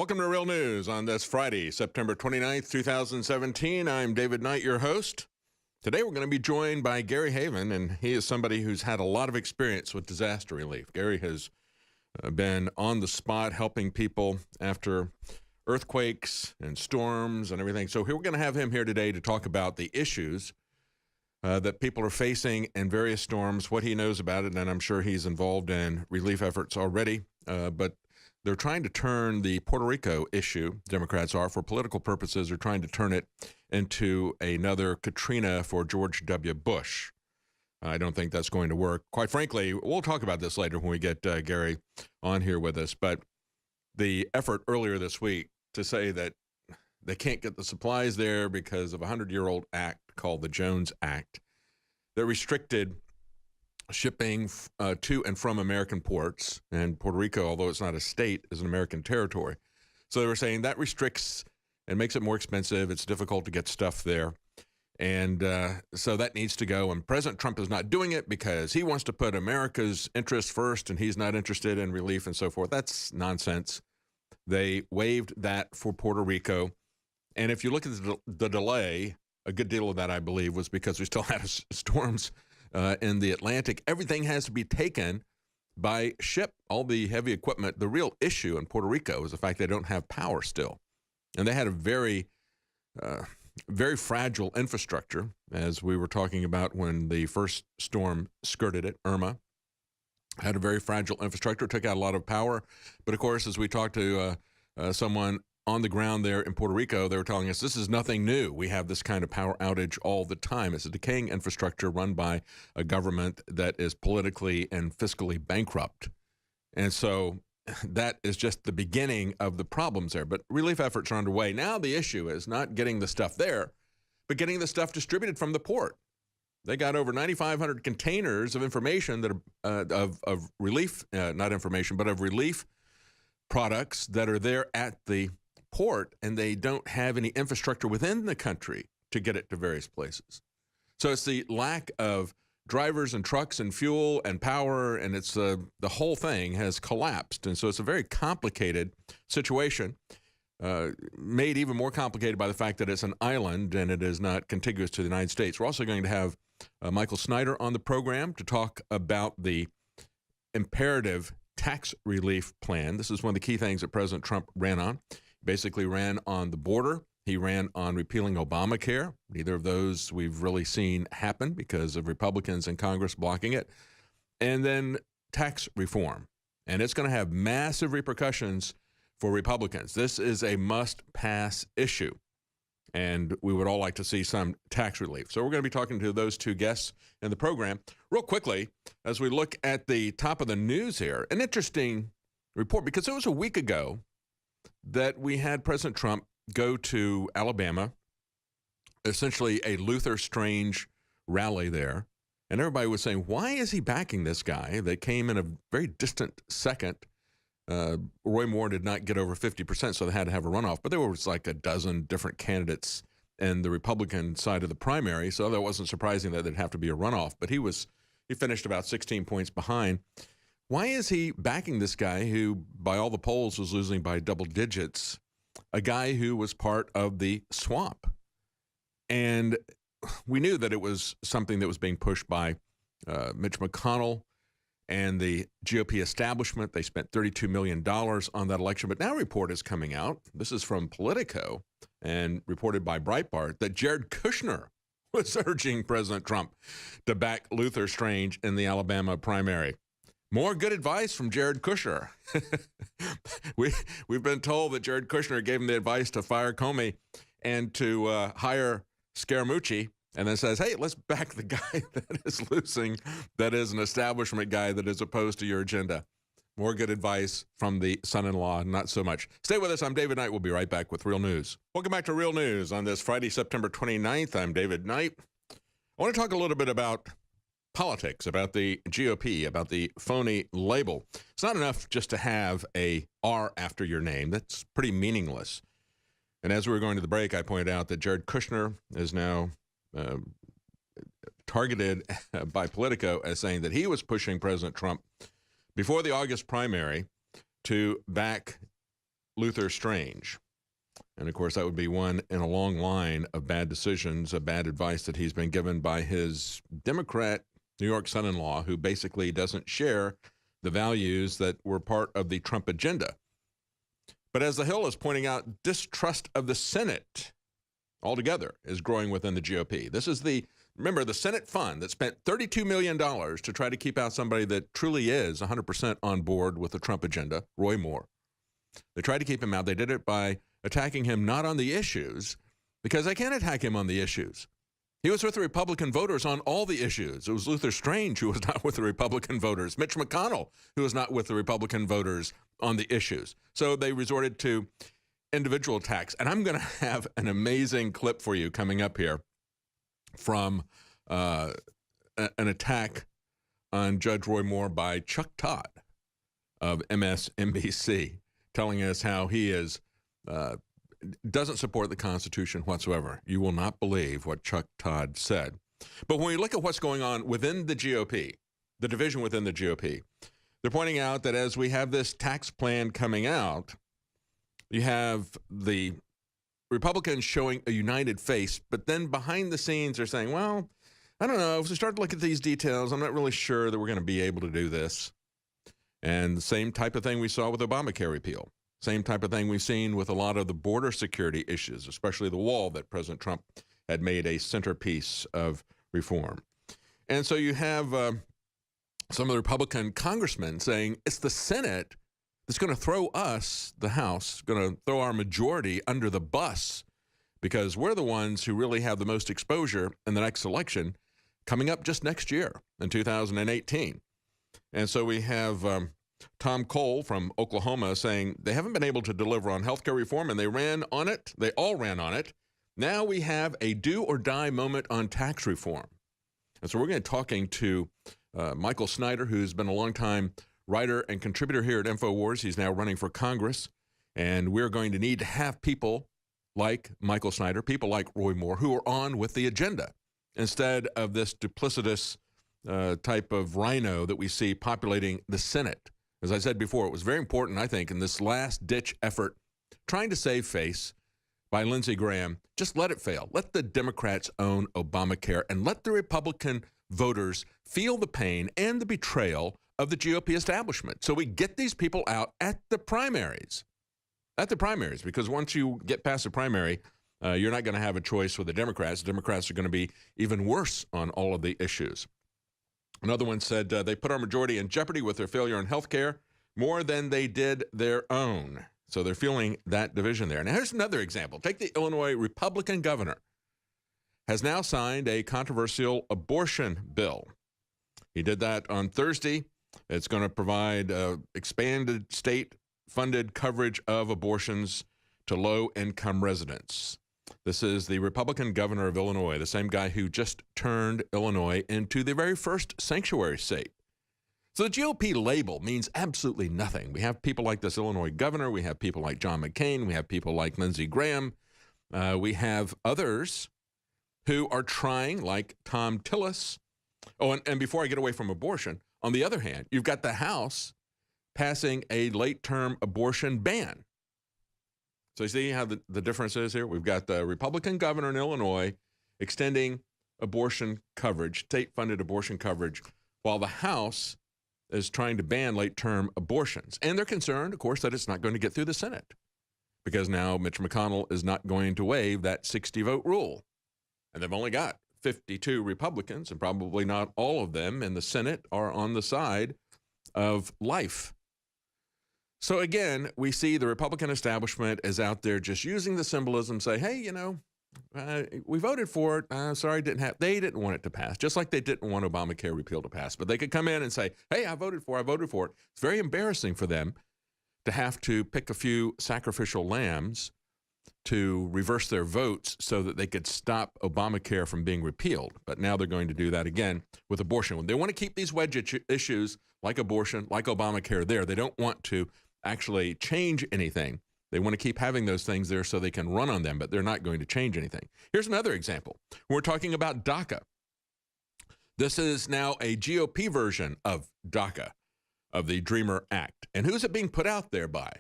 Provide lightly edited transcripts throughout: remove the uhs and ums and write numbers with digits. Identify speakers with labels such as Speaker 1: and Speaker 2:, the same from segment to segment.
Speaker 1: Welcome to Real News on this Friday, September 29th, 2017. I'm David Knight, your host. Today we're going to be joined by Gary Haven, and he is somebody who's had a lot of experience with disaster relief. Gary has been on the spot helping people after earthquakes and storms and everything. So we're going to have him here today to talk about the issues that people are facing in various storms, what he knows about it, and I'm sure he's involved in relief efforts already. But they're trying to turn the Puerto Rico issue, Democrats are, for political purposes, they're trying to turn it into another Katrina for George W. Bush. I don't think that's going to work. Quite frankly, we'll talk about this later when we get Gary on here with us. But the effort earlier this week to say that they can't get the supplies there because of a 100-year-old act called the Jones Act that restricted shipping to and from American ports, and Puerto Rico, although it's not a state, is an American territory. So they were saying that restricts and makes it more expensive. It's difficult to get stuff there. And so that needs to go. And President Trump is not doing it because he wants to put America's interests first and he's not interested in relief and so forth. That's nonsense. They waived that for Puerto Rico. And if you look at the delay, a good deal of that, I believe, was because we still had storms in the Atlantic. Everything has to be taken by ship, all the heavy equipment. The real issue in Puerto Rico is the fact they don't have power still. And they had a very fragile infrastructure, as we were talking about when the first storm skirted it, Irma. Had a very fragile infrastructure, took out a lot of power. But, of course, as we talked to someone on the ground there in Puerto Rico, they were telling us this is nothing new. We have this kind of power outage all the time. It's a decaying infrastructure run by a government that is politically and fiscally bankrupt. And so that is just the beginning of the problems there. But relief efforts are underway. Now the issue is not getting the stuff there, but getting the stuff distributed from the port. They got over 9,500 containers of information that are of relief, not information, but of relief products that are there at the port, and they don't have any infrastructure within the country to get it to various places. So it's the lack of drivers and trucks and fuel and power, and it's the whole thing has collapsed. And so it's a very complicated situation, made even more complicated by the fact that it's an island and it is not contiguous to the United States. We're also going to have Michael Snyder on the program to talk about the imperative tax relief plan. This is one of the key things that President Trump ran on. Basically ran on the border. He ran on repealing Obamacare. Neither of those we've really seen happen because of Republicans in Congress blocking it. And then tax reform. And it's going to have massive repercussions for Republicans. This is a must-pass issue. And we would all like to see some tax relief. So we're going to be talking to those two guests in the program. Real quickly, as we look at the top of the news here, an interesting report, because it was a week ago that we had President Trump go to Alabama, essentially a Luther Strange rally there. And everybody was saying, why is he backing this guy that came in a very distant second? Roy Moore did not get over 50%, so they had to have a runoff. But there was like a dozen different candidates in the Republican side of the primary, so that wasn't surprising that there'd have to be a runoff. But he finished about 16 points behind. Why is he backing this guy who, by all the polls, was losing by double digits, a guy who was part of the swamp? And we knew that it was something that was being pushed by Mitch McConnell and the GOP establishment. They spent $32 million on that election. But now a report is coming out. This is from Politico and reported by Breitbart that Jared Kushner was urging President Trump to back Luther Strange in the Alabama primary. More good advice from Jared Kushner. We've been told that Jared Kushner gave him the advice to fire Comey and to hire Scaramucci, and then says, hey, let's back the guy that is losing, that is an establishment guy that is opposed to your agenda. More good advice from the son-in-law, not so much. Stay with us. I'm David Knight. We'll be right back with Real News. Welcome back to Real News on this Friday, September 29th. I'm David Knight. I want to talk a little bit about politics, about the GOP, about the phony label. It's not enough just to have a R after your name. That's pretty meaningless. And as we were going to the break, I pointed out that Jared Kushner is now targeted by Politico as saying that he was pushing President Trump before the August primary to back Luther Strange. And of course, that would be one in a long line of bad decisions, bad advice that he's been given by his Democrat New York son-in-law, who basically doesn't share the values that were part of the Trump agenda. But as The Hill is pointing out, distrust of the Senate altogether is growing within the GOP. This is remember, the Senate fund that spent $32 million to try to keep out somebody that truly is 100% on board with the Trump agenda, Roy Moore. They tried to keep him out. They did it by attacking him not on the issues, because they can't attack him on the issues. He was with the Republican voters on all the issues. It was Luther Strange who was not with the Republican voters, Mitch McConnell who was not with the Republican voters on the issues. So they resorted to individual attacks. And I'm going to have an amazing clip for you coming up here from an attack on Judge Roy Moore by Chuck Todd of MSNBC, telling us how he doesn't support the Constitution whatsoever. You will not believe what Chuck Todd said. But when we look at what's going on within the GOP, the division within the GOP, they're pointing out that as we have this tax plan coming out, you have the Republicans showing a united face, but then behind the scenes they're saying, well, I don't know, if we start to look at these details, I'm not really sure that we're going to be able to do this. And the same type of thing we saw with Obamacare repeal. Same type of thing we've seen with a lot of the border security issues, especially the wall that President Trump had made a centerpiece of reform. And so you have some of the Republican congressmen saying it's the Senate that's going to throw us, the House, going to throw our majority under the bus, because we're the ones who really have the most exposure in the next election coming up just next year in 2018. And so we have Tom Cole from Oklahoma saying they haven't been able to deliver on health care reform, and they ran on it. They all ran on it. Now we have a do or die moment on tax reform. And so we're going to be talking to Michael Snyder, who's been a longtime writer and contributor here at InfoWars. He's now running for Congress. And we're going to need to have people like Michael Snyder, people like Roy Moore, who are on with the agenda, instead of this duplicitous type of rhino that we see populating the Senate. As I said before, it was very important, I think, in this last-ditch effort trying to save face by Lindsey Graham. Just let it fail. Let the Democrats own Obamacare and let the Republican voters feel the pain and the betrayal of the GOP establishment. So we get these people out at the primaries. At the primaries, because once you get past the primary, you're not going to have a choice with the Democrats. The Democrats are going to be even worse on all of the issues. Another one said they put our majority in jeopardy with their failure in health care more than they did their own. So they're feeling that division there. Now, here's another example. Take the Illinois Republican governor has now signed a controversial abortion bill. He did that on Thursday. It's going to provide expanded state-funded coverage of abortions to low-income residents. This is the Republican governor of Illinois, the same guy who just turned Illinois into the very first sanctuary state. So the GOP label means absolutely nothing. We have people like this Illinois governor. We have people like John McCain. We have people like Lindsey Graham. We have others who are trying, like Tom Tillis. Oh, and before I get away from abortion, on the other hand, you've got the House passing a late-term abortion ban. So you see how the difference is here? We've got the Republican governor in Illinois extending abortion coverage, state-funded abortion coverage, while the House is trying to ban late-term abortions. And they're concerned, of course, that it's not going to get through the Senate, because now Mitch McConnell is not going to waive that 60-vote rule. And they've only got 52 Republicans, and probably not all of them in the Senate are on the side of life. So again, we see the Republican establishment is out there just using the symbolism, say, hey, you know, we voted for it. Sorry, they didn't want it to pass, just like they didn't want Obamacare repeal to pass. But they could come in and say, hey, I voted for it. It's very embarrassing for them to have to pick a few sacrificial lambs to reverse their votes so that they could stop Obamacare from being repealed. But now they're going to do that again with abortion. They want to keep these wedge issues like abortion, like Obamacare there. They don't want to actually change anything. They want to keep having those things there so they can run on them, but they're not going to change anything. Here's another example. We're talking about DACA. This is now a GOP version of DACA, of the Dreamer Act. And who's it being put out there by?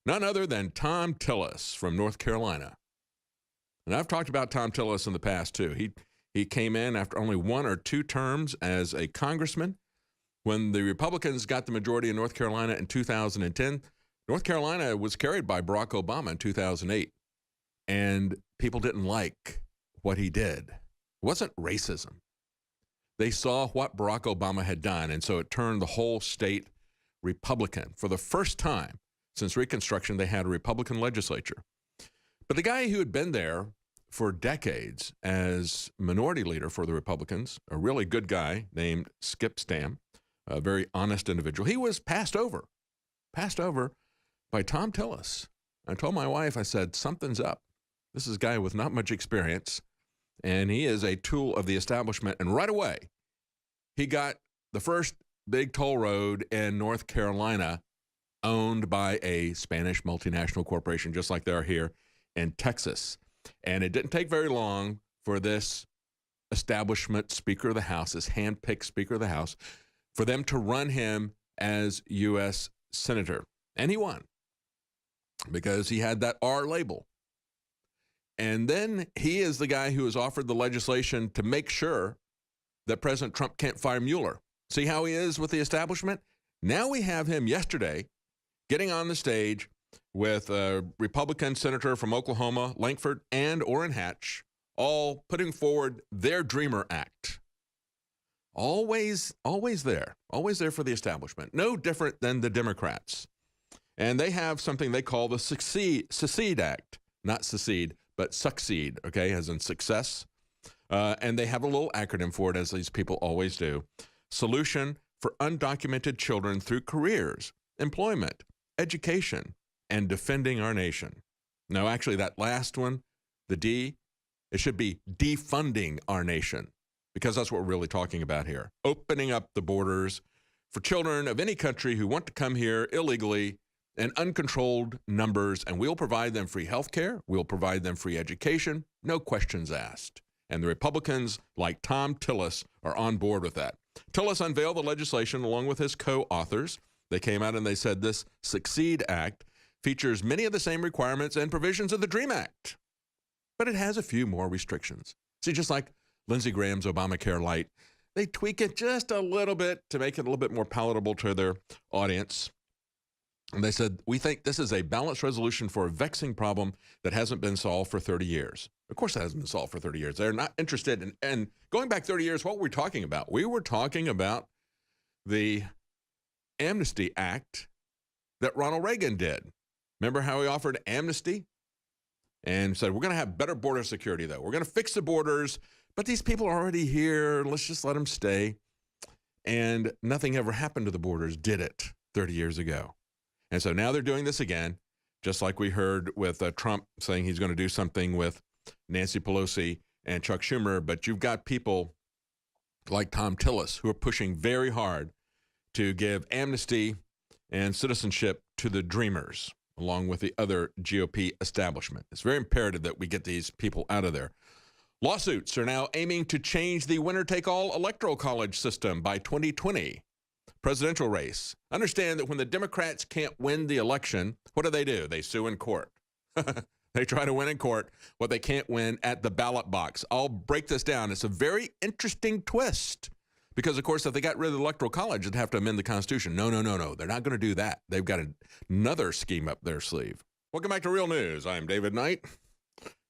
Speaker 1: None other than Tom Tillis from North Carolina. And I've talked about Tom Tillis in the past, too. He came in after only 1 or 2 terms as a congressman. When the Republicans got the majority in North Carolina in 2010, North Carolina was carried by Barack Obama in 2008. And people didn't like what he did. It wasn't racism. They saw what Barack Obama had done, and so it turned the whole state Republican. For the first time since Reconstruction, they had a Republican legislature. But the guy who had been there for decades as minority leader for the Republicans, a really good guy named Skip Stam, a very honest individual, he was passed over by Tom Tillis. I told my wife, I said, something's up. This is a guy with not much experience, and he is a tool of the establishment. And right away, he got the first big toll road in North Carolina owned by a Spanish multinational corporation, just like they are here in Texas. And it didn't take very long for this establishment Speaker of the House, this hand-picked Speaker of the House, for them to run him as U.S. Senator. And he won because he had that R label. And then he is the guy who has offered the legislation to make sure that President Trump can't fire Mueller. See how he is with the establishment? Now we have him yesterday getting on the stage with a Republican senator from Oklahoma, Lankford, and Orrin Hatch, all putting forward their Dreamer Act. Always there for the establishment. No different than the Democrats. And they have something they call the Secede Act. Not secede, but succeed, okay, as in success. And they have a little acronym for it, as these people always do. Solution for Undocumented Children Through Careers, Employment, Education, and Defending Our Nation. No, actually, that last one, the D, it should be defunding our nation, because that's what we're really talking about here. Opening up the borders for children of any country who want to come here illegally in uncontrolled numbers, and we'll provide them free health care. We'll provide them free education, no questions asked. And the Republicans, like Tom Tillis, are on board with that. Tillis unveiled the legislation along with his co-authors. They came out and they said this Succeed Act features many of the same requirements and provisions of the DREAM Act, but it has a few more restrictions. See, just like Lindsey Graham's Obamacare Light, they tweak it just a little bit to make it a little bit more palatable to their audience. And they said, we think this is a balanced resolution for a vexing problem that hasn't been solved for 30 years. Of course, it hasn't been solved for 30 years. They're not interested in, and going back 30 years, what were we talking about? We were talking about the Amnesty Act that Ronald Reagan did. Remember how he offered amnesty and said, we're going to have better border security, though. We're going to fix the borders, but these people are already here. Let's just let them stay. And nothing ever happened to the borders, did it, 30 years ago? And so now they're doing this again, just like we heard with Trump saying he's going to do something with Nancy Pelosi and Chuck Schumer. But you've got people like Tom Tillis who are pushing very hard to give amnesty and citizenship to the Dreamers, along with the other GOP establishment. It's very imperative that we get these people out of there. Lawsuits are now aiming to change the winner-take-all electoral college system by 2020. Presidential race. Understand that when the Democrats can't win the election, what do? They sue in court. They try to win in court what they can't win at the ballot box. I'll break this down. It's a very interesting twist because, of course, if they got rid of the Electoral College, they'd have to amend the Constitution. No. They're not going to do that. They've got another scheme up their sleeve. Welcome back to Real News. I'm David Knight.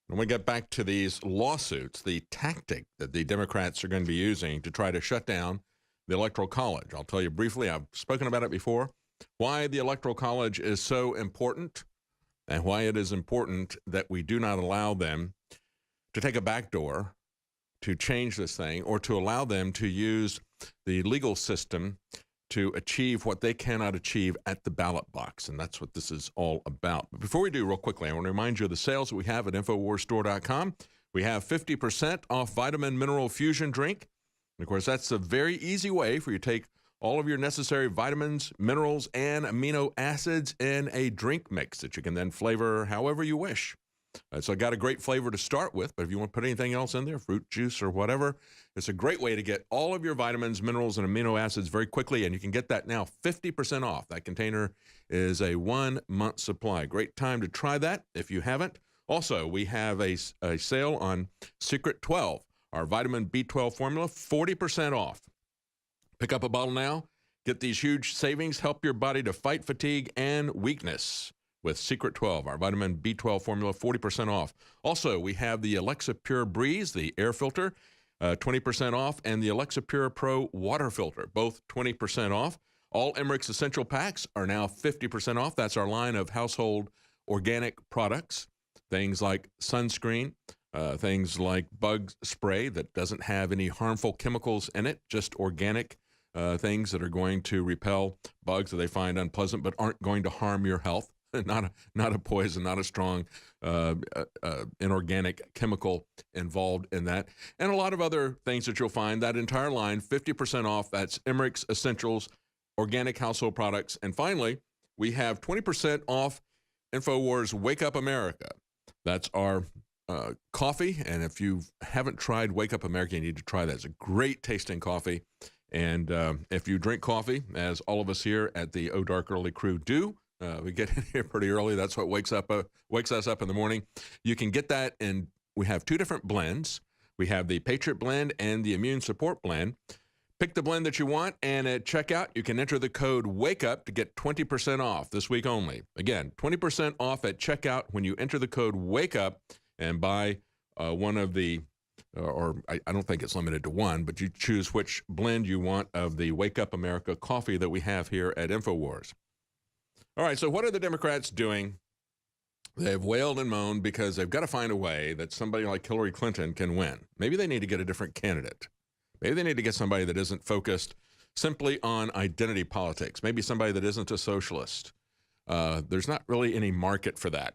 Speaker 1: When we get back to these lawsuits, the tactic that the Democrats are going to be using to try to shut down the Electoral College. I'll tell you briefly, I've spoken about it before, why the Electoral College is so important and why it is important that we do not allow them to take a backdoor to change this thing or to allow them to use the legal system to achieve what they cannot achieve at the ballot box. And that's what this is all about. But before we do, real quickly, I want to remind you of the sales that we have at InfoWarsStore.com. We have 50% off Vitamin Mineral Fusion Drink. And of course, that's a very easy way for you to take all of your necessary vitamins, minerals, and amino acids in a drink mix that you can then flavor however you wish. So I got a great flavor to start with, but if you want to put anything else in there, fruit juice or whatever, it's a great way to get all of your vitamins, minerals, and amino acids very quickly, and you can get that now 50% off. That container is a 1-month supply. Great time to try that if you haven't. Also, we have a sale on Secret 12, our vitamin B12 formula, 40% off. Pick up a bottle now. Get these huge savings. Help your body to fight fatigue and weakness with Secret 12, our vitamin B12 formula, 40% off. Also, we have the Alexa Pure Breeze, the air filter, 20% off, and the Alexa Pure Pro water filter, both 20% off. All Emmerich's Essential Packs are now 50% off. That's our line of household organic products, things like sunscreen, things like bug spray that doesn't have any harmful chemicals in it, just organic things that are going to repel bugs that they find unpleasant but aren't going to harm your health. Not a poison, not a strong inorganic chemical involved in that. And a lot of other things that you'll find. That entire line, 50% off. That's Emmerich's Essentials, organic household products. And finally, we have 20% off InfoWars Wake Up America. That's our coffee. And if you haven't tried Wake Up America, you need to try that. It's a great tasting coffee. And if you drink coffee, as all of us here at the Oh Dark Early crew do, we get in here pretty early. That's what wakes us up in the morning. You can get that, and we have 2 different blends. We have the Patriot Blend and the Immune Support Blend. Pick the blend that you want, and at checkout, you can enter the code WAKEUP to get 20% off this week only. Again, 20% off at checkout when you enter the code WAKEUP and buy one of the, I don't think it's limited to one, but you choose which blend you want of the Wake Up America coffee that we have here at InfoWars. All right, so what are the Democrats doing? They've wailed and moaned because they've got to find a way that somebody like Hillary Clinton can win. Maybe they need to get a different candidate. Maybe they need to get somebody that isn't focused simply on identity politics. Maybe somebody that isn't a socialist. There's not really any market for that.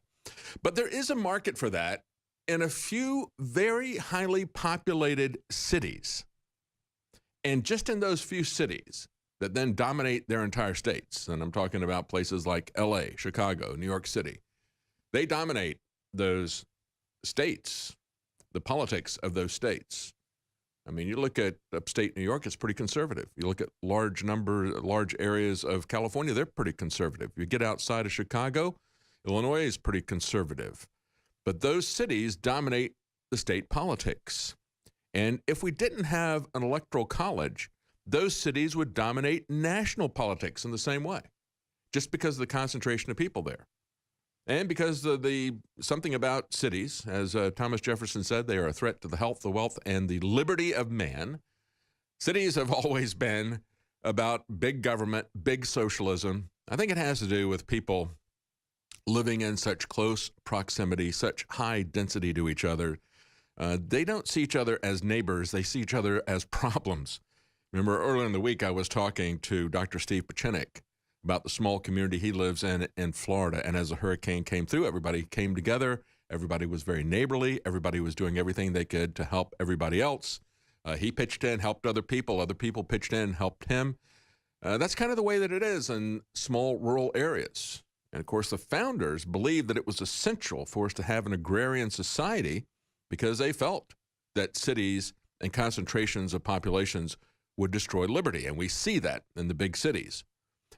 Speaker 1: But there is a market for that in a few very highly populated cities. And just in those few cities that then dominate their entire states, and I'm talking about places like L.A., Chicago, New York City. They dominate those states, the politics of those states. I mean, you look at upstate New York, it's pretty conservative. You look at large areas of California, they're pretty conservative. You get outside of Chicago, Illinois is pretty conservative. But those cities dominate the state politics. And if we didn't have an electoral college, those cities would dominate national politics in the same way, just because of the concentration of people there. And because of something about cities, as Thomas Jefferson said, they are a threat to the health, the wealth, and the liberty of man. Cities have always been about big government, big socialism. I think it has to do with people living in such close proximity, such high density to each other. They don't see each other as neighbors. They see each other as problems. Remember, earlier in the week, I was talking to Dr. Steve Pachinik about the small community he lives in Florida. And as the hurricane came through, everybody came together. Everybody was very neighborly. Everybody was doing everything they could to help everybody else. He pitched in, helped other people. Other people pitched in, helped him. That's kind of the way that it is in small rural areas. And, of course, the founders believed that it was essential for us to have an agrarian society because they felt that cities and concentrations of populations would destroy liberty. And we see that in the big cities.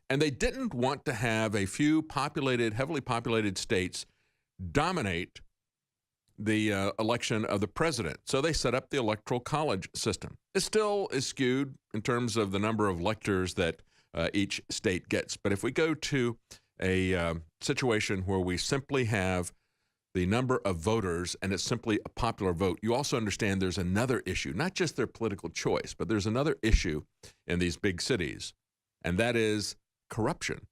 Speaker 1: And they didn't want to have a few heavily populated states dominate the election of the president. So they set up the electoral college system. It still is skewed in terms of the number of electors that each state gets. But if we go to a situation where we simply have the number of voters and it's simply a popular vote, you also understand there's another issue, not just their political choice, but there's another issue in these big cities, and that is corruption.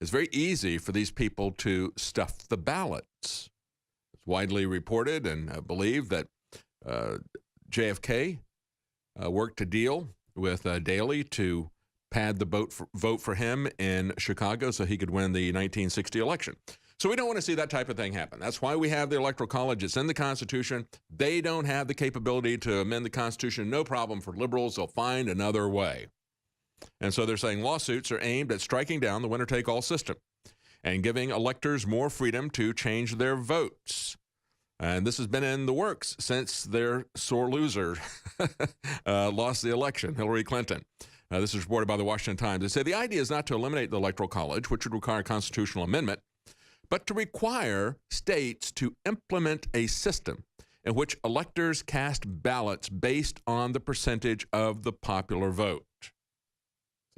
Speaker 1: It's very easy for these people to stuff the ballots. It's widely reported and believed that JFK worked a deal with Daley to pad the vote for him in Chicago so he could win the 1960 election. So we don't want to see that type of thing happen. That's why we have the Electoral College. It's in the Constitution. They don't have the capability to amend the Constitution. No problem for liberals. They'll find another way. And so they're saying lawsuits are aimed at striking down the winner-take-all system and giving electors more freedom to change their votes. And this has been in the works since their sore loser lost the election, Hillary Clinton. This is reported by the Washington Times. They say the idea is not to eliminate the Electoral College, which would require a constitutional amendment, but to require states to implement a system in which electors cast ballots based on the percentage of the popular vote.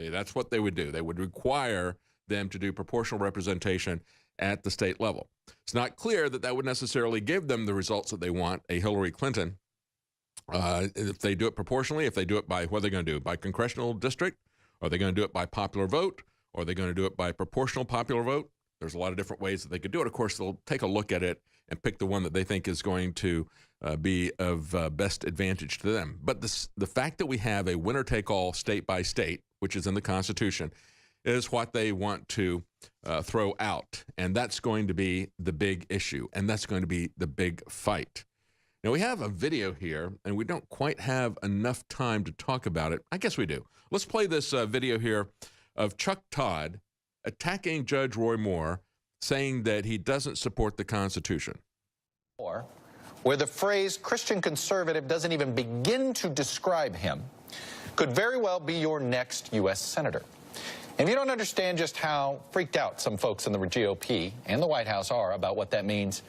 Speaker 1: See, that's what they would do. They would require them to do proportional representation at the state level. It's not clear that that would necessarily give them the results that they want, a Hillary Clinton. If they do it proportionally, if they do it by, what are they going to do, by congressional district? Are they going to do it by popular vote? Or are they going to do it by proportional popular vote? There's a lot of different ways that they could do it. Of course, they'll take a look at it and pick the one that they think is going to be of best advantage to them. But the fact that we have a winner-take-all state by state, which is in the Constitution, is what they want to throw out. And that's going to be the big issue. And that's going to be the big fight. Now, we have a video here, and we don't quite have enough time to talk about it. I guess we do. Let's play this video here of Chuck Todd attacking Judge Roy Moore, saying that he doesn't support the Constitution.
Speaker 2: Where the phrase Christian conservative doesn't even begin to describe him, could very well be your next U.S. Senator. And if you don't understand just how freaked out some folks in the GOP and the White House are about what that means,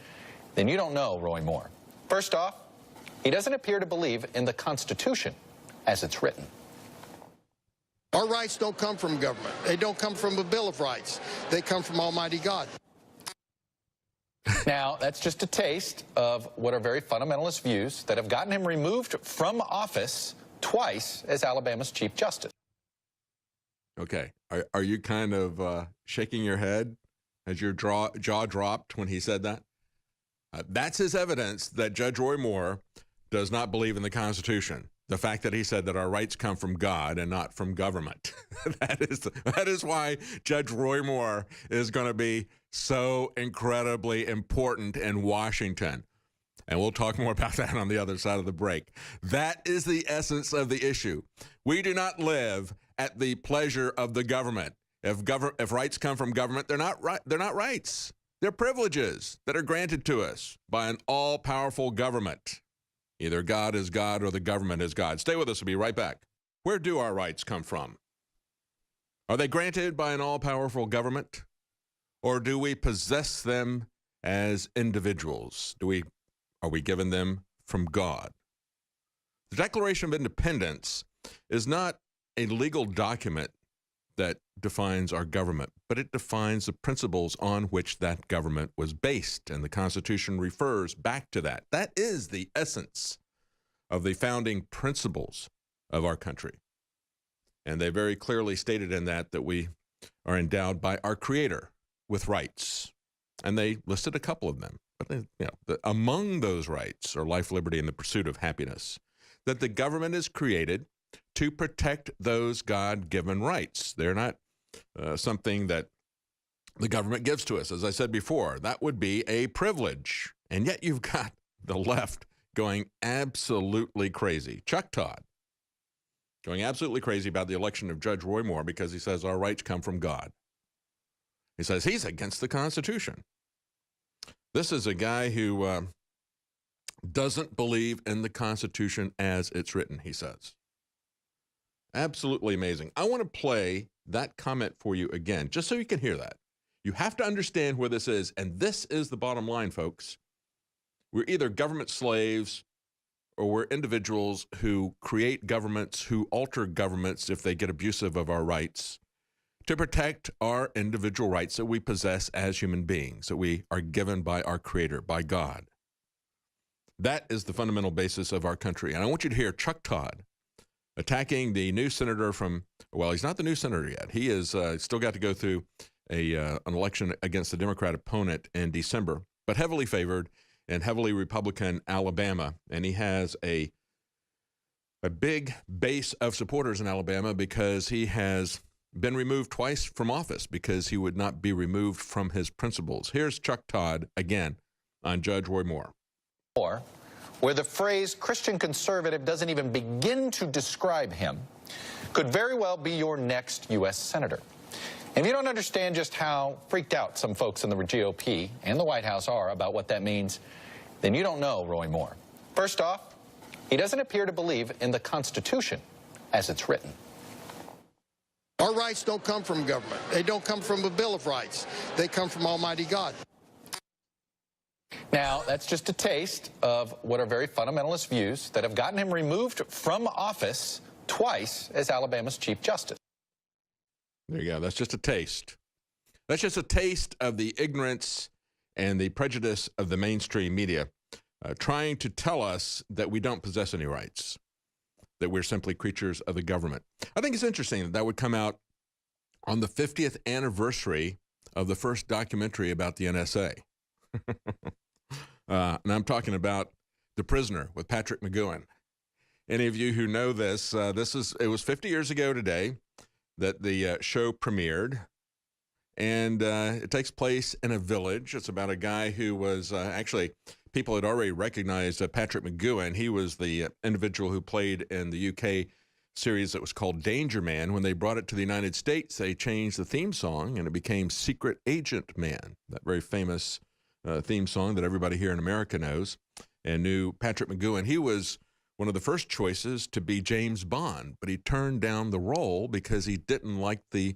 Speaker 2: then you don't know Roy Moore. First off, he doesn't appear to believe in the Constitution as it's written.
Speaker 3: Our rights don't come from government. They don't come from a Bill of Rights. They come from Almighty God.
Speaker 2: Now, that's just a taste of what are very fundamentalist views that have gotten him removed from office twice as Alabama's Chief Justice.
Speaker 1: Okay. Are you kind of shaking your head as your jaw dropped when he said that? That's his evidence that Judge Roy Moore does not believe in the Constitution. The fact that he said that our rights come from God and not from government. That is why Judge Roy Moore is going to be so incredibly important in Washington. And we'll talk more about that on the other side of the break. That is the essence of the issue. We do not live at the pleasure of the government. If rights come from government, they're not rights. They're privileges that are granted to us by an all-powerful government. Either God is God or the government is God. Stay with us. We'll be right back. Where do our rights come from? Are they granted by an all-powerful government? Or do we possess them as individuals? Are we given them from God? The Declaration of Independence is not a legal document that defines our government, but it defines the principles on which that government was based, and the Constitution refers back to that. That is the essence of the founding principles of our country. And they very clearly stated in that we are endowed by our Creator with rights. And they listed a couple of them. But among those rights are life, liberty, and the pursuit of happiness. That the government is created to protect those God-given rights. They're not something that the government gives to us. As I said before, that would be a privilege. And yet you've got the left going absolutely crazy. Chuck Todd going absolutely crazy about the election of Judge Roy Moore because he says our rights come from God. He says he's against the Constitution. This is a guy who doesn't believe in the Constitution as it's written, he says. Absolutely amazing. I want to play that comment for you again, just so you can hear that. You have to understand where this is, and this is the bottom line, folks. We're either government slaves or we're individuals who create governments, who alter governments if they get abusive of our rights, to protect our individual rights that we possess as human beings, that we are given by our Creator, by God. That is the fundamental basis of our country. And I want you to hear Chuck Todd attacking the new senator from, well, he's not the new senator yet. He is still got to go through an election against the Democrat opponent in December, but heavily favored in heavily Republican Alabama. And he has a big base of supporters in Alabama because he has been removed twice from office because he would not be removed from his principles. Here's Chuck Todd again on Judge Roy Moore.
Speaker 2: Where the phrase Christian conservative doesn't even begin to describe him, could very well be your next U.S. Senator. And if you don't understand just how freaked out some folks in the GOP and the White House are about what that means, then you don't know Roy Moore. First off, he doesn't appear to believe in the Constitution as it's written.
Speaker 3: Our rights don't come from government. They don't come from a Bill of Rights. They come from Almighty God.
Speaker 2: Now, that's just a taste of what are very fundamentalist views that have gotten him removed from office twice as Alabama's Chief Justice.
Speaker 1: There you go. That's just a taste. That's just a taste of the ignorance and the prejudice of the mainstream media, trying to tell us that we don't possess any rights, that we're simply creatures of the government. I think it's interesting that that would come out on the 50th anniversary of the first documentary about the NSA. And I'm talking about The Prisoner with Patrick McGoohan. Any of you who know this, it was 50 years ago today that the show premiered. And it takes place in a village. It's about a guy who was actually, people had already recognized Patrick McGoohan. He was the individual who played in the UK series that was called Danger Man. When they brought it to the United States, they changed the theme song and it became Secret Agent Man, that very famous theme song that everybody here in America knows and knew Patrick McGoohan. He was one of the first choices to be James Bond, but he turned down the role because he didn't like the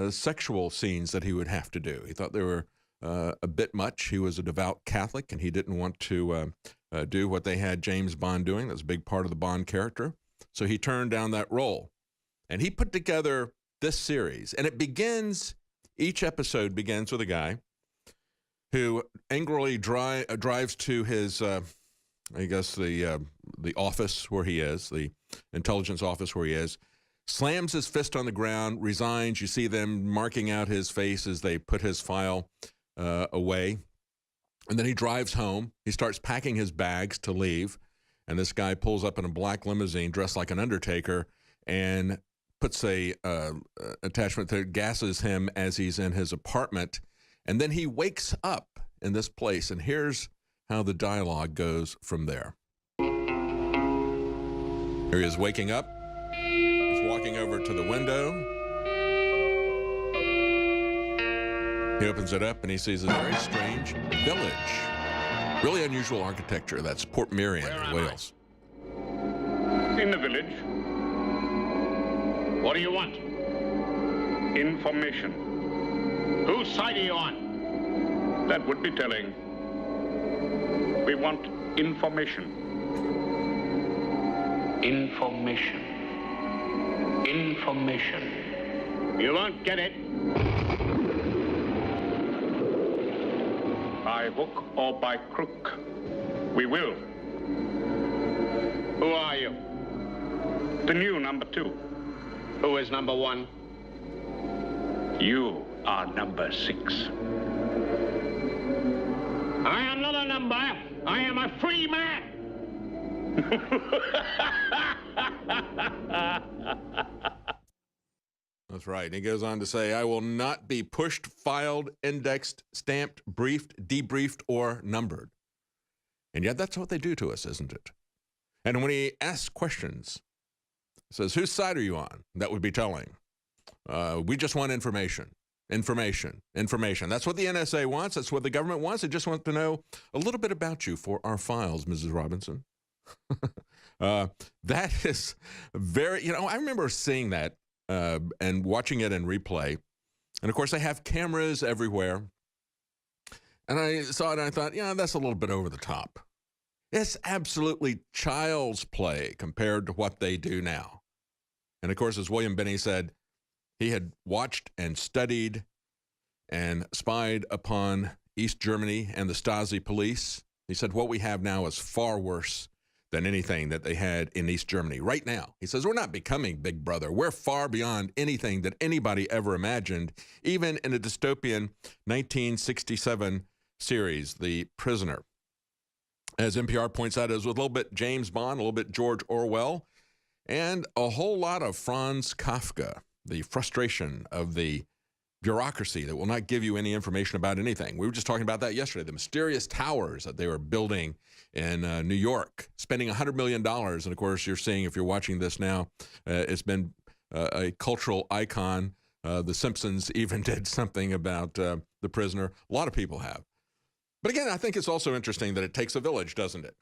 Speaker 1: sexual scenes that he would have to do. He thought they were a bit much. He was a devout Catholic, and he didn't want to do what they had James Bond doing. That's a big part of the Bond character. So he turned down that role. And he put together this series. And it begins, each episode begins with a guy who angrily drives to his, I guess, the office where he is, the intelligence office where he is, slams his fist on the ground, resigns. You see them marking out his face as they put his file away. And then he drives home. He starts packing his bags to leave. And this guy pulls up in a black limousine dressed like an undertaker and puts a attachment that gasses him as he's in his apartment. And then he wakes up in this place. And here's how the dialogue goes from there. Here he is waking up. He's walking over to the window. He opens it up and he sees a very strange village. Really unusual architecture. That's Port Merion in Wales.
Speaker 4: In the village. What do you want? Information. Whose side are you on? That would be telling. We want information. Information. Information. You won't get it. By hook or by crook, we will. Who are you? The new number 2. Who is number 1? You are number 6. I am not a number. I am a free man.
Speaker 1: That's right. And he goes on to say, I will not be pushed, filed, indexed, stamped, briefed, debriefed, or numbered. And yet that's what they do to us, isn't it? And when he asks questions, he says, whose side are you on? That would be telling. We just want information. Information. Information. That's what the NSA wants. That's what the government wants. They just want to know a little bit about you for our files, Mrs. Robinson. That is very, I remember seeing that and watching it in replay. And of course, they have cameras everywhere. And I saw it and I thought, that's a little bit over the top. It's absolutely child's play compared to what they do now. And of course, as William Binney said, he had watched and studied and spied upon East Germany and the Stasi police. He said, what we have now is far worse than anything that they had in East Germany right now. He says, we're not becoming Big Brother. We're far beyond anything that anybody ever imagined, even in a dystopian 1967 series, The Prisoner. As NPR points out, it was a little bit James Bond, a little bit George Orwell, and a whole lot of Franz Kafka, the frustration of the bureaucracy that will not give you any information about anything. We were just talking about that yesterday, the mysterious towers that they were building in New York, spending $100 million. And of course, you're seeing, if you're watching this now, it's been a cultural icon. The Simpsons even did something about The Prisoner. A lot of people have. But again, I think it's also interesting that it takes a village, doesn't it?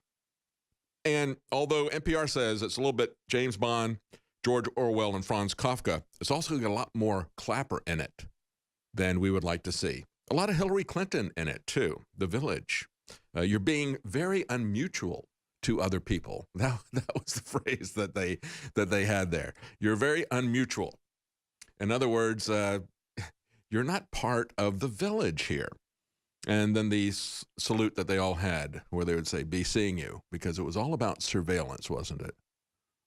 Speaker 1: And although NPR says it's a little bit James Bond, George Orwell, and Franz Kafka, it's also got a lot more Clapper in it than we would like to see. A lot of Hillary Clinton in it, too. The Village. You're being very unmutual to other people. That was the phrase that they had there. You're very unmutual. In other words, you're not part of the village here. And then the salute that they all had, where they would say, "Be seeing you," because it was all about surveillance, wasn't it?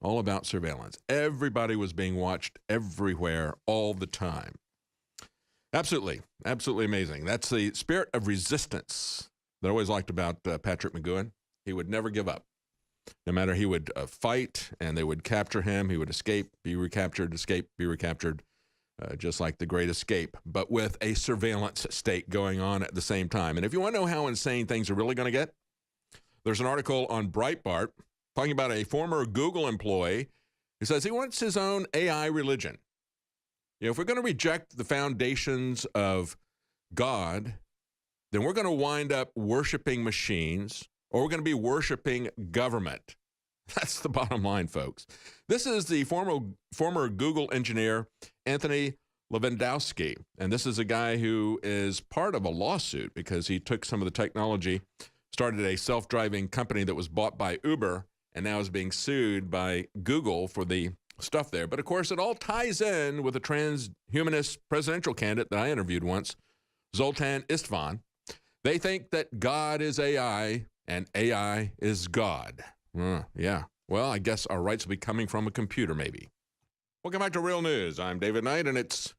Speaker 1: All about surveillance. Everybody was being watched everywhere all the time. Absolutely. Absolutely amazing. That's the spirit of resistance that I always liked about Patrick McGoohan. He would never give up. No matter, he would fight, and they would capture him. He would escape, be recaptured, escape, be recaptured, just like The Great Escape, but with a surveillance state going on at the same time. And if you want to know how insane things are really going to get, there's an article on Breitbart talking about a former Google employee who says he wants his own AI religion. You know, if we're going to reject the foundations of God, then we're going to wind up worshiping machines, or we're going to be worshiping government. That's the bottom line, folks. This is the former Google engineer, Anthony Levandowski. And this is a guy who is part of a lawsuit because he took some of the technology, started a self-driving company that was bought by Uber, and now is being sued by Google for the stuff there. But of course, it all ties in with a transhumanist presidential candidate that I interviewed once, Zoltan Istvan. They think that God is AI and AI is God. Yeah. Well, I guess our rights will be coming from a computer, maybe. Welcome back to Real News. I'm David Knight, and it's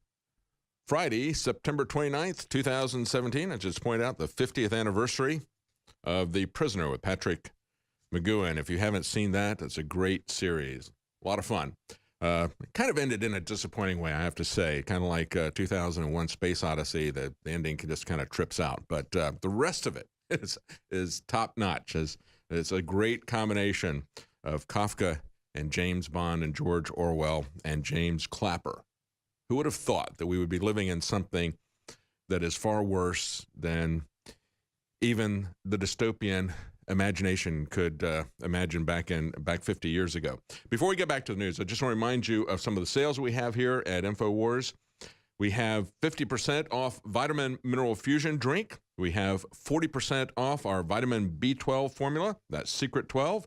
Speaker 1: Friday, September 29th, 2017. I just point out the 50th anniversary of The Prisoner with Patrick McGoohan. If you haven't seen that, it's a great series. A lot of fun. Kind of ended in a disappointing way, I have to say. Kind of like 2001 Space Odyssey. The ending just kind of trips out. But the rest of it is top-notch. It's a great combination of Kafka and James Bond and George Orwell and James Clapper. Who would have thought that we would be living in something that is far worse than even the dystopian imagination could imagine back 50 years ago? Before we get back to the news, I just want to remind you of some of the sales we have here at InfoWars. We have 50% off Vitamin Mineral Fusion drink. We have 40% off our vitamin B12 formula, that's Secret 12.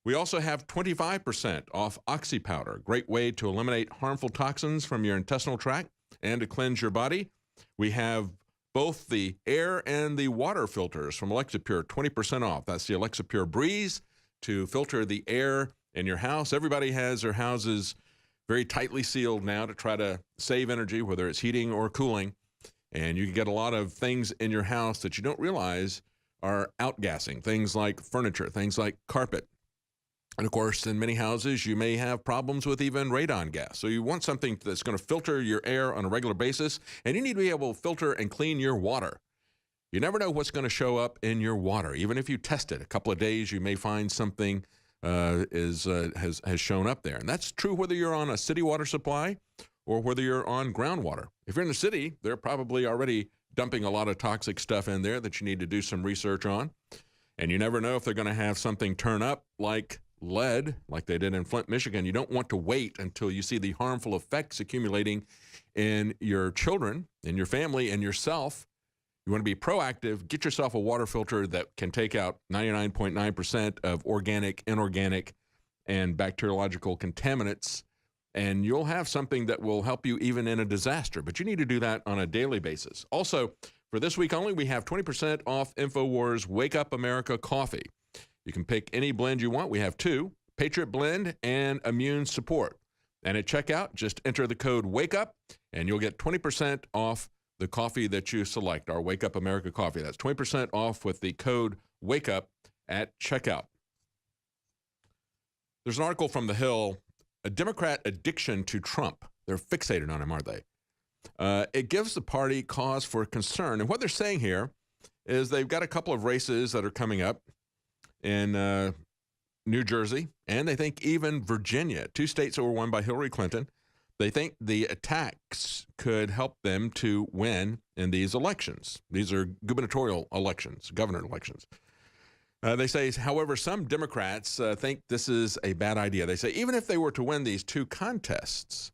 Speaker 1: We also have 25% off Oxy Powder, great way to eliminate harmful toxins from your intestinal tract and to cleanse your body. We have both the air and the water filters from Alexapure, 20% off. That's the Alexapure Breeze to filter the air in your house. Everybody has their houses very tightly sealed now to try to save energy, whether it's heating or cooling. And you can get a lot of things in your house that you don't realize are outgassing, things like furniture, things like carpet. And of course, in many houses, you may have problems with even radon gas. So you want something that's going to filter your air on a regular basis, and you need to be able to filter and clean your water. You never know what's going to show up in your water. Even if you test it a couple of days, you may find something has shown up there. And that's true whether you're on a city water supply or whether you're on groundwater. If you're in the city, they're probably already dumping a lot of toxic stuff in there that you need to do some research on. And you never know if they're going to have something turn up like lead, like they did in Flint, Michigan. You don't want to wait until you see the harmful effects accumulating in your children, in your family, and yourself. You want to be proactive. Get yourself a water filter that can take out 99.9% of organic, inorganic, and bacteriological contaminants, and you'll have something that will help you even in a disaster. But you need to do that on a daily basis. Also, for this week only, we have 20% off InfoWars Wake Up America coffee. You can pick any blend you want. We have two, Patriot Blend and Immune Support. And at checkout, just enter the code WAKEUP, and you'll get 20% off the coffee that you select, our Wake Up America coffee. That's 20% off with the code WAKEUP at checkout. There's an article from The Hill, a Democrat addiction to Trump. They're fixated on him, aren't they? It gives the party cause for concern. And what they're saying here is they've got a couple of races that are coming up in New Jersey, and they think even Virginia, two states that were won by Hillary Clinton. They think the attacks could help them to win in these elections. These are gubernatorial elections, governor elections. They say, however, some Democrats think this is a bad idea. They say even if they were to win these two contests,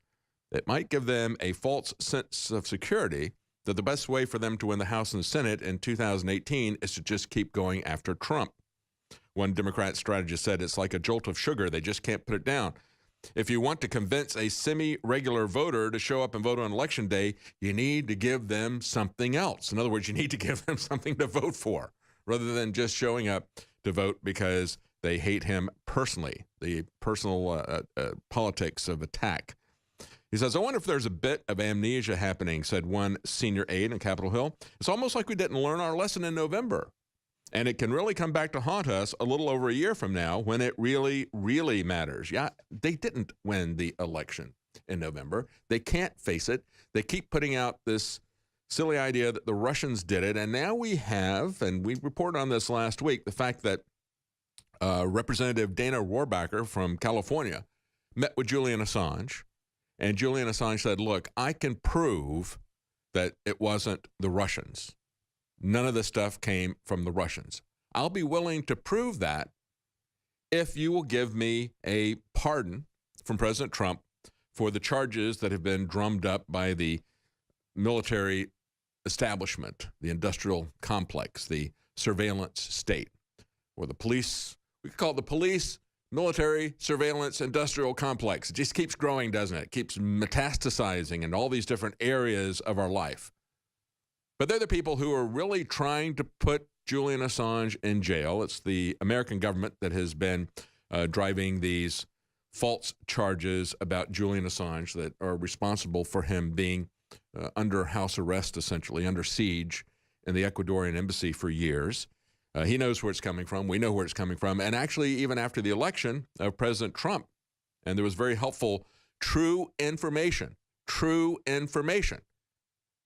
Speaker 1: it might give them a false sense of security that the best way for them to win the House and Senate in 2018 is to just keep going after Trump. One Democrat strategist said it's like a jolt of sugar. They just can't put it down. If you want to convince a semi-regular voter to show up and vote on Election Day, you need to give them something else. In other words, you need to give them something to vote for rather than just showing up to vote because they hate him personally, the personal politics of attack. He says, I wonder if there's a bit of amnesia happening, said one senior aide in Capitol Hill. It's almost like we didn't learn our lesson in November. And it can really come back to haunt us a little over a year from now when it really, really matters. Yeah, they didn't win the election in November. They can't face it. They keep putting out this silly idea that the Russians did it. And now we have, and we reported on this last week, the fact that Representative Dana Rohrabacher from California met with Julian Assange. And Julian Assange said, look, I can prove that it wasn't the Russians. None of this stuff came from the Russians. I'll be willing to prove that if you will give me a pardon from President Trump for the charges that have been drummed up by the military establishment, the industrial complex, the surveillance state, or the police. We could call it the police, military, surveillance, industrial complex. It just keeps growing, doesn't it? It keeps metastasizing in all these different areas of our life. But they're the people who are really trying to put Julian Assange in jail. It's the American government that has been driving these false charges about Julian Assange that are responsible for him being under house arrest, essentially, under siege in the Ecuadorian embassy for years. He knows where it's coming from. We know where it's coming from. And actually, even after the election of President Trump, and there was very helpful true information.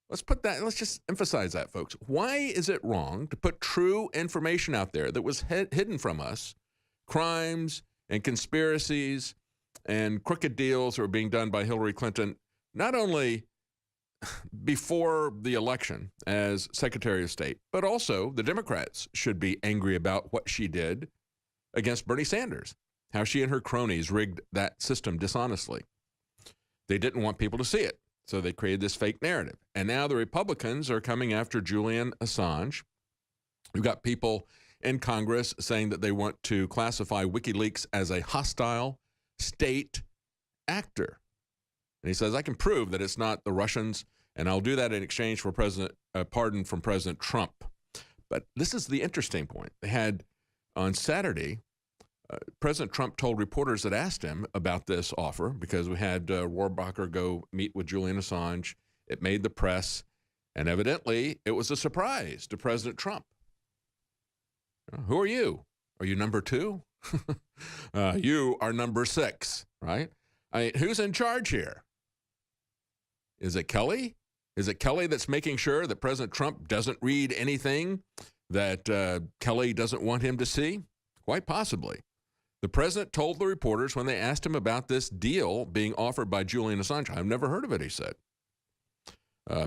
Speaker 1: Let's just emphasize that, folks. Why is it wrong to put true information out there that was hidden from us, crimes and conspiracies and crooked deals that were being done by Hillary Clinton, not only before the election as Secretary of State, but also the Democrats should be angry about what she did against Bernie Sanders, how she and her cronies rigged that system dishonestly. They didn't want people to see it. So they created this fake narrative. And now the Republicans are coming after Julian Assange. We've got people in Congress saying that they want to classify WikiLeaks as a hostile state actor. And he says, I can prove that it's not the Russians, and I'll do that in exchange for pardon from President Trump. But this is the interesting point. They had on Saturday, President Trump told reporters that asked him about this offer, because we had Rohrabacher go meet with Julian Assange. It made the press, and evidently it was a surprise to President Trump. Who are you? Are you number 2? You are number 6, right? Who's in charge here? Is it Kelly? Is it Kelly that's making sure that President Trump doesn't read anything that Kelly doesn't want him to see? Quite possibly. The president told the reporters when they asked him about this deal being offered by Julian Assange, I've never heard of it, he said.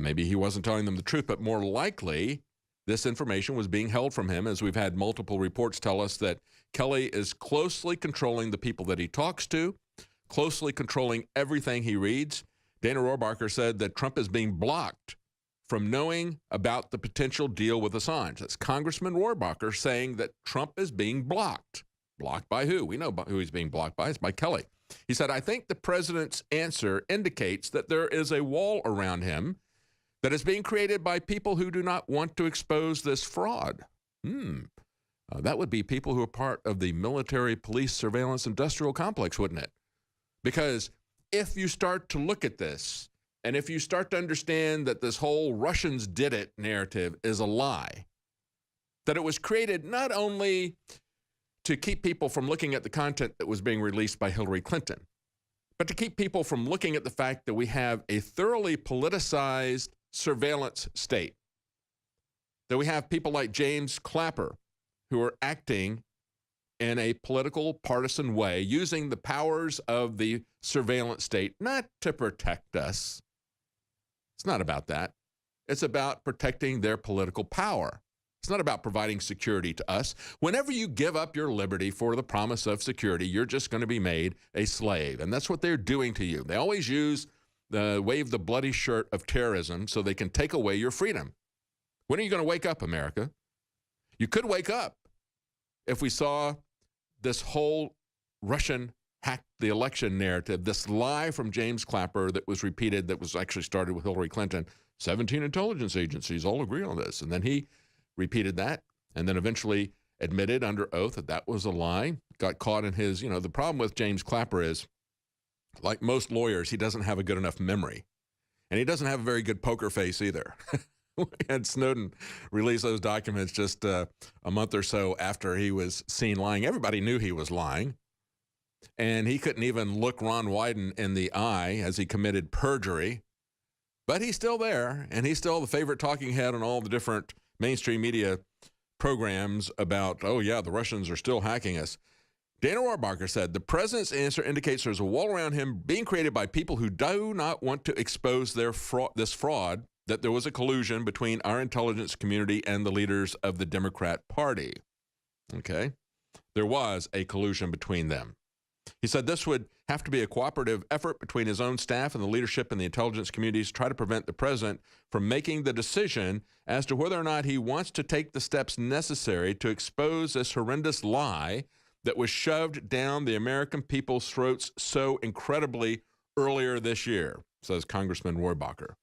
Speaker 1: Maybe he wasn't telling them the truth, but more likely this information was being held from him, as we've had multiple reports tell us that Kelly is closely controlling the people that he talks to, closely controlling everything he reads. Dana Rohrabacher said that Trump is being blocked from knowing about the potential deal with Assange. That's Congressman Rohrabacher saying that Trump is being blocked. Blocked by who? We know who he's being blocked by. It's by Kelly. He said, I think the president's answer indicates that there is a wall around him that is being created by people who do not want to expose this fraud. That would be people who are part of the military, police, surveillance, industrial complex, wouldn't it? Because if you start to look at this, and if you start to understand that this whole Russians did it narrative is a lie, that it was created not only to keep people from looking at the content that was being released by Hillary Clinton, but to keep people from looking at the fact that we have a thoroughly politicized surveillance state, that we have people like James Clapper who are acting in a political, partisan way, using the powers of the surveillance state, not to protect us. It's not about that. It's about protecting their political power. It's not about providing security to us. Whenever you give up your liberty for the promise of security, you're just going to be made a slave. And that's what they're doing to you. They always wave the bloody shirt of terrorism so they can take away your freedom. When are you going to wake up, America? You could wake up if we saw this whole Russian hack the election narrative, this lie from James Clapper that was repeated, that was actually started with Hillary Clinton. 17 intelligence agencies all agree on this. And then he repeated that and then eventually admitted under oath that that was a lie, got caught in his, the problem with James Clapper is, like most lawyers, he doesn't have a good enough memory. And he doesn't have a very good poker face either. We had Snowden release those documents just a month or so after he was seen lying. Everybody knew he was lying. And he couldn't even look Ron Wyden in the eye as he committed perjury. But he's still there, and he's still the favorite talking head on all the different mainstream media programs about, oh, yeah, the Russians are still hacking us. Dana Rohrabacher said, the president's answer indicates there's a wall around him being created by people who do not want to expose this fraud, that there was a collusion between our intelligence community and the leaders of the Democrat Party. Okay? There was a collusion between them. He said this would have to be a cooperative effort between his own staff and the leadership in the intelligence communities to try to prevent the president from making the decision as to whether or not he wants to take the steps necessary to expose this horrendous lie that was shoved down the American people's throats so incredibly earlier this year, says Congressman Rohrabacher.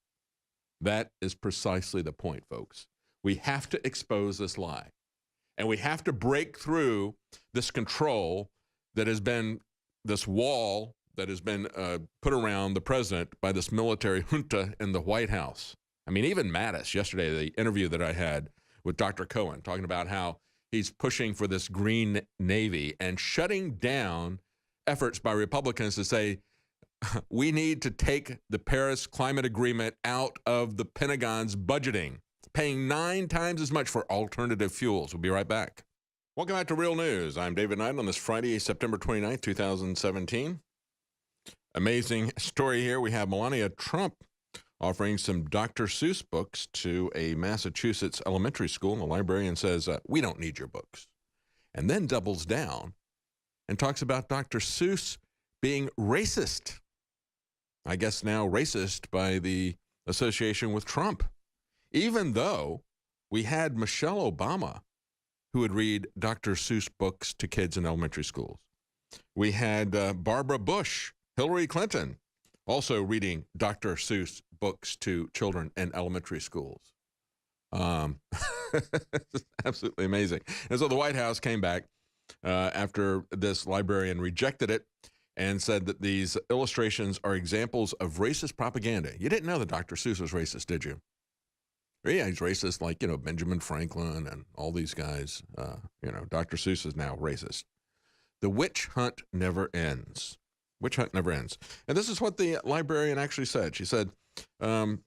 Speaker 1: That is precisely the point, folks. We have to expose this lie. And we have to break through this control that has been, this wall that has been put around the president by this military junta in the White House. I mean, even Mattis, yesterday, the interview that I had with Dr. Cohen, talking about how he's pushing for this green Navy and shutting down efforts by Republicans to say, we need to take the Paris Climate Agreement out of the Pentagon's budgeting, paying 9 times as much for alternative fuels. We'll be right back. Welcome back to Real News. I'm David Knight on this Friday, September 29th, 2017. Amazing story here. We have Melania Trump offering some Dr. Seuss books to a Massachusetts elementary school. And the librarian says, we don't need your books. And then doubles down and talks about Dr. Seuss being racist. I guess now racist by the association with Trump. Even though we had Michelle Obama who would read Dr. Seuss books to kids in elementary schools. We had Barbara Bush, Hillary Clinton, also reading Dr. Seuss books to children in elementary schools. Absolutely amazing. And so the White House came back after this librarian rejected it and said that these illustrations are examples of racist propaganda. You didn't know that Dr. Seuss was racist, did you? Yeah, he's racist like, Benjamin Franklin and all these guys. Dr. Seuss is now racist. The witch hunt never ends. Witch hunt never ends. And this is what the librarian actually said. She said, you're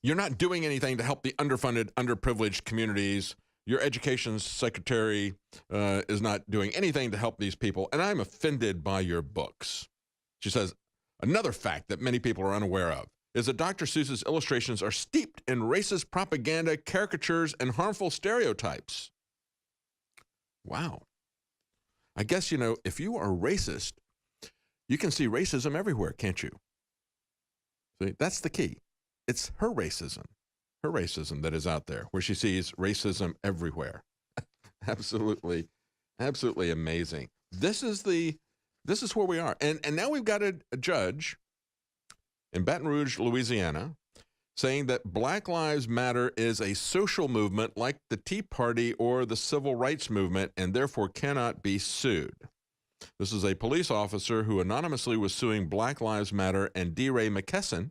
Speaker 1: not doing anything to help the underfunded, underprivileged communities. Your education secretary is not doing anything to help these people, and I'm offended by your books. She says, another fact that many people are unaware of is that Dr. Seuss's illustrations are steeped in racist propaganda, caricatures, and harmful stereotypes. Wow. I guess, if you are racist, you can see racism everywhere, can't you? See, that's the key. It's her racism that is out there, where she sees racism everywhere. Absolutely, absolutely amazing. This is where we are. And now we've got a judge in Baton Rouge, Louisiana, saying that Black Lives Matter is a social movement like the Tea Party or the Civil Rights Movement and therefore cannot be sued. This is a police officer who anonymously was suing Black Lives Matter and DeRay McKesson,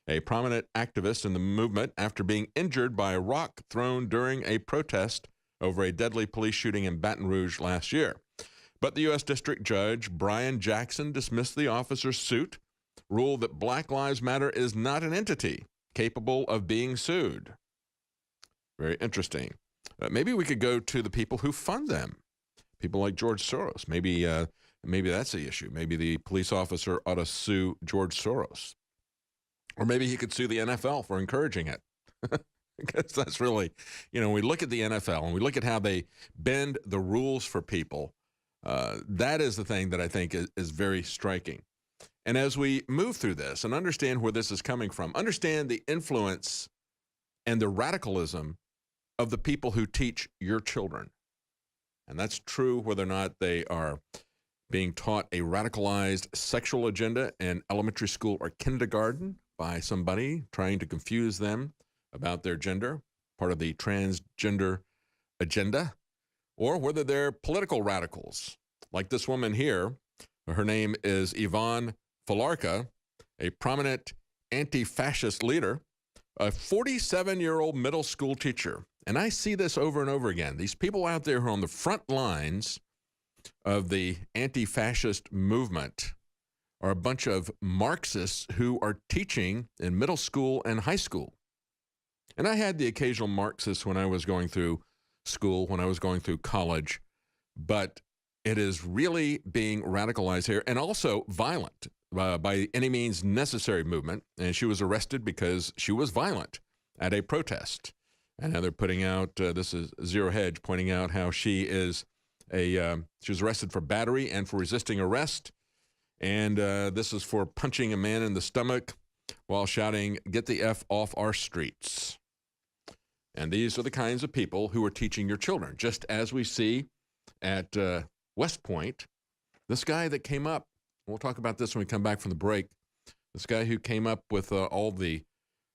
Speaker 1: a prominent activist in the movement, after being injured by a rock thrown during a protest over a deadly police shooting in Baton Rouge last year. But the U.S. District Judge Brian Jackson dismissed the officer's suit, ruled that Black Lives Matter is not an entity capable of being sued. Very interesting. Maybe we could go to the people who fund them. people like George Soros. Maybe that's the issue. Maybe the police officer ought to sue George Soros. Or maybe he could sue the NFL for encouraging it. Because that's really, we look at the NFL and we look at how they bend the rules for people. That is the thing that I think is very striking. And as we move through this and understand where this is coming from, understand the influence and the radicalism of the people who teach your children. And that's true whether or not they are being taught a radicalized sexual agenda in elementary school or kindergarten by somebody trying to confuse them about their gender, part of the transgender agenda, or whether they're political radicals, like this woman here. Her name is Yvonne Falarka, a prominent anti-fascist leader, a 47-year-old middle school teacher. And I see this over and over again. These people out there who are on the front lines of the anti-fascist movement are a bunch of Marxists who are teaching in middle school and high school. And I had the occasional Marxist when I was going through school, when I was going through college, but it is really being radicalized here and also violent by any means necessary movement. And she was arrested because she was violent at a protest. And now they're putting out, this is Zero Hedge, pointing out how she is she was arrested for battery and for resisting arrest. And this is for punching a man in the stomach while shouting, "Get the F off our streets." And these are the kinds of people who are teaching your children, just as we see at West Point. This guy that came up, we'll talk about this when we come back from the break, this guy who came up with all the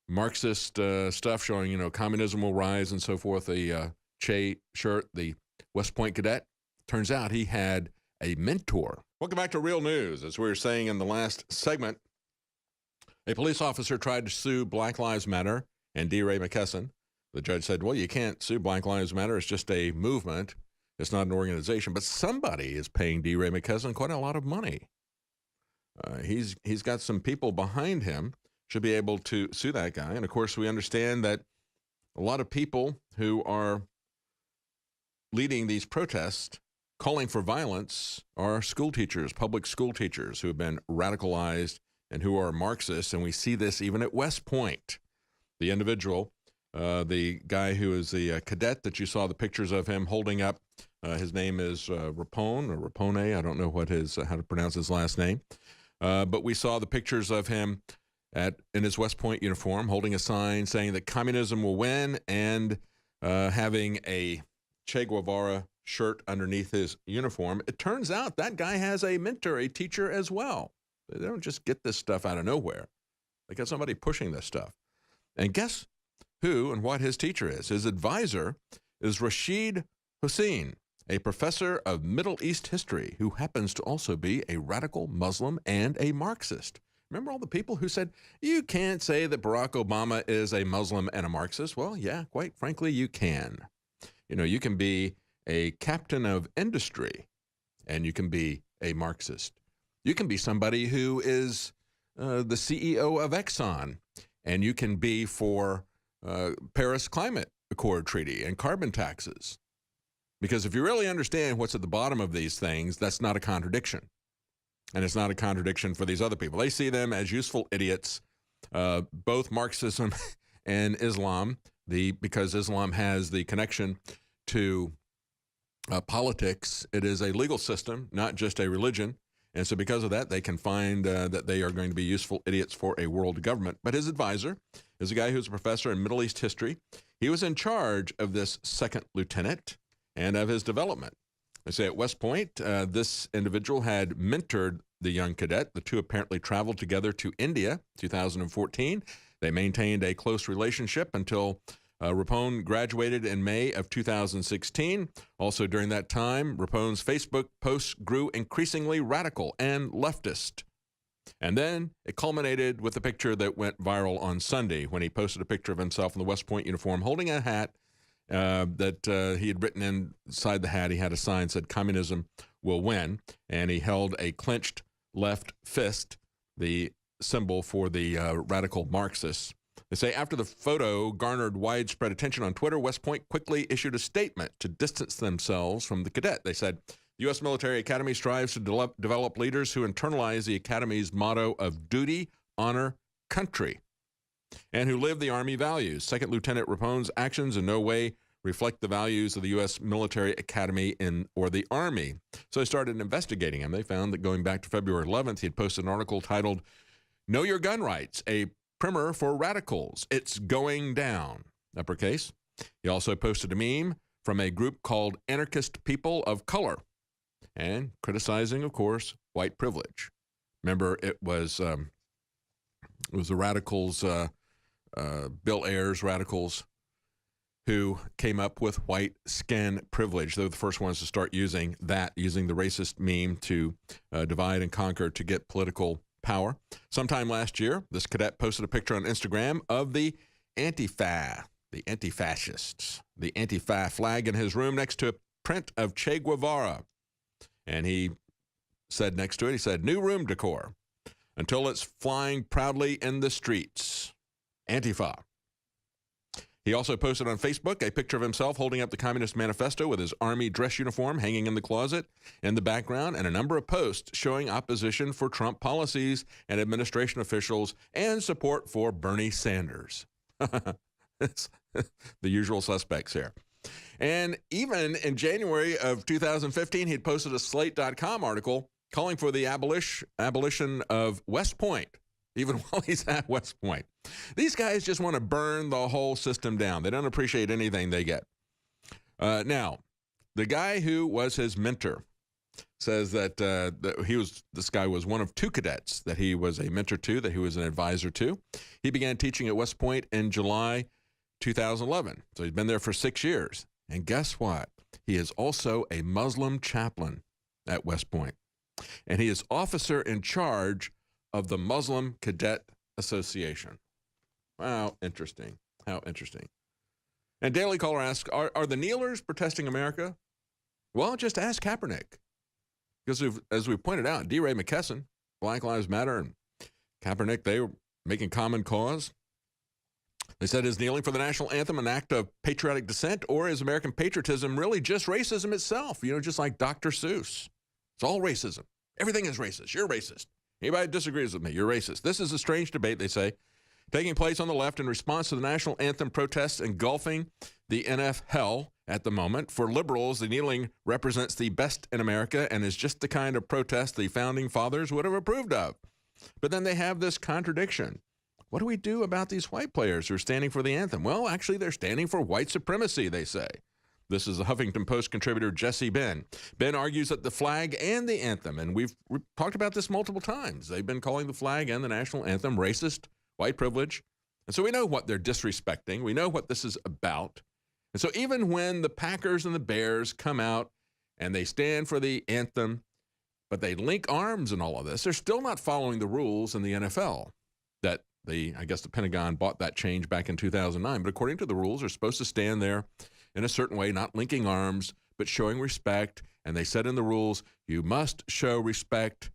Speaker 1: Marxist stuff showing, communism will rise and so forth, the Che shirt, the West Point cadet. Turns out he had a mentor. Welcome back to Real News. As we were saying in the last segment, a police officer tried to sue Black Lives Matter and D. Ray McKesson. The judge said, well, you can't sue Black Lives Matter. It's just a movement. It's not an organization. But somebody is paying D. Ray McKesson quite a lot of money. He's got some people behind him, should be able to sue that guy. And, of course, we understand that a lot of people who are leading these protests, calling for violence, are school teachers, public school teachers who have been radicalized and who are Marxists. And we see this even at West Point. The individual, the guy who is the cadet that you saw the pictures of him holding up, his name is Rapone. I don't know how to pronounce his last name. But we saw the pictures of him in his West Point uniform holding a sign saying that communism will win and having a Che Guevara shirt underneath his uniform. It turns out that guy has a mentor, a teacher as well. They don't just get this stuff out of nowhere. They got somebody pushing this stuff. And guess who and what his teacher is? His advisor is Rashid Hussein, a professor of Middle East history who happens to also be a radical Muslim and a Marxist. Remember all the people who said, you can't say that Barack Obama is a Muslim and a Marxist? Well, yeah, quite frankly, you can. You can be a captain of industry and you can be a Marxist. You can be somebody who is the CEO of Exxon and you can be for Paris Climate Accord Treaty and carbon taxes. Because if you really understand what's at the bottom of these things, that's not a contradiction. And it's not a contradiction for these other people. They see them as useful idiots, both Marxism and Islam, because Islam has the connection to politics. It is a legal system, not just a religion. And so because of that, they can find that they are going to be useful idiots for a world government. But his advisor is a guy who's a professor in Middle East history. He was in charge of this second lieutenant and of his development. They say at West Point, this individual had mentored the young cadet. The two apparently traveled together to India, 2014. They maintained a close relationship until Rapone graduated in May of 2016. Also during that time, Rapone's Facebook posts grew increasingly radical and leftist. And then it culminated with a picture that went viral on Sunday when he posted a picture of himself in the West Point uniform holding a hat that he had written inside the hat. He had a sign that said, "Communism will win." And he held a clenched left fist, the symbol for the radical Marxists They say after the photo garnered widespread attention on Twitter, West Point quickly issued a statement to distance themselves from the cadet. They said, the U.S. Military Academy strives to develop leaders who internalize the Academy's motto of duty, honor, country, and who live the Army values. Second Lieutenant Rapone's actions in no way reflect the values of the U.S. Military Academy or the Army. So they started investigating him. They found that going back to February 11th, he had posted an article titled, Know Your Gun Rights, a primer for radicals. It's going down, uppercase. He also posted a meme from a group called Anarchist People of Color and criticizing, of course, white privilege. Remember, it was the radicals, Bill Ayers radicals, who came up with white skin privilege. They were the first ones to start using the racist meme to divide and conquer to get political power. Sometime last year, this cadet posted a picture on Instagram of the Antifa, the anti-fascists, the Antifa flag in his room next to a print of Che Guevara. And he said next to it, he said, new room decor until it's flying proudly in the streets. Antifa. He also posted on Facebook a picture of himself holding up the Communist Manifesto with his army dress uniform hanging in the closet in the background, and a number of posts showing opposition for Trump policies and administration officials and support for Bernie Sanders. It's the usual suspects here. And even in January of 2015, he'd posted a Slate.com article calling for the abolition of West Point, even while he's at West Point. These guys just want to burn the whole system down. They don't appreciate anything they get. Now, the guy who was his mentor says that this guy was one of two cadets that he was a mentor to, that he was an advisor to. He began teaching at West Point in July 2011. So he's been there for 6 years. And guess what? He is also a Muslim chaplain at West Point. And he is officer in charge of the Muslim Cadet Association. Wow, interesting. How interesting. And Daily Caller asks, are the kneelers protesting America? Well, just ask Kaepernick. Because as we pointed out, D. Ray McKesson, Black Lives Matter, and Kaepernick, they were making common cause. They said, is kneeling for the national anthem an act of patriotic dissent, or is American patriotism really just racism itself? You know, just like Dr. Seuss. It's all racism. Everything is racist. You're racist. Anybody who disagrees with me, you're racist. This is a strange debate, they say, taking place on the left in response to the national anthem protests engulfing the NFL at the moment. For liberals, the kneeling represents the best in America and is just the kind of protest the founding fathers would have approved of. But then they have this contradiction. What do we do about these white players who are standing for the anthem? Well, actually, they're standing for white supremacy, they say. This is the Huffington Post contributor Jesse Ben. Ben argues that the flag and the anthem, and we've talked about this multiple times, they've been calling the flag and the national anthem racist, white privilege. And so we know what they're disrespecting. We know what this is about. And so even when the Packers and the Bears come out and they stand for the anthem, but they link arms and all of this, they're still not following the rules in the NFL that I guess the Pentagon bought that change back in 2009. But according to the rules, they're supposed to stand there in a certain way, not linking arms, but showing respect. And they said in the rules, you must show respect.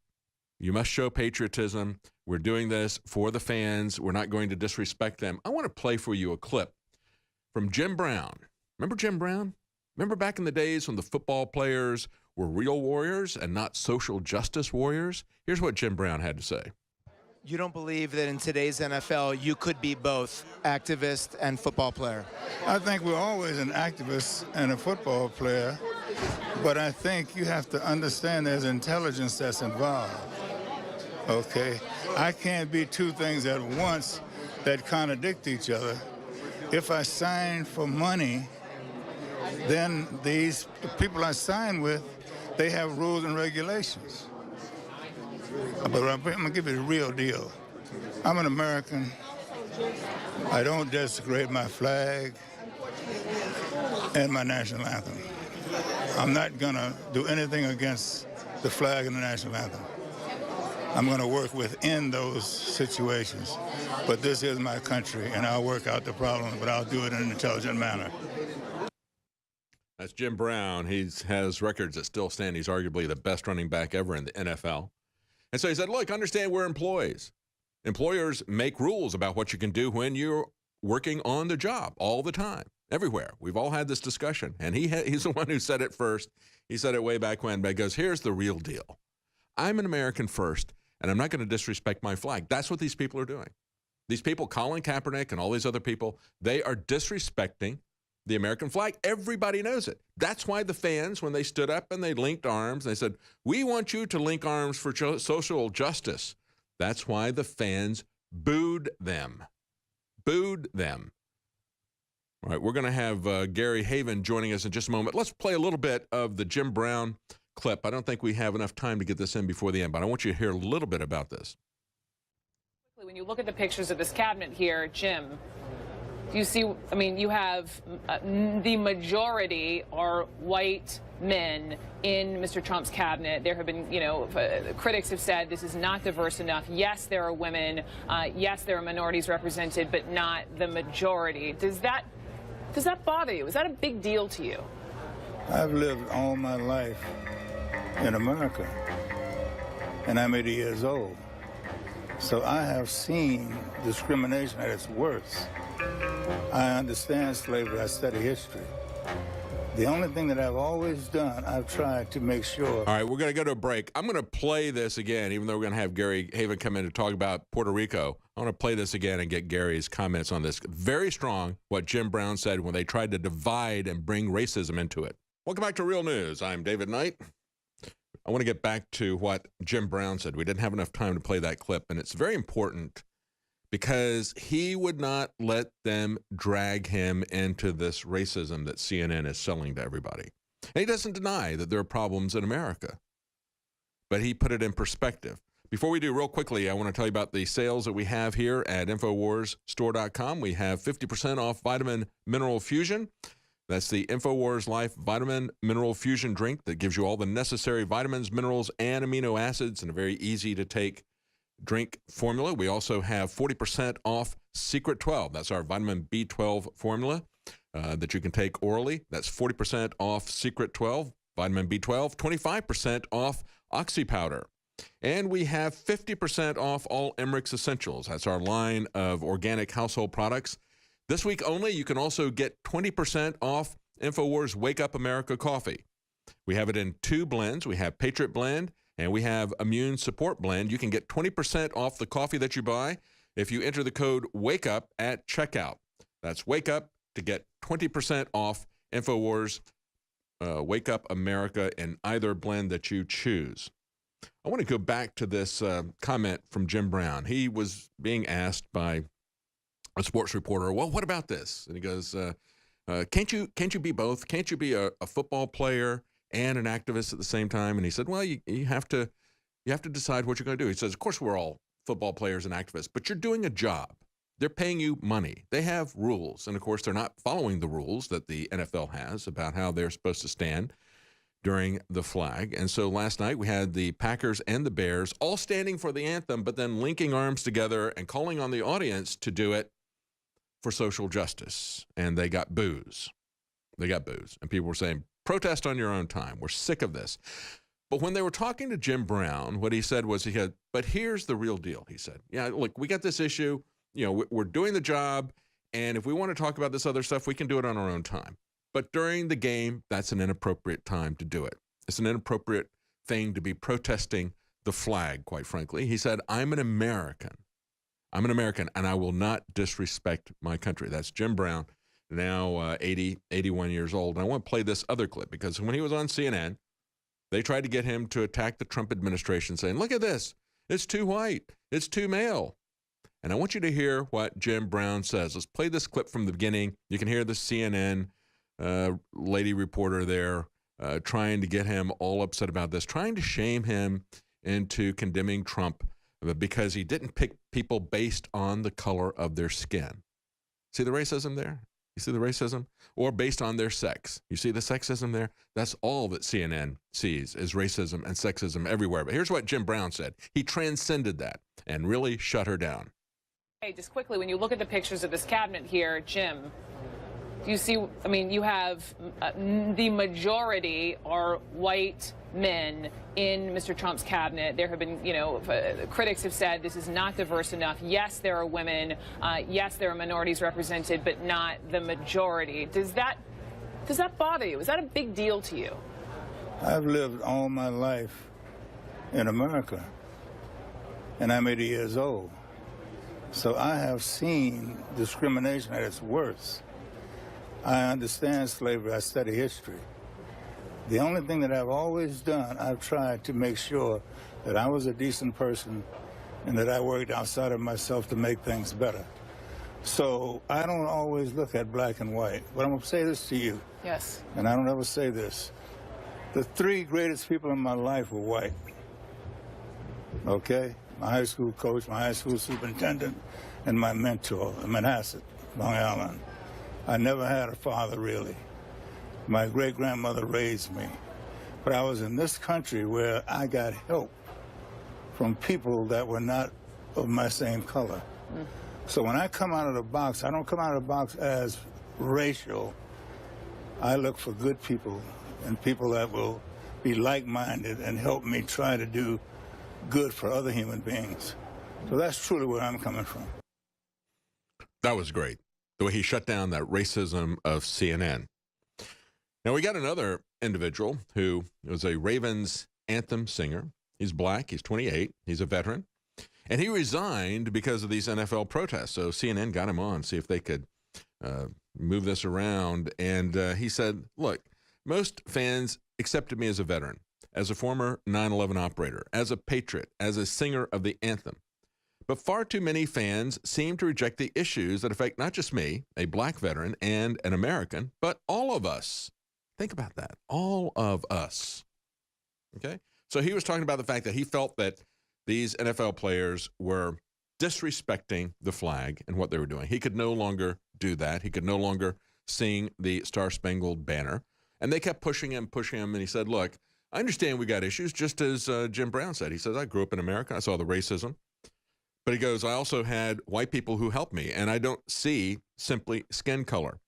Speaker 1: You must show patriotism. We're doing this for the fans. We're not going to disrespect them. I want to play for you a clip from Jim Brown. Remember Jim Brown? Remember back in the days when the football players were real warriors and not social justice warriors? Here's what Jim Brown had to say.
Speaker 5: You don't believe that in today's NFL you could be both activist and football player?
Speaker 6: I think we're always an activist and a football player, but I think you have to understand there's intelligence that's involved, okay? I can't be two things at once that contradict each other. If I sign for money, then the people I sign with, they have rules and regulations. But I'm going to give you the real deal. I'm an American. I don't desecrate my flag and my national anthem. I'm not going to do anything against the flag and the national anthem. I'm going to work within those situations. But this is my country, and I'll work out the problem, but I'll do it in an intelligent manner.
Speaker 1: That's Jim Brown. He has records that still stand. He's arguably the best running back ever in the NFL. And so he said, look, understand we're employees. Employers make rules about what you can do when you're working on the job all the time, everywhere. We've all had this discussion, and he's the one who said it first. He said it way back when, but he goes, here's the real deal. I'm an American first, and I'm not going to disrespect my flag. That's what these people are doing. These people, Colin Kaepernick and all these other people, they are disrespecting the American flag. Everybody knows it. That's why the fans, when they stood up and they linked arms, they said, we want you to link arms for social justice. That's why the fans booed them. Booed them. All right, we're going to have Gary Haven joining us in just a moment. Let's play a little bit of the Jim Brown clip. I don't think we have enough time to get this in before the end, but I want you to hear a little bit about this.
Speaker 7: When you look at the pictures of this cabinet here, Jim, you see, I mean, you have the majority are white men in Mr. Trump's cabinet. There have been, critics have said this is not diverse enough. Yes, there are women. Yes, there are minorities represented, but not the majority. Does that bother you? Is that a big deal to you?
Speaker 6: I've lived all my life in America, and I'm 80 years old. So I have seen discrimination at its worst. I understand slavery. I study history. The only thing that I've always done, I've tried to make sure.
Speaker 1: All right, we're going to go to a break. I'm going to play this again, even though we're going to have Gary Haven come in to talk about Puerto Rico. I want to play this again and get Gary's comments on this. Very strong, what Jim Brown said when they tried to divide and bring racism into it. Welcome back to Real News. I'm David Knight. I want to get back to what Jim Brown said. We didn't have enough time to play that clip, and it's very important because he would not let them drag him into this racism that CNN is selling to everybody. And he doesn't deny that there are problems in America, but he put it in perspective. Before we do, real quickly, I want to tell you about the sales that we have here at InfoWarsStore.com. We have 50% off Vitamin Mineral Fusion. That's the InfoWars Life Vitamin Mineral Fusion drink that gives you all the necessary vitamins, minerals, and amino acids in a very easy-to-take drink formula. We also have 40% off Secret 12. That's our vitamin B12 formula that you can take orally. That's 40% off Secret 12, vitamin B12, 25% off Oxy Powder. And we have 50% off all Emmerich's Essentials. That's our line of organic household products. This week only, you can also get 20% off InfoWars Wake Up America coffee. We have it in 2 blends. We have Patriot Blend and we have Immune Support Blend. You can get 20% off the coffee that you buy if you enter the code WAKEUP at checkout. That's Wake Up to get 20% off InfoWars Wake Up America in either blend that you choose. I want to go back to this comment from Jim Brown. He was being asked by a sports reporter, well, what about this? And he goes, can't you be both? Can't you be a football player and an activist at the same time? And he said, well, you have to decide what you're going to do. He says, of course, we're all football players and activists, but you're doing a job. They're paying you money. They have rules. And of course, they're not following the rules that the NFL has about how they're supposed to stand during the flag. And so last night we had the Packers and the Bears all standing for the anthem, but then linking arms together and calling on the audience to do it for social justice. And they got boos. They got boos. And people were saying, protest on your own time. We're sick of this. But when they were talking to Jim Brown, what he said was, but here's the real deal. He said, yeah, look, we got this issue. We're doing the job. And if we want to talk about this other stuff, we can do it on our own time. But during the game, that's an inappropriate time to do it. It's an inappropriate thing to be protesting the flag, quite frankly. He said, I'm an American. I'm an American, and I will not disrespect my country. That's Jim Brown, now 81 years old. And I want to play this other clip because when he was on CNN, they tried to get him to attack the Trump administration, saying, look at this. It's too white. It's too male. And I want you to hear what Jim Brown says. Let's play this clip from the beginning. You can hear the CNN lady reporter there trying to get him all upset about this, trying to shame him into condemning Trump because he didn't pick people based on the color of their skin. See the racism there? You see the racism? Or based on their sex. You see the sexism there? That's all that CNN sees is racism and sexism everywhere. But here's what Jim Brown said. He transcended that and really shut her down.
Speaker 7: Hey, just quickly, when you look at the pictures of this cabinet here, Jim, Do you see, I mean, you have the majority are white men in Mr. Trump's cabinet. There have been, you know, critics have said this is not diverse enough. Yes, there are women. Yes, there are minorities represented, but not the majority. Does that bother you? Is that a big deal to you?
Speaker 6: I've lived all my life in America, and I'm 80 years old. So I have seen discrimination at its worst. I understand slavery. I study history. The only thing that I've always done, I've tried to make sure that I was a decent person and that I worked outside of myself to make things better. So I don't always look at black and white. But I'm going to say this to you.
Speaker 7: Yes.
Speaker 6: And I don't ever say this. The three greatest people in my life were white. Okay? My high school coach, my high school superintendent, and my mentor in Manhasset, Long Island. I never had a father, really. My great-grandmother raised me. But I was in this country where I got help from people that were not of my same color. So when I come out of the box, I don't come out of the box as racial. I look for good people and people that will be like-minded and help me try to do good for other human beings. So that's truly where I'm coming from.
Speaker 1: That was great, the way he shut down that racism of CNN. Now, we got another individual who was a Ravens anthem singer. He's black. He's 28. He's a veteran. And he resigned because of these NFL protests. So CNN got him on, see if they could move this around. And he said, look, most fans accepted me as a veteran, as a former 9/11 operator, as a patriot, as a singer of the anthem. But far too many fans seem to reject the issues that affect not just me, a black veteran and an American, but all of us. Think about that. All of us. Okay? So he was talking about the fact that he felt that these NFL players were disrespecting the flag and what they were doing. He could no longer do that. He could no longer sing the Star-Spangled Banner. And they kept pushing him, and he said, look, I understand we got issues, just as Jim Brown said. He says, I grew up in America. I saw the racism. But he goes, I also had white people who helped me, and I don't see simply skin color.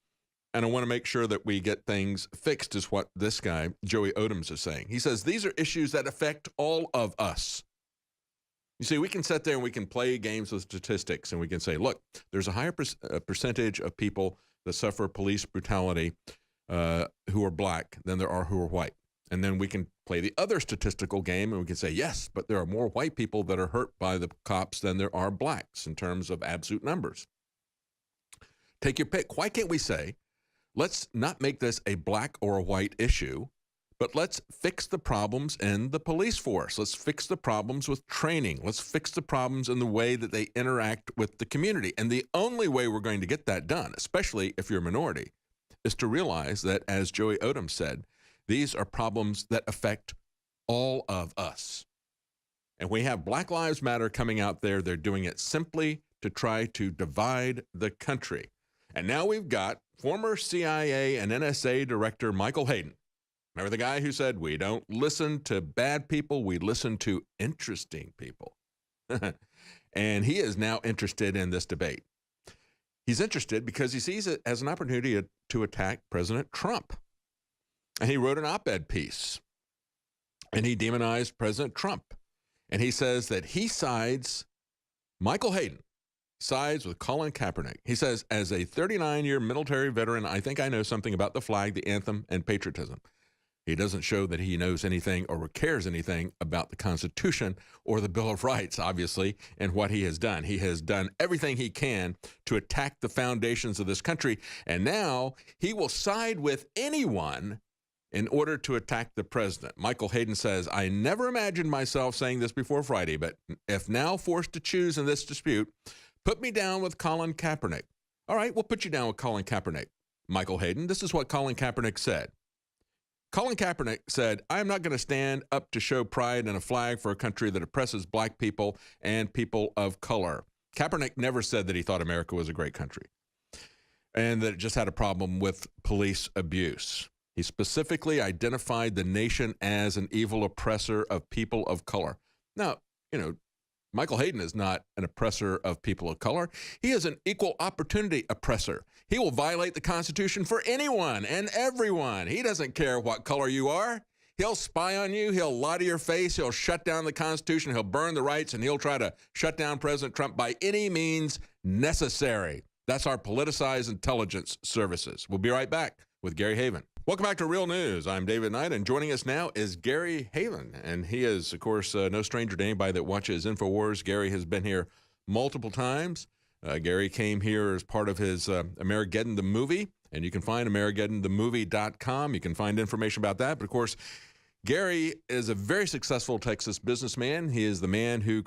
Speaker 1: And I want to make sure that we get things fixed, is what this guy, Joey Odoms, is saying. He says, these are issues that affect all of us. You see, we can sit there and we can play games with statistics, and we can say, look, there's a higher percentage of people that suffer police brutality who are black than there are who are white. And then we can play the other statistical game, and we can say, yes, but there are more white people that are hurt by the cops than there are blacks in terms of absolute numbers. Take your pick. Why can't we say, let's not make this a black or a white issue, but let's fix the problems in the police force. Let's fix the problems with training. Let's fix the problems in the way that they interact with the community. And the only way we're going to get that done, especially if you're a minority, is to realize that, as Joey Odom said, these are problems that affect all of us. And we have Black Lives Matter coming out there. They're doing it simply to try to divide the country. And now we've got former CIA and NSA Director Michael Hayden. Remember the guy who said, we don't listen to bad people, we listen to interesting people. And he is now interested in this debate. He's interested because he sees it as an opportunity to attack President Trump. And he wrote an op-ed piece, and he demonized President Trump. And he says that Michael Hayden sides with Colin Kaepernick. He says, as a 39-year military veteran, I think I know something about the flag, the anthem, and patriotism. He doesn't show that he knows anything or cares anything about the Constitution or the Bill of Rights, obviously, and what he has done. He has done everything he can to attack the foundations of this country, and now he will side with anyone in order to attack the president. Michael Hayden says, I never imagined myself saying this before Friday, but if now forced to choose in this dispute, put me down with Colin Kaepernick. All right, we'll put you down with Colin Kaepernick. Michael Hayden, this is what Colin Kaepernick said. Colin Kaepernick said, I am not going to stand up to show pride in a flag for a country that oppresses black people and people of color. Kaepernick never said that he thought America was a great country and that it just had a problem with police abuse. He specifically identified the nation as an evil oppressor of people of color. Now, Michael Hayden is not an oppressor of people of color. He is an equal opportunity oppressor. He will violate the Constitution for anyone and everyone. He doesn't care what color you are. He'll spy on you. He'll lie to your face. He'll shut down the Constitution. He'll burn the rights, and he'll try to shut down President Trump by any means necessary. That's our politicized intelligence services. We'll be right back with Gary Haven. Welcome back to Real News. I'm David Knight, and joining us now is Gary Haven. And he is, of course, no stranger to anybody that watches InfoWars. Gary has been here multiple times. Gary came here as part of his Amerigeddon the Movie, and you can find AmerigeddonTheMovie.com. You can find information about that. But, of course, Gary is a very successful Texas businessman. He is the man who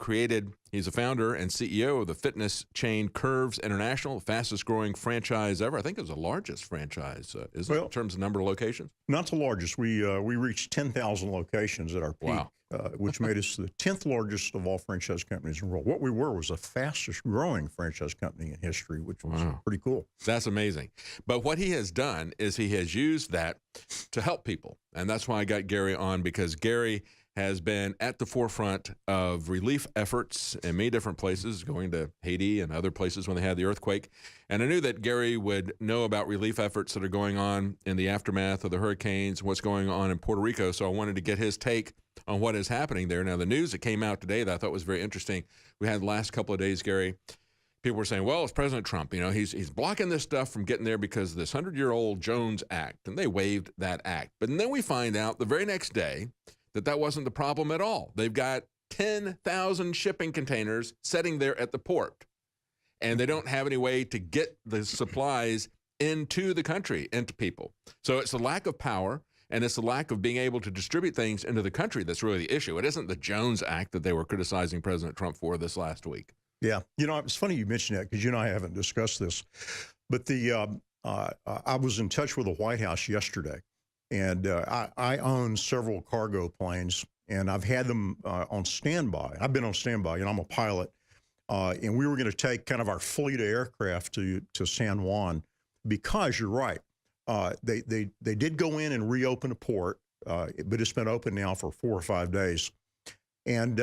Speaker 1: he's a founder and CEO of the fitness chain Curves International, the fastest growing franchise ever. I think it was the largest franchise, isn't it, in terms of number of locations?
Speaker 8: Not the largest. We reached 10,000 locations at our peak, which made us the 10th largest of all franchise companies in the world. What we were was the fastest growing franchise company in history, which was pretty cool.
Speaker 1: That's amazing. But what he has done is he has used that to help people. And that's why I got Gary on, because Gary has been at the forefront of relief efforts in many different places, going to Haiti and other places when they had the earthquake. And I knew that Gary would know about relief efforts that are going on in the aftermath of the hurricanes, what's going on in Puerto Rico. So I wanted to get his take on what is happening there. Now, the news that came out today that I thought was very interesting, we had the last couple of days, Gary, people were saying, well, it's President Trump. You know, he's blocking this stuff from getting there because of this 100-year-old Jones Act, and they waived that act. But then we find out the very next day that wasn't the problem at all. They've got 10,000 shipping containers sitting there at the port, and they don't have any way to get the supplies into the country, into people. So it's a lack of power, and it's the lack of being able to distribute things into the country that's really the issue. It isn't the Jones Act that they were criticizing President Trump for this last week.
Speaker 8: Yeah. You know, it's funny you mentioned that, because you and I haven't discussed this. But I was in touch with the White House yesterday, and I own several cargo planes, and I've had them on standby. I've been on standby, and I'm a pilot. And we were going to take kind of our fleet of aircraft to San Juan, because you're right. They did go in and reopen a port, but it's been open now for 4 or 5 days. And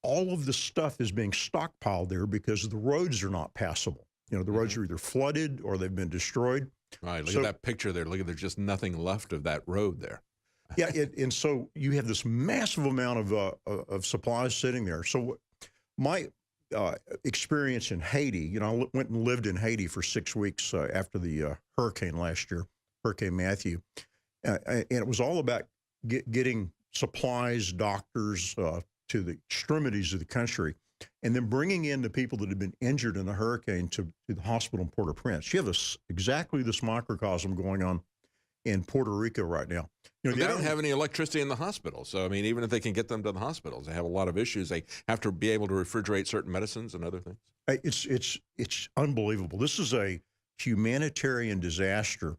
Speaker 8: all of the stuff is being stockpiled there because the roads are not passable. You know, the roads are either flooded or they've been destroyed.
Speaker 1: Right. Look at that picture there. Look at, there's just nothing left of that road there.
Speaker 8: Yeah. And so you have this massive amount of supplies sitting there. So my experience in Haiti, you know, I went and lived in Haiti for 6 weeks after the hurricane last year, Hurricane Matthew. And it was all about getting supplies, doctors to the extremities of the country, and then bringing in the people that have been injured in the hurricane to the hospital in Port-au-Prince. You have exactly this microcosm going on in Puerto Rico right now. You know,
Speaker 1: they don't have any electricity in the hospital. So, I mean, even if they can get them to the hospitals, they have a lot of issues. They have to be able to refrigerate certain medicines and other things.
Speaker 8: It's unbelievable. This is a humanitarian disaster.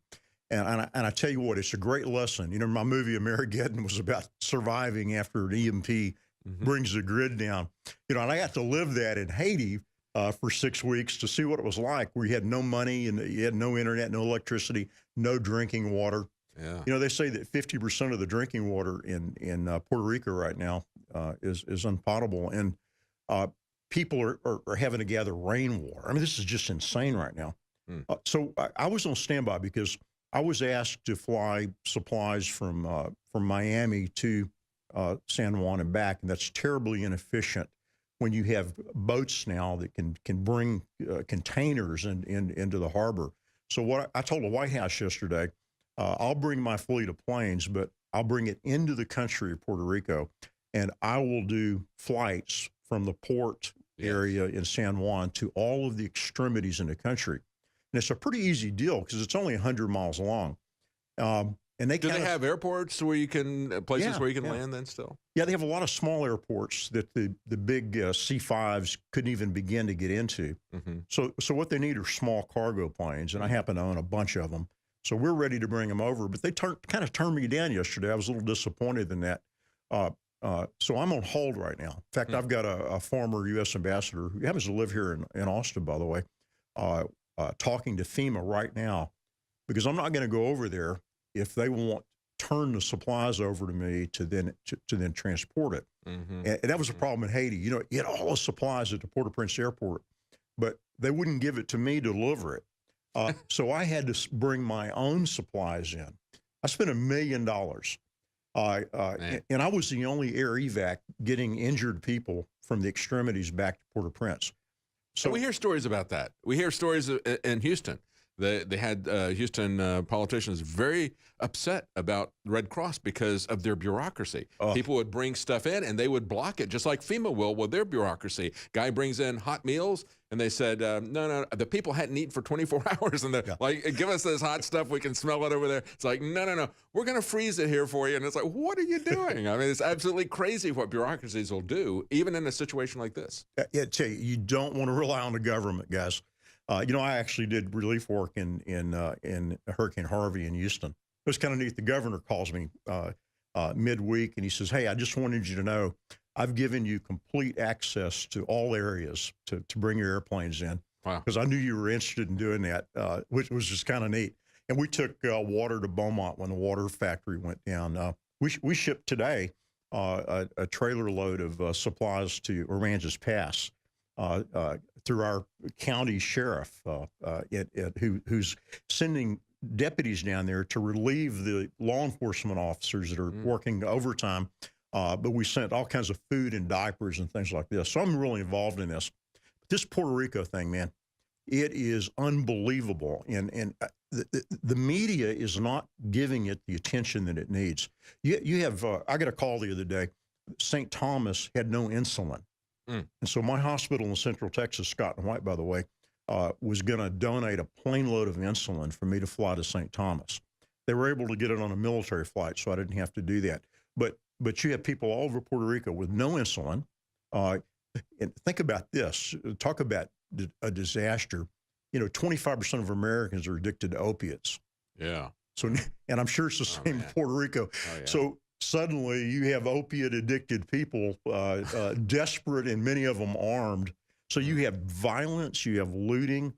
Speaker 8: And I tell you what, it's a great lesson. You know, my movie Amerigeddon was about surviving after an EMP brings the grid down. You know, and I got to live that in Haiti for 6 weeks to see what it was like, where you had no money and you had no internet, no electricity, no drinking water. Yeah. You know, they say that 50% of the drinking water in Puerto Rico right now is unpotable, and people are having to gather rainwater. I mean, this is just insane right now. So I was on standby because I was asked to fly supplies from Miami to San Juan and back, and that's terribly inefficient when you have boats now that can bring containers into the harbor. So what I told the White House yesterday, I'll bring my fleet of planes, but I'll bring it into the country of Puerto Rico, and I will do flights from the port area in San Juan to all of the extremities in the country. And it's a pretty easy deal because it's only 100 miles long. And do
Speaker 1: they have airports where you can, places where you can land then still?
Speaker 8: Yeah, they have a lot of small airports that the big C5s couldn't even begin to get into. So what they need are small cargo planes, and I happen to own a bunch of them. So we're ready to bring them over, but they kind of turned me down yesterday. I was a little disappointed in that. So I'm on hold right now. In fact, I've got a former U.S. ambassador who happens to live here in Austin, by the way, talking to FEMA right now, because I'm not going to go over there if they want turn the supplies over to me to then transport it. And that was a problem in Haiti. You know, you had all the supplies at the Port-au-Prince airport, but they wouldn't give it to me to deliver it. So I had to bring my own supplies in. I spent $1 million. And I was the only air evac getting injured people from the extremities back to Port-au-Prince. So
Speaker 1: we hear stories about that. We hear stories in Houston. They had Houston politicians very upset about Red Cross because of their bureaucracy. People would bring stuff in and they would block it, just like FEMA will with their bureaucracy. Guy brings in hot meals and they said, no, the people hadn't eaten for 24 hours. And they're like, give us this hot stuff. We can smell it over there. It's like, no, we're going to freeze it here for you. And it's like, what are you doing? I mean, it's absolutely crazy what bureaucracies will do, even in a situation like this.
Speaker 8: Yeah, tell you don't want to rely on the government, guys. You know, I actually did relief work in Hurricane Harvey in Houston. It was kind of neat. The governor calls me midweek and he says, "Hey, I just wanted you to know I've given you complete access to all areas to bring your airplanes in."
Speaker 1: Wow.
Speaker 8: Because I knew you were interested in doing that, which was just kind of neat. And we took water to Beaumont when the water factory went down. We shipped today a trailer load of supplies to Aransas Pass. Through our county sheriff, who's sending deputies down there to relieve the law enforcement officers that are working overtime. But we sent all kinds of food and diapers and things like this. So I'm really involved in this. This Puerto Rico thing, man, it is unbelievable. And the media is not giving it the attention that it needs. You have, I got a call the other day, St. Thomas had no insulin. And so my hospital in Central Texas, Scott and White, by the way, was going to donate a plane load of insulin for me to fly to St. Thomas. They were able to get it on a military flight, so I didn't have to do that. But you have people all over Puerto Rico with no insulin. And think about this. Talk about a disaster. You know, 25% of Americans are addicted to opiates.
Speaker 1: Yeah.
Speaker 8: So, and I'm sure it's the same in Puerto Rico. So suddenly you have opiate-addicted people, desperate and many of them armed. So you have violence, you have looting,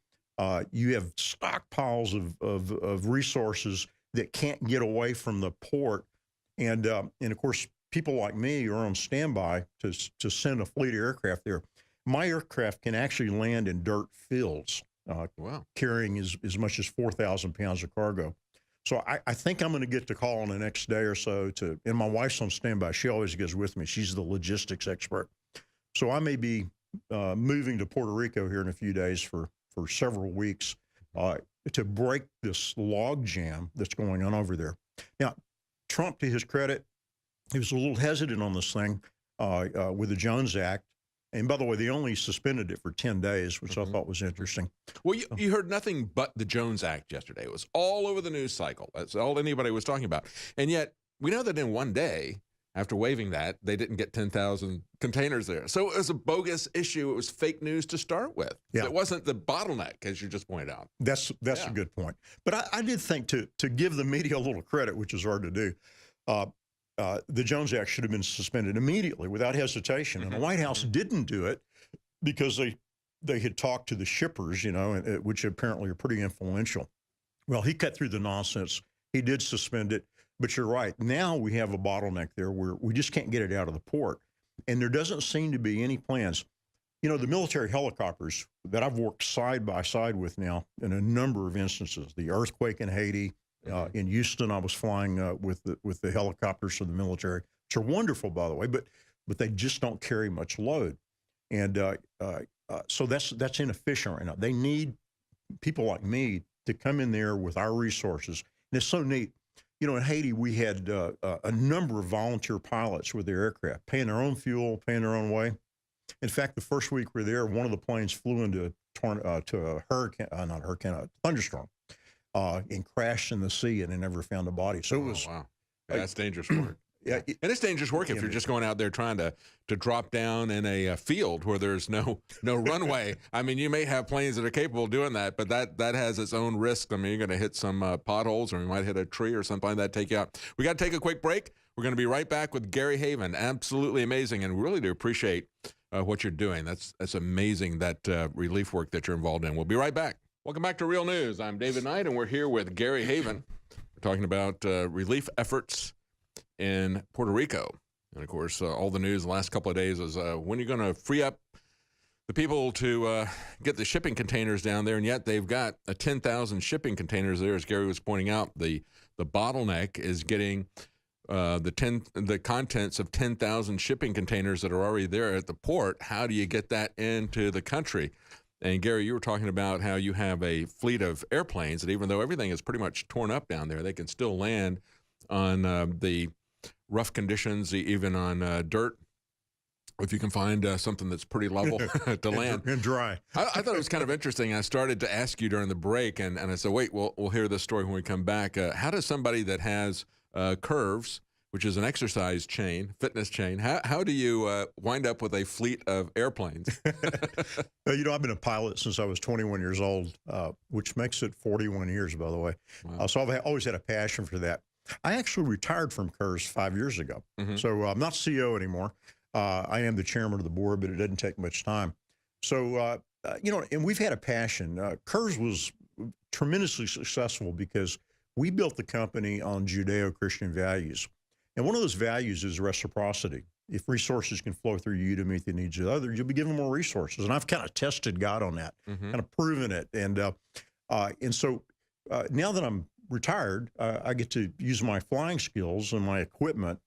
Speaker 8: you have stockpiles of resources that can't get away from the port. And of course, people like me are on standby to send a fleet of aircraft there. My aircraft can actually land in dirt fields, carrying as much as 4,000 pounds of cargo. So I think I'm going to get the call in the next day or so and my wife's on standby. She always goes with me. She's the logistics expert. So I may be moving to Puerto Rico here in a few days for several weeks to break this log jam that's going on over there. Now, Trump, to his credit, he was a little hesitant on this thing with the Jones Act. And by the way, they only suspended it for 10 days, which I thought was interesting.
Speaker 1: Well, you heard nothing but the Jones Act yesterday. It was all over the news cycle. That's all anybody was talking about. And yet, we know that in one day, after waiving that, they didn't get 10,000 containers there. So it was a bogus issue. It was fake news to start with. Yeah. It wasn't the bottleneck, as you just pointed out.
Speaker 8: That's a good point. But I did think to give the media a little credit, which is hard to do, the Jones Act should have been suspended immediately without hesitation. And the White House didn't do it because they had talked to the shippers, you know, which apparently are pretty influential. Well, he cut through the nonsense. He did suspend it. But you're right. Now we have a bottleneck there where we just can't get it out of the port. And there doesn't seem to be any plans. You know, the military helicopters that I've worked side by side with now in a number of instances, the earthquake in Haiti, in Houston, I was flying with the helicopters of the military, which are wonderful, by the way, but they just don't carry much load. And so that's inefficient right now. They need people like me to come in there with our resources. And it's so neat. You know, in Haiti, we had a number of volunteer pilots with their aircraft, paying their own fuel, paying their own way. In fact, the first week we were there, one of the planes flew into a thunderstorm. And crashed in the sea, and they never found a body. So it was
Speaker 1: wow. Yeah, that's dangerous work.
Speaker 8: Yeah,
Speaker 1: and it's dangerous work if you're just going out there trying to drop down in a field where there's no runway. I mean, you may have planes that are capable of doing that, but that has its own risk. I mean, you're going to hit some potholes, or you might hit a tree or something like that, take you out. We got to take a quick break. We're going to be right back with Gary Haven. Absolutely amazing, and really do appreciate what you're doing. That's amazing, that relief work that you're involved in. We'll be right back. Welcome back to Real News. I'm David Knight, and we're here with Gary Haven. We're talking about relief efforts in Puerto Rico. And, of course, all the news the last couple of days is when you're going to free up the people to get the shipping containers down there, and yet they've got 10,000 shipping containers there. As Gary was pointing out, the bottleneck is getting the contents of 10,000 shipping containers that are already there at the port. How do you get that into the country? And Gary, you were talking about how you have a fleet of airplanes that, even though everything is pretty much torn up down there, they can still land on the rough conditions, even on dirt, if you can find something that's pretty level to land.
Speaker 8: And dry.
Speaker 1: I thought it was kind of interesting. I started to ask you during the break, and I said, wait, we'll hear this story when we come back. How does somebody that has Curves, which is an exercise chain, fitness chain, how do you wind up with a fleet of airplanes?
Speaker 8: You know, I've been a pilot since I was 21 years old, which makes it 41 years, by the way. Wow. So I've always had a passion for that. I actually retired from Curves 5 years ago. So I'm not CEO anymore. I am the chairman of the board, but it doesn't take much time. So, you know, and we've had a passion. Curves was tremendously successful because we built the company on Judeo-Christian values. And one of those values is reciprocity. If resources can flow through you to meet the needs of others, you'll be given more resources. And I've kind of tested God on that, kind of proven it. And so now that I'm retired, I get to use my flying skills and my equipment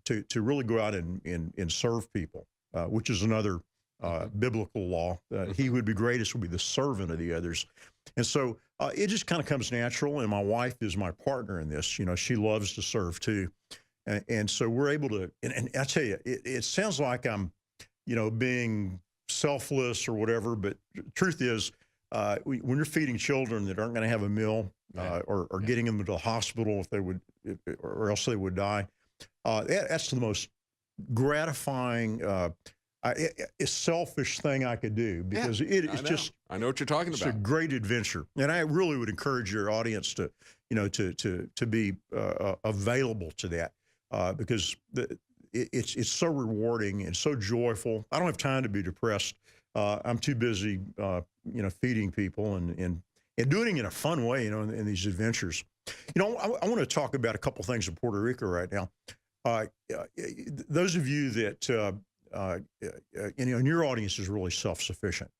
Speaker 8: to really go out and serve people, which is another biblical law. He who would be greatest will be the servant of the others. And so it just kind of comes natural. And my wife is my partner in this. You know, she loves to serve too. And so we're able to, and I tell you, it sounds like I'm, you know, being selfless or whatever, but the truth is, when you're feeding children that aren't going to have a meal, or getting them to the hospital if they would, or else they would die, that's the most gratifying, selfish thing I could do, because it's just,
Speaker 1: I know what you're talking
Speaker 8: it's
Speaker 1: about.
Speaker 8: a great adventure. And I really would encourage your audience to, you know, to be available to that, because it's so rewarding and so joyful. I don't have time to be depressed. I'm too busy, you know, feeding people and doing it in a fun way, you know, in these adventures. You know, I want to talk about a couple things in Puerto Rico right now. Those of you that, you know, and your audience is really self-sufficient.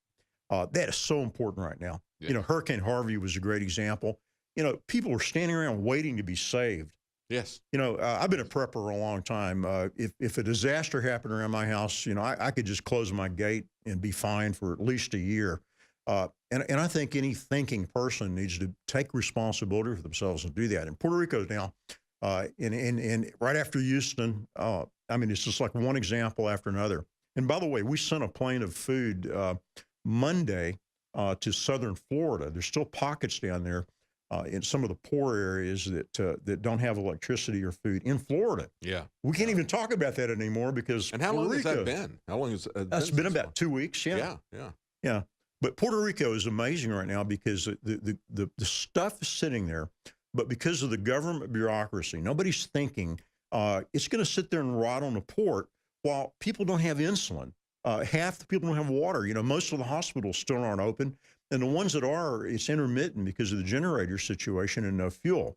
Speaker 8: That is so important right now. Yeah. You know, Hurricane Harvey was a great example. You know, people are standing around waiting to be saved.
Speaker 1: Yes. You
Speaker 8: know, I've been a prepper a long time. If a disaster happened around my house, you know, I could just close my gate and be fine for at least a year. And I think any thinking person needs to take responsibility for themselves and do that. In Puerto Rico now, and right after Houston, I mean, it's just like one example after another. And by the way, we sent a plane of food Monday to southern Florida. There's still pockets down there in some of the poor areas that don't have electricity or food in Florida.
Speaker 1: Yeah.
Speaker 8: We can't even talk about that anymore because
Speaker 1: And how long has that been? How long has it been?
Speaker 8: It's been about 2 weeks, yeah. But Puerto Rico is amazing right now because the stuff is sitting there, but because of the government bureaucracy, nobody's thinking it's going to sit there and rot on the port while people don't have insulin. Half the people don't have water. You know, most of the hospitals still aren't open. And the ones that are, it's intermittent because of the generator situation and no fuel.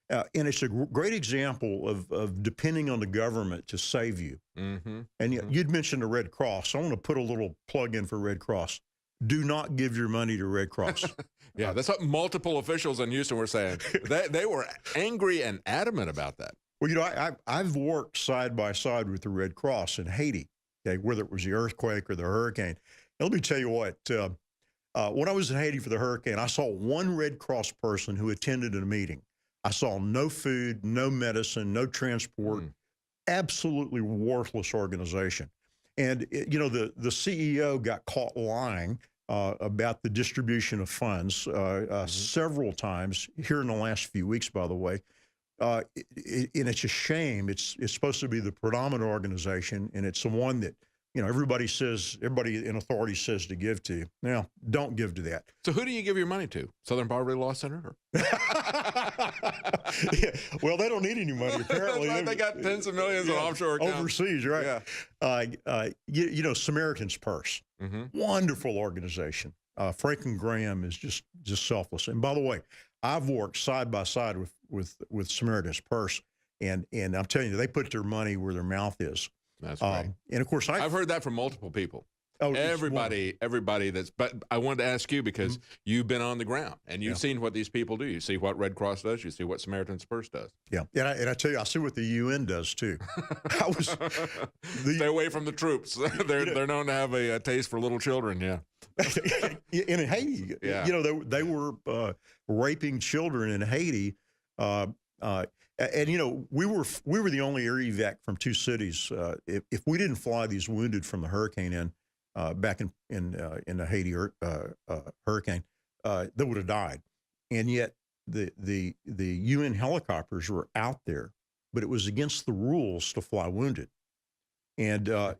Speaker 8: And it's a great example of depending on the government to save you. And you'd mentioned the Red Cross. I want to put a little plug in for Red Cross. Do not give your money to Red Cross.
Speaker 1: Yeah, that's what multiple officials in Houston were saying. They were angry and adamant about that.
Speaker 8: Well, you know, I've worked side by side with the Red Cross in Haiti, okay, whether it was the earthquake or the hurricane. And let me tell you what, when I was in Haiti for the hurricane, I saw one Red Cross person who attended a meeting. I saw no food, no medicine, no transport, absolutely worthless organization. And, you know, the CEO got caught lying about the distribution of funds several times here in the last few weeks, by the way. And it's a shame. It's supposed to be the predominant organization, and it's the one that, you know, everybody in authority says to give to. Now, don't give to that.
Speaker 1: So who do you give your money to? Southern Poverty Law Center?
Speaker 8: Yeah, well, they don't need any money, apparently.
Speaker 1: Right, they got tens of millions in offshore accounts.
Speaker 8: Overseas, right? Yeah. You know, Samaritan's Purse, wonderful organization. Franklin Graham is just selfless. And by the way, I've worked side by side with Samaritan's Purse, and I'm telling you, they put their money where their mouth is.
Speaker 1: That's right.
Speaker 8: And of course,
Speaker 1: I've heard that from multiple people.
Speaker 8: Oh,
Speaker 1: everybody that's, but I wanted to ask you because you've been on the ground and you've seen what these people do. You see what Red Cross does. You see what Samaritan's Purse does.
Speaker 8: Yeah. And I tell you, I see what the UN does too.
Speaker 1: Stay away from the troops. They're known to have a taste for little children. Yeah.
Speaker 8: In Haiti, they were raping children in Haiti. And we were the only air evac from two cities. If we didn't fly these wounded from the hurricane in, back in the Haiti hurricane, they would have died. And yet the UN helicopters were out there, but it was against the rules to fly wounded. And I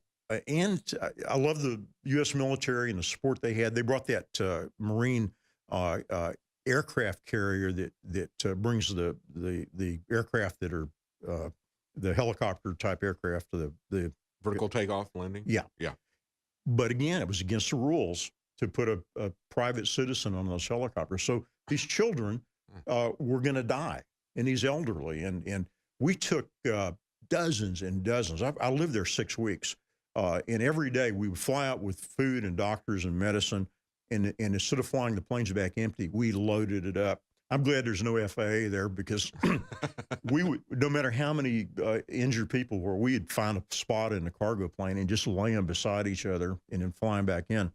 Speaker 8: love the U.S. military and the support they had. They brought that Marine aircraft carrier that brings the aircraft that are the helicopter type aircraft to the
Speaker 1: vertical takeoff landing.
Speaker 8: Yeah.
Speaker 1: Yeah.
Speaker 8: But again, it was against the rules to put a private citizen on those helicopters. So these children were going to die, and these elderly. And we took dozens and dozens. I lived there 6 weeks. And every day we would fly out with food and doctors and medicine. And instead of flying the planes back empty, we loaded it up. I'm glad there's no FAA there because we would, no matter how many injured people were, we'd find a spot in the cargo plane and just lay them beside each other and then flying back in.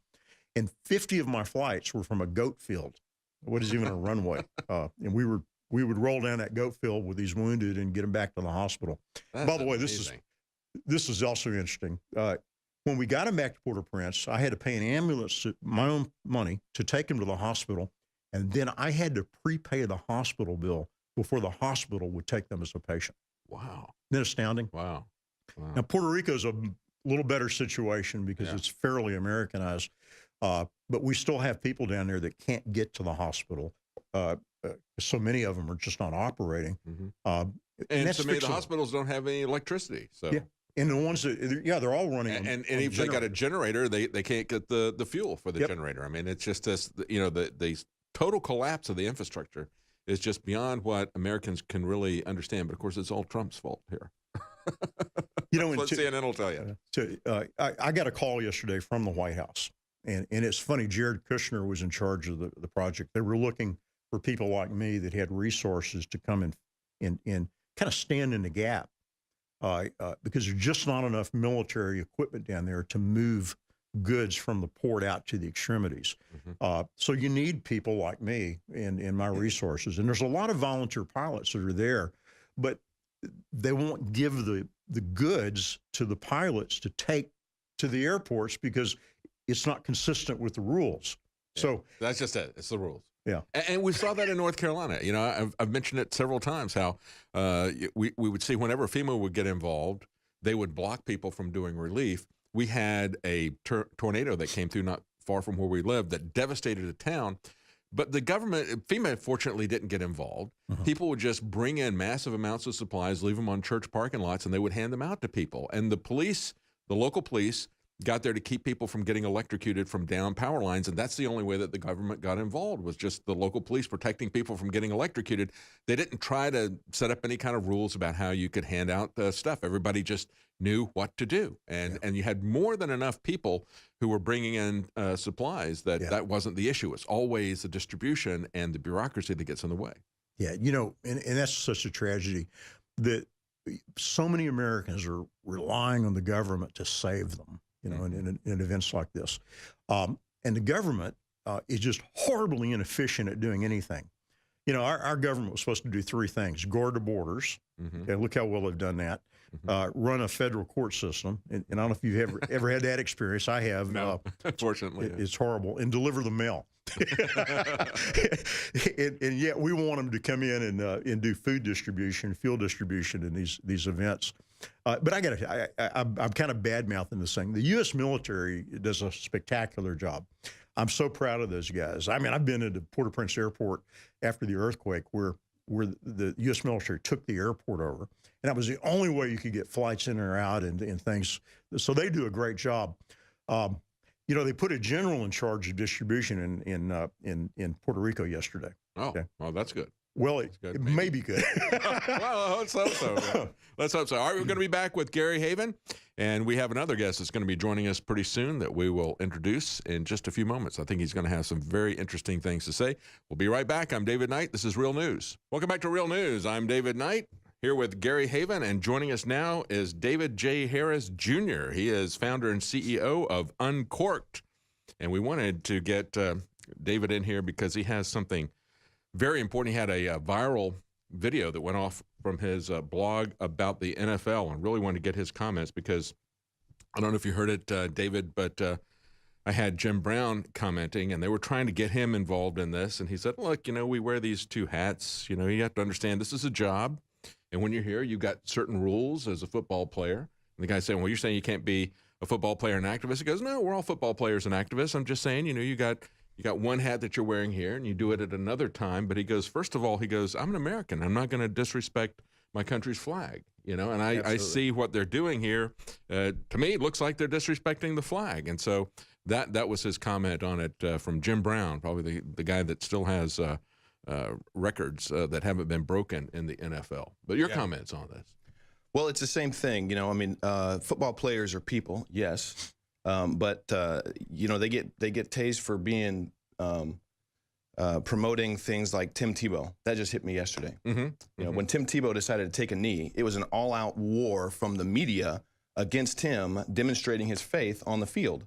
Speaker 8: And 50 of my flights were from a goat field. What is even a runway? And we would roll down that goat field with these wounded and get them back to the hospital. By the way,
Speaker 1: amazing.
Speaker 8: This is also interesting. When we got him back to Port-au-Prince, I had to pay an ambulance, my own money, to take him to the hospital. And then I had to prepay the hospital bill before the hospital would take them as a patient.
Speaker 1: Wow.
Speaker 8: Isn't that astounding?
Speaker 1: Wow.
Speaker 8: Now, Puerto Rico is a little better situation because it's fairly Americanized. But we still have people down there that can't get to the hospital. So many of them are just not operating.
Speaker 1: And so many of the hospitals don't have any electricity. So.
Speaker 8: Yeah. And the ones that, they're all running.
Speaker 1: And if they got a generator, they can't get the fuel for the generator. I mean, it's just this, the total collapse of the infrastructure is just beyond what Americans can really understand. But of course, it's all Trump's fault here. That's what CNN will tell you.
Speaker 8: I got a call yesterday from the White House. And it's funny, Jared Kushner was in charge of the project. They were looking for people like me that had resources to come and kind of stand in the gap. Because there's just not enough military equipment down there to move goods from the port out to the extremities. So you need people like me and my resources. And there's a lot of volunteer pilots that are there, but they won't give the goods to the pilots to take to the airports because it's not consistent with the rules.
Speaker 1: Yeah.
Speaker 8: So
Speaker 1: that's just it. It's the rules.
Speaker 8: Yeah.
Speaker 1: And we saw that in North Carolina. You know, I've mentioned it several times how we would see whenever FEMA would get involved, they would block people from doing relief. We had a tornado that came through not far from where we live that devastated a town. But the government, FEMA, fortunately didn't get involved. People would just bring in massive amounts of supplies, leave them on church parking lots, and they would hand them out to people. And the police, the local police, got there to keep people from getting electrocuted from down power lines, and that's the only way that the government got involved, was just the local police protecting people from getting electrocuted. They didn't try to set up any kind of rules about how you could hand out stuff. Everybody just knew what to do, and you had more than enough people who were bringing in supplies that wasn't the issue. It's always the distribution and the bureaucracy that gets in the way. Yeah,
Speaker 8: you know, and that's such a tragedy that so many Americans are relying on the government to save them. You know, in events like this. And the government is just horribly inefficient at doing anything. You know, our government was supposed to do three things: guard the borders. And look how well they've done that. Run a federal court system. And I don't know if you've ever had that experience. I have.
Speaker 1: No, unfortunately.
Speaker 8: It's horrible. And deliver the mail. and yet we want them to come in and do food distribution, fuel distribution in these events. But I'm kind of bad-mouthing this thing. The U.S. military does a spectacular job. I'm so proud of those guys. I mean, I've been into Port-au-Prince Airport after the earthquake where the U.S. military took the airport over. And that was the only way you could get flights in or out and things. So they do a great job. You know, they put a general in charge of distribution in Puerto Rico yesterday.
Speaker 1: Oh,
Speaker 8: Okay.
Speaker 1: well, that's good.
Speaker 8: Well,
Speaker 1: good,
Speaker 8: it may be good.
Speaker 1: Well, let's hope so. Let's hope so. All right, we're going to be back with Gary Haven, and we have another guest that's going to be joining us pretty soon that we will introduce in just a few moments. I think he's going to have some very interesting things to say. We'll be right back. I'm David Knight. This is Real News. Welcome back to Real News. I'm David Knight, here with Gary Haven, and joining us now is David J. Harris, Jr. He is founder and CEO of Uncorked, and we wanted to get David in here because he has something very important. He had a viral video that went off from his blog about the NFL, and really wanted to get his comments because I don't know if you heard it, David, but I had Jim Brown commenting, and they were trying to get him involved in this. And he said, look, we wear these two hats. You have to understand this is a job. And when you're here, you've got certain rules as a football player. And the guy said, well, you're saying you can't be a football player and activist? He goes, no, we're all football players and activists. I'm just saying, you got one hat that you're wearing here, and you do it at another time. But he goes, first of all, I'm an American. I'm not going to disrespect my country's flag, and I see what they're doing here. To me, it looks like they're disrespecting the flag. And so that was his comment on it from Jim Brown, probably the guy that still has records that haven't been broken in the NFL. But your comments on this?
Speaker 9: Well, it's the same thing. Football players are people, yes. But they get tased for being promoting things like Tim Tebow. That just hit me yesterday. When Tim Tebow decided to take a knee, it was an all-out war from the media against him demonstrating his faith on the field.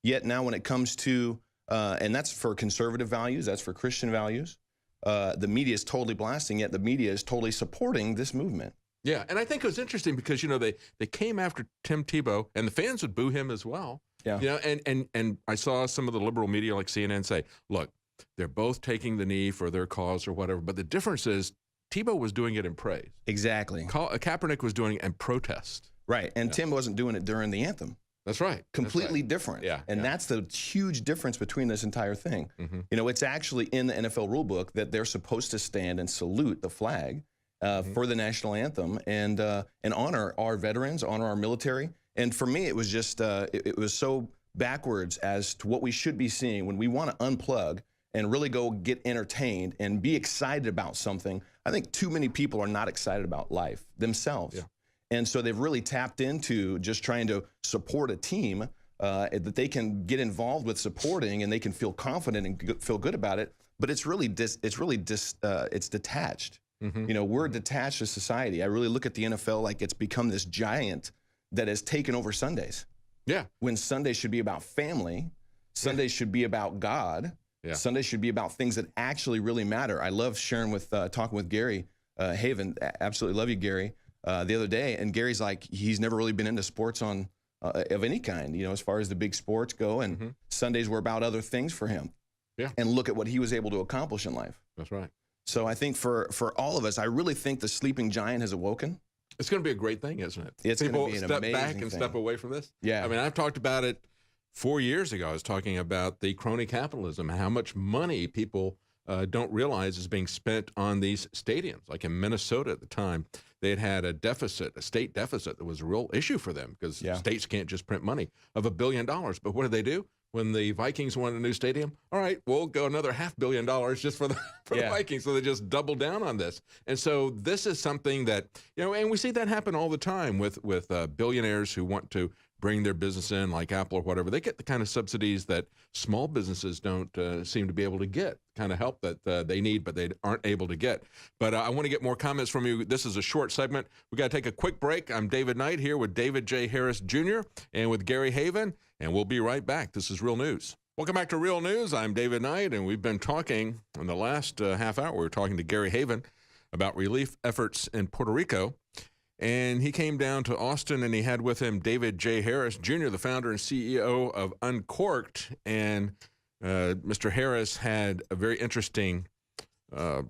Speaker 9: Yet now when it comes to, and that's for conservative values, that's for Christian values, the media is totally blasting, yet the media is totally supporting this movement.
Speaker 1: Yeah, and I think it was interesting because, they came after Tim Tebow, and the fans would boo him as well.
Speaker 9: Yeah.
Speaker 1: And I saw some of the liberal media like CNN say, look, they're both taking the knee for their cause or whatever, but the difference is Tebow was doing it in praise.
Speaker 9: Exactly.
Speaker 1: Kaepernick was doing it in protest.
Speaker 9: Right, and Tim wasn't doing it during the anthem.
Speaker 1: That's right.
Speaker 9: Completely different.
Speaker 1: Yeah.
Speaker 9: And that's the huge difference between this entire thing. It's actually in the NFL rulebook that they're supposed to stand and salute the flag for the national anthem and honor our veterans, honor our military. And for me, it was just, it was so backwards as to what we should be seeing when we want to unplug and really go get entertained and be excited about something. I think too many people are not excited about life themselves. Yeah. And so they've really tapped into just trying to support a team that they can get involved with supporting, and they can feel confident and feel good about it. But it's really it's detached. We're a detached as society. I really look at the NFL like it's become this giant that has taken over Sundays.
Speaker 1: Yeah.
Speaker 9: When Sundays should be about family, Sundays should be about God.
Speaker 1: Yeah.
Speaker 9: Sundays should be about things that actually really matter. I love sharing with talking with Gary Haven. Absolutely love you, Gary. The other day, and Gary's like, he's never really been into sports of any kind, as far as the big sports go, and Sundays were about other things for him.
Speaker 1: Yeah.
Speaker 9: And look at what he was able to accomplish in life.
Speaker 1: That's right.
Speaker 9: So I think for all of us, I really think the sleeping giant has awoken.
Speaker 1: It's going to be a great thing, isn't it?
Speaker 9: It's going to be an
Speaker 1: step
Speaker 9: amazing
Speaker 1: back and
Speaker 9: thing.
Speaker 1: step away from this.
Speaker 9: Yeah.
Speaker 1: I mean, I've talked about it 4 years ago. I was talking about the crony capitalism, how much money people don't realize is being spent on these stadiums. Like in Minnesota at the time, they had a deficit, a state deficit that was a real issue for them because states can't just print money of $1 billion. But what did they do? When the Vikings wanted a new stadium, all right, we'll go another $500 million just for the Vikings. So they just doubled down on this. And so this is something that, and we see that happen all the time with billionaires who want to bring their business in, like Apple or whatever. They get the kind of subsidies that small businesses don't seem to be able to get, kind of help that they need, but they aren't able to get. But I want to get more comments from you. This is a short segment. We got to take a quick break. I'm David Knight here with David J. Harris, Jr. and with Gary Haven, and we'll be right back. This is Real News. Welcome back to Real News. I'm David Knight, and we've been talking in the last half hour. We were talking to Gary Haven about relief efforts in Puerto Rico. And he came down to Austin, and he had with him David J. Harris, Jr., the founder and CEO of Uncorked. And Mr. Harris had a very interesting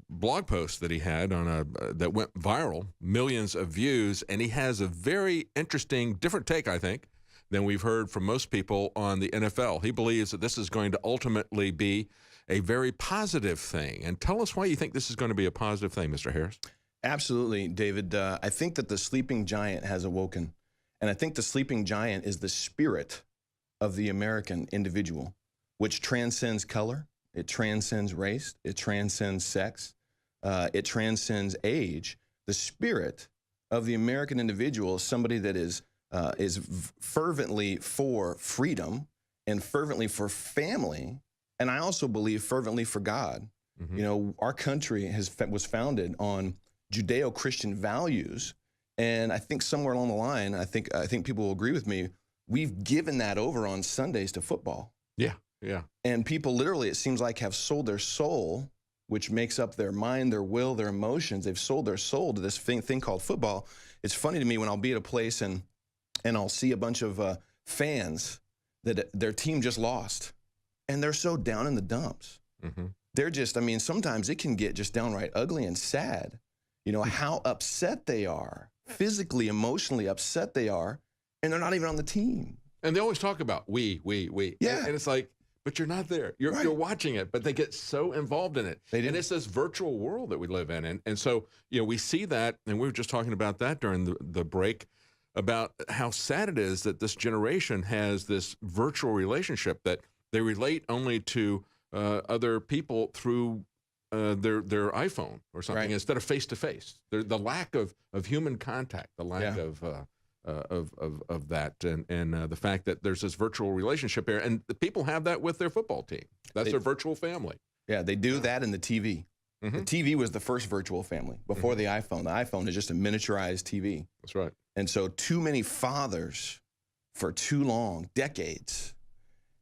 Speaker 1: blog post that he had on that went viral, millions of views. And he has a very interesting, different take, I think, than we've heard from most people on the NFL. He believes that this is going to ultimately be a very positive thing. And tell us why you think this is going to be a positive thing, Mr. Harris.
Speaker 9: Absolutely, David. I think that the sleeping giant has awoken. And I think the sleeping giant is the spirit of the American individual, which transcends color, It transcends race. It transcends sex. It transcends age. The spirit of the American individual is somebody that is fervently for freedom and fervently for family, and I also believe fervently for God.
Speaker 1: Mm-hmm.
Speaker 9: You know, our country was founded on Judeo-Christian values, and I think somewhere along the line, I think people will agree with me, we've given that over on Sundays to football.
Speaker 1: Yeah, yeah.
Speaker 9: And people literally, it seems like, have sold their soul, which makes up their mind, their will, their emotions. They've sold their soul to this thing called football. It's funny to me when I'll be at a place and I'll see a bunch of fans that their team just lost, and they're so down in the dumps.
Speaker 1: Mm-hmm.
Speaker 9: They're just, I mean, sometimes it can get just downright ugly and sad. You know, how upset they are, physically, emotionally upset they are, and they're not even on the team.
Speaker 1: And they always talk about we.
Speaker 9: Yeah.
Speaker 1: And it's like, but you're not there. You're watching it, but they get so involved in it.
Speaker 9: They do.
Speaker 1: And it's this virtual world that we live in. And so, you know, we see that, and we were just talking about that during the break, about how sad it is that this generation has this virtual relationship, that they relate only to other people through their iPhone or something, instead of face-to-face. The lack of human contact, the lack of that, and the fact that there's this virtual relationship here, and the people have that with their football team. That's their virtual family.
Speaker 9: Yeah, they do that in the TV.
Speaker 1: Mm-hmm.
Speaker 9: The TV was the first virtual family before the iPhone. The iPhone is just a miniaturized TV.
Speaker 1: That's right.
Speaker 9: And so too many fathers for too long, decades,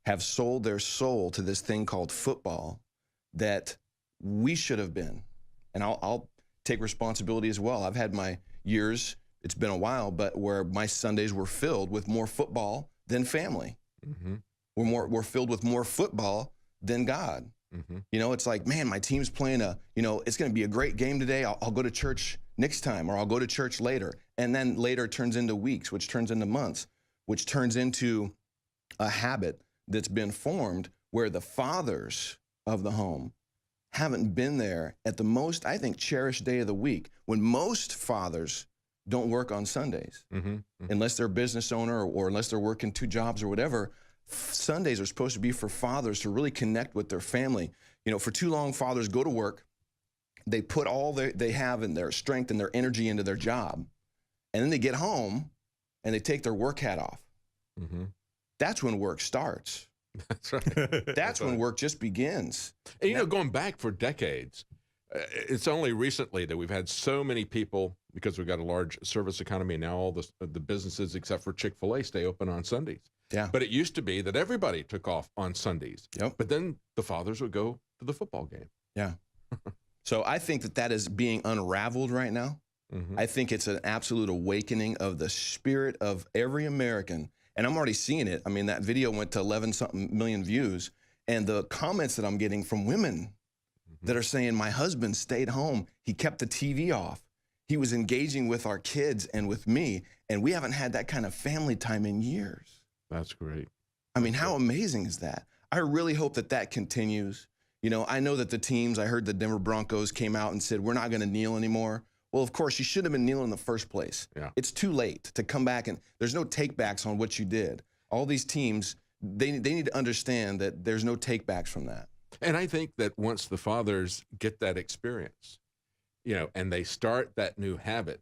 Speaker 9: have sold their soul to this thing called football that we should have been. And I'll take responsibility as well. I've had my years, it's been a while, but where my Sundays were filled with more football than family.
Speaker 1: Mm-hmm.
Speaker 9: We're filled with more football than God.
Speaker 1: Mm-hmm.
Speaker 9: You know, it's like, man, my team's playing it's going to be a great game today. I'll go to church next time, or I'll go to church later. And then later turns into weeks, which turns into months, which turns into a habit that's been formed where the fathers of the home haven't been there at the most, I think, cherished day of the week, when most fathers don't work on Sundays.
Speaker 1: Mm-hmm. Mm-hmm.
Speaker 9: Unless they're a business owner or unless they're working 2 jobs or whatever. Sundays are supposed to be for fathers to really connect with their family. You know, for too long, fathers go to work, they put all they have in their strength and their energy into their job, and then they get home and they take their work hat off.
Speaker 1: Mm-hmm.
Speaker 9: That's when work starts.
Speaker 1: That's right.
Speaker 9: That's when work just begins.
Speaker 1: And, you know, going back for decades, it's only recently that we've had so many people, because we've got a large service economy, and now all the businesses except for Chick-fil-A stay open on Sundays.
Speaker 9: Yeah.
Speaker 1: But it used to be that everybody took off on Sundays.
Speaker 9: Yep.
Speaker 1: But then the fathers would go to the football game.
Speaker 9: Yeah. So I think that is being unraveled right now.
Speaker 1: Mm-hmm.
Speaker 9: I think it's an absolute awakening of the spirit of every American. And I'm already seeing it. I mean, that video went to 11-something million views. And the comments that I'm getting from women that are saying, my husband stayed home. He kept the TV off. He was engaging with our kids and with me. And we haven't had that kind of family time in years.
Speaker 1: That's great.
Speaker 9: I mean, how amazing is that? I really hope that continues. You know, I know that the teams, I heard the Denver Broncos came out and said, we're not going to kneel anymore. Well, of course, you should have been kneeling in the first place.
Speaker 1: Yeah.
Speaker 9: It's too late to come back, and there's no takebacks on what you did. All these teams, they need to understand that there's no takebacks from that.
Speaker 1: And I think that once the fathers get that experience, you know, and they start that new habit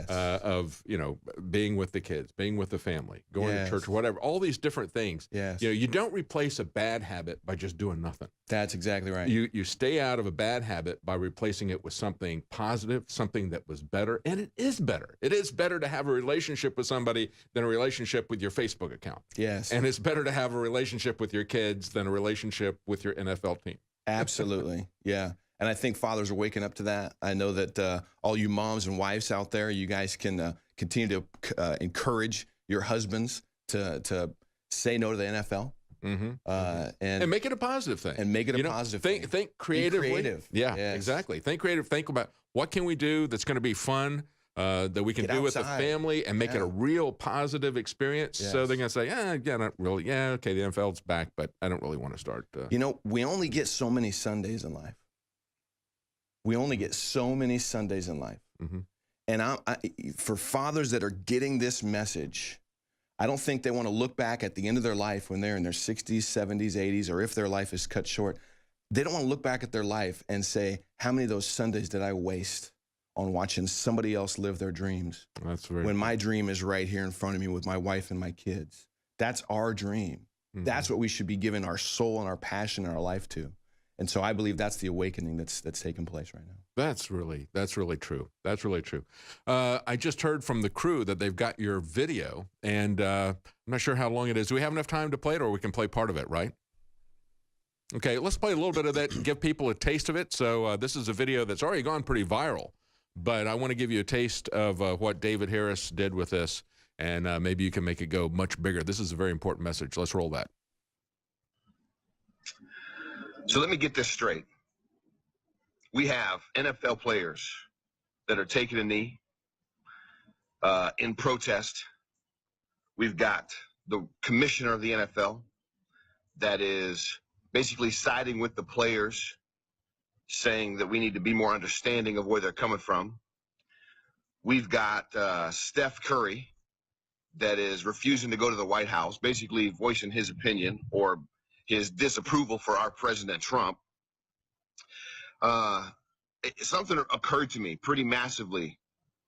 Speaker 1: of, you know, being with the kids, being with the family, going to church, whatever, all these different things.
Speaker 9: Yes.
Speaker 1: You know, you don't replace a bad habit by just doing nothing.
Speaker 9: That's exactly right.
Speaker 1: You stay out of a bad habit by replacing it with something positive, something that was better, and it is better. It is better to have a relationship with somebody than a relationship with your Facebook account.
Speaker 9: Yes.
Speaker 1: And it's better to have a relationship with your kids than a relationship with your NFL team.
Speaker 9: Absolutely. Yeah. And I think fathers are waking up to that. I know that all you moms and wives out there, you guys can continue to encourage your husbands to say no to the NFL.
Speaker 1: Mm-hmm.
Speaker 9: And
Speaker 1: make it a positive thing.
Speaker 9: And make it a positive thing.
Speaker 1: Think creatively.
Speaker 9: Be creative.
Speaker 1: Yeah,
Speaker 9: yes.
Speaker 1: exactly. Think creative. Think about what can we do that's going to be fun, that we can
Speaker 9: Get
Speaker 1: do with the
Speaker 9: outside.
Speaker 1: family, and make it a real positive experience.
Speaker 9: Yes.
Speaker 1: So they're going to say, yeah, not really. Yeah, okay, the NFL's back, but I don't really want to start.
Speaker 9: You know, we only get so many Sundays in life. We only get so many Sundays in life.
Speaker 1: Mm-hmm.
Speaker 9: And for fathers that are getting this message, I don't think they want to look back at the end of their life when they're in their 60s, 70s, 80s, or if their life is cut short. they don't want to look back at their life and say, how many of those Sundays did I waste on watching somebody else live their dreams?
Speaker 1: That's very
Speaker 9: when my dream is right here in front of me with my wife and my kids. That's our dream.
Speaker 1: Mm-hmm.
Speaker 9: That's what we should be giving our soul and our passion and our life to. And so I believe that's the awakening that's taking place right now.
Speaker 1: That's really true. That's really true. I just heard from the crew that they've got your video, and I'm not sure how long it is. Do we have enough time to play it, or we can play part of it, right? Okay, let's play a little bit of that and give people a taste of it. So this is a video that's already gone pretty viral, but I want to give you a taste of what David Harris did with this, and maybe you can make it go much bigger. This is a very important message. Let's roll that.
Speaker 10: So let me get this straight. We have NFL players that are taking a knee in protest. We've got the commissioner of the NFL that is basically siding with the players, saying that we need to be more understanding of where they're coming from. We've got Steph Curry that is refusing to go to the White House, basically voicing his opinion or his disapproval for our President Trump. Something occurred to me pretty massively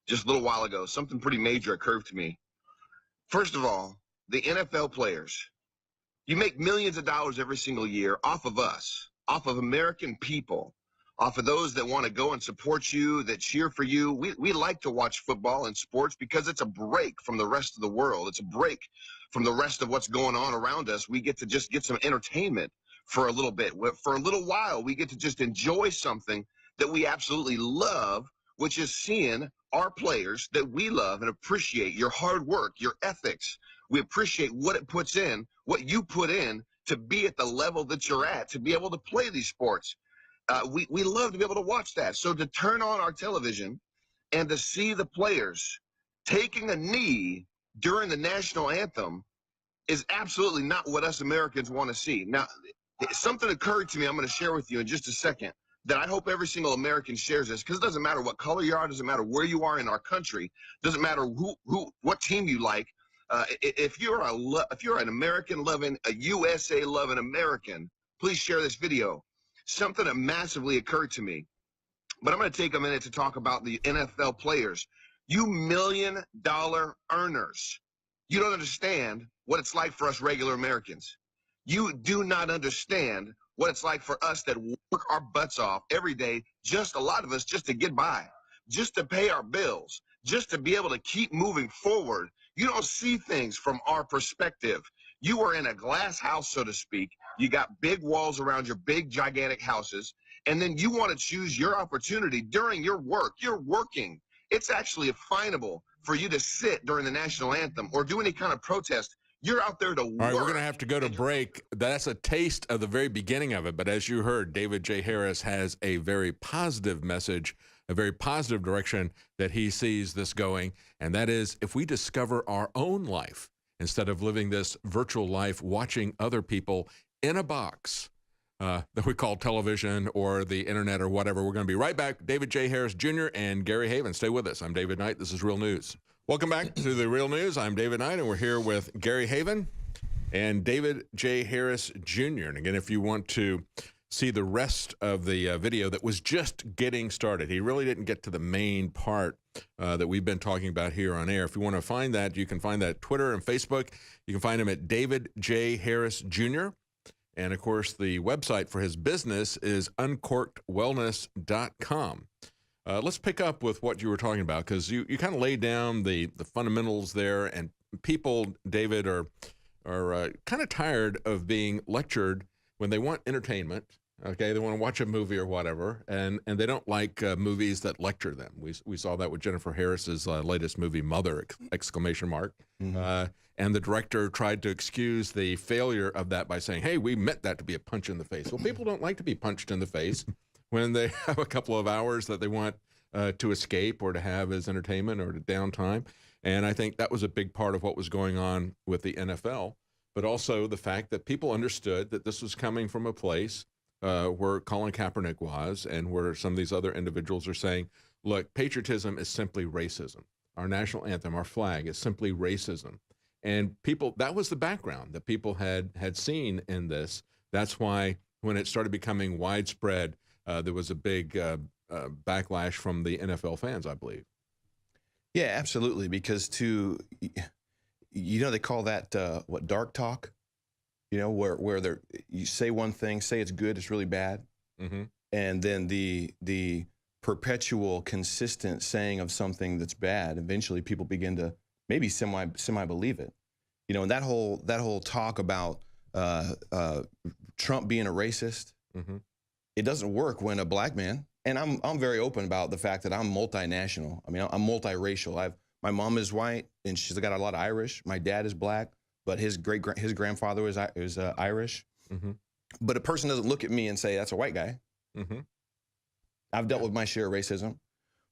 Speaker 10: just a little while ago. Something pretty major occurred to me. First of all, the NFL players, you make millions of dollars every single year off of us, off of American people, off of those that want to go and support you, that cheer for you. We like to watch football and sports because it's a break from the rest of the world. It's a break from the rest of what's going on around us. We get to just get some entertainment for a little bit. For a little while, we get to just enjoy something that we absolutely love, which is seeing our players that we love and appreciate your hard work, your ethics. We appreciate what it puts in, what you put in to be at the level that you're at, to be able to play these sports. We love to be able to watch that. So to turn on our television and to see the players taking a knee during the national anthem is absolutely not what us Americans want to see. Now, something occurred to me I'm going to share with you in just a second that I hope every single American shares this, because it doesn't matter what color you are, it doesn't matter where you are in our country, doesn't matter what team you like. If you're an American-loving, a USA-loving American, please share this video. Something that massively occurred to me. But I'm going to take a minute to talk about the NFL players. You million-dollar earners. You don't understand what it's like for us regular Americans. You do not understand what it's like for us that work our butts off every day, just a lot of us just to get by, just to pay our bills, just to be able to keep moving forward. You don't see things from our perspective. You are in a glass house, so to speak. You got big walls around your big, gigantic houses, and then you want to choose your opportunity during your work. You're working. It's actually finable for you to sit during the national anthem or do any kind of protest. You're out there to work.
Speaker 1: All right, we're going to have to go to break. That's a taste of the very beginning of it. But as you heard, David J. Harris has a very positive message, a very positive direction that he sees this going. And that is, if we discover our own life instead of living this virtual life, watching other people in a box that we call television or the internet or whatever. We're going to be right back. David J. Harris Jr. and Gary Haven. Stay with us. I'm David Knight. This is Real News. Welcome back to the Real News. I'm David Knight, and we're here with Gary Haven and David J. Harris Jr. And again, if you want to see the rest of the video that was just getting started, he really didn't get to the main part that we've been talking about here on air. If you want to find that, you can find that at Twitter and Facebook. You can find him at David J. Harris Jr. And, of course, the website for his business is uncorkedwellness.com. Let's pick up with what you were talking about, because you kind of laid down the fundamentals there, and people, David, are kind of tired of being lectured when they want entertainment. Okay, they want to watch a movie or whatever, and they don't like movies that lecture them. We saw that with Jennifer Harris's latest movie, Mother! Mm-hmm. And the director tried to excuse the failure of that by saying, hey, we meant that to be a punch in the face. Well, people don't like to be punched in the face when they have a couple of hours that they want to escape or to have as entertainment or to downtime. And I think that was a big part of what was going on with the NFL, but also the fact that people understood that this was coming from a place where Colin Kaepernick was, and where some of these other individuals are saying, look, patriotism is simply racism. Our national anthem, our flag, is simply racism. And people, that was the background that people had seen in this. That's why when it started becoming widespread, there was a big backlash from the NFL fans, I believe.
Speaker 9: Yeah, absolutely. Because they call that what, dark talk? Where you say one thing, say it's good, it's really bad, and then the perpetual, consistent saying of something that's bad, eventually people begin to maybe semi believe it. And that whole talk about Trump being a racist, it doesn't work when a black man, and I'm very open about the fact that I'm multinational. I mean, I'm multiracial. My mom is white and she's got a lot of Irish. My dad is black, but his grandfather is Irish. But a person doesn't look at me and say that's a white guy. I've dealt with my share of racism,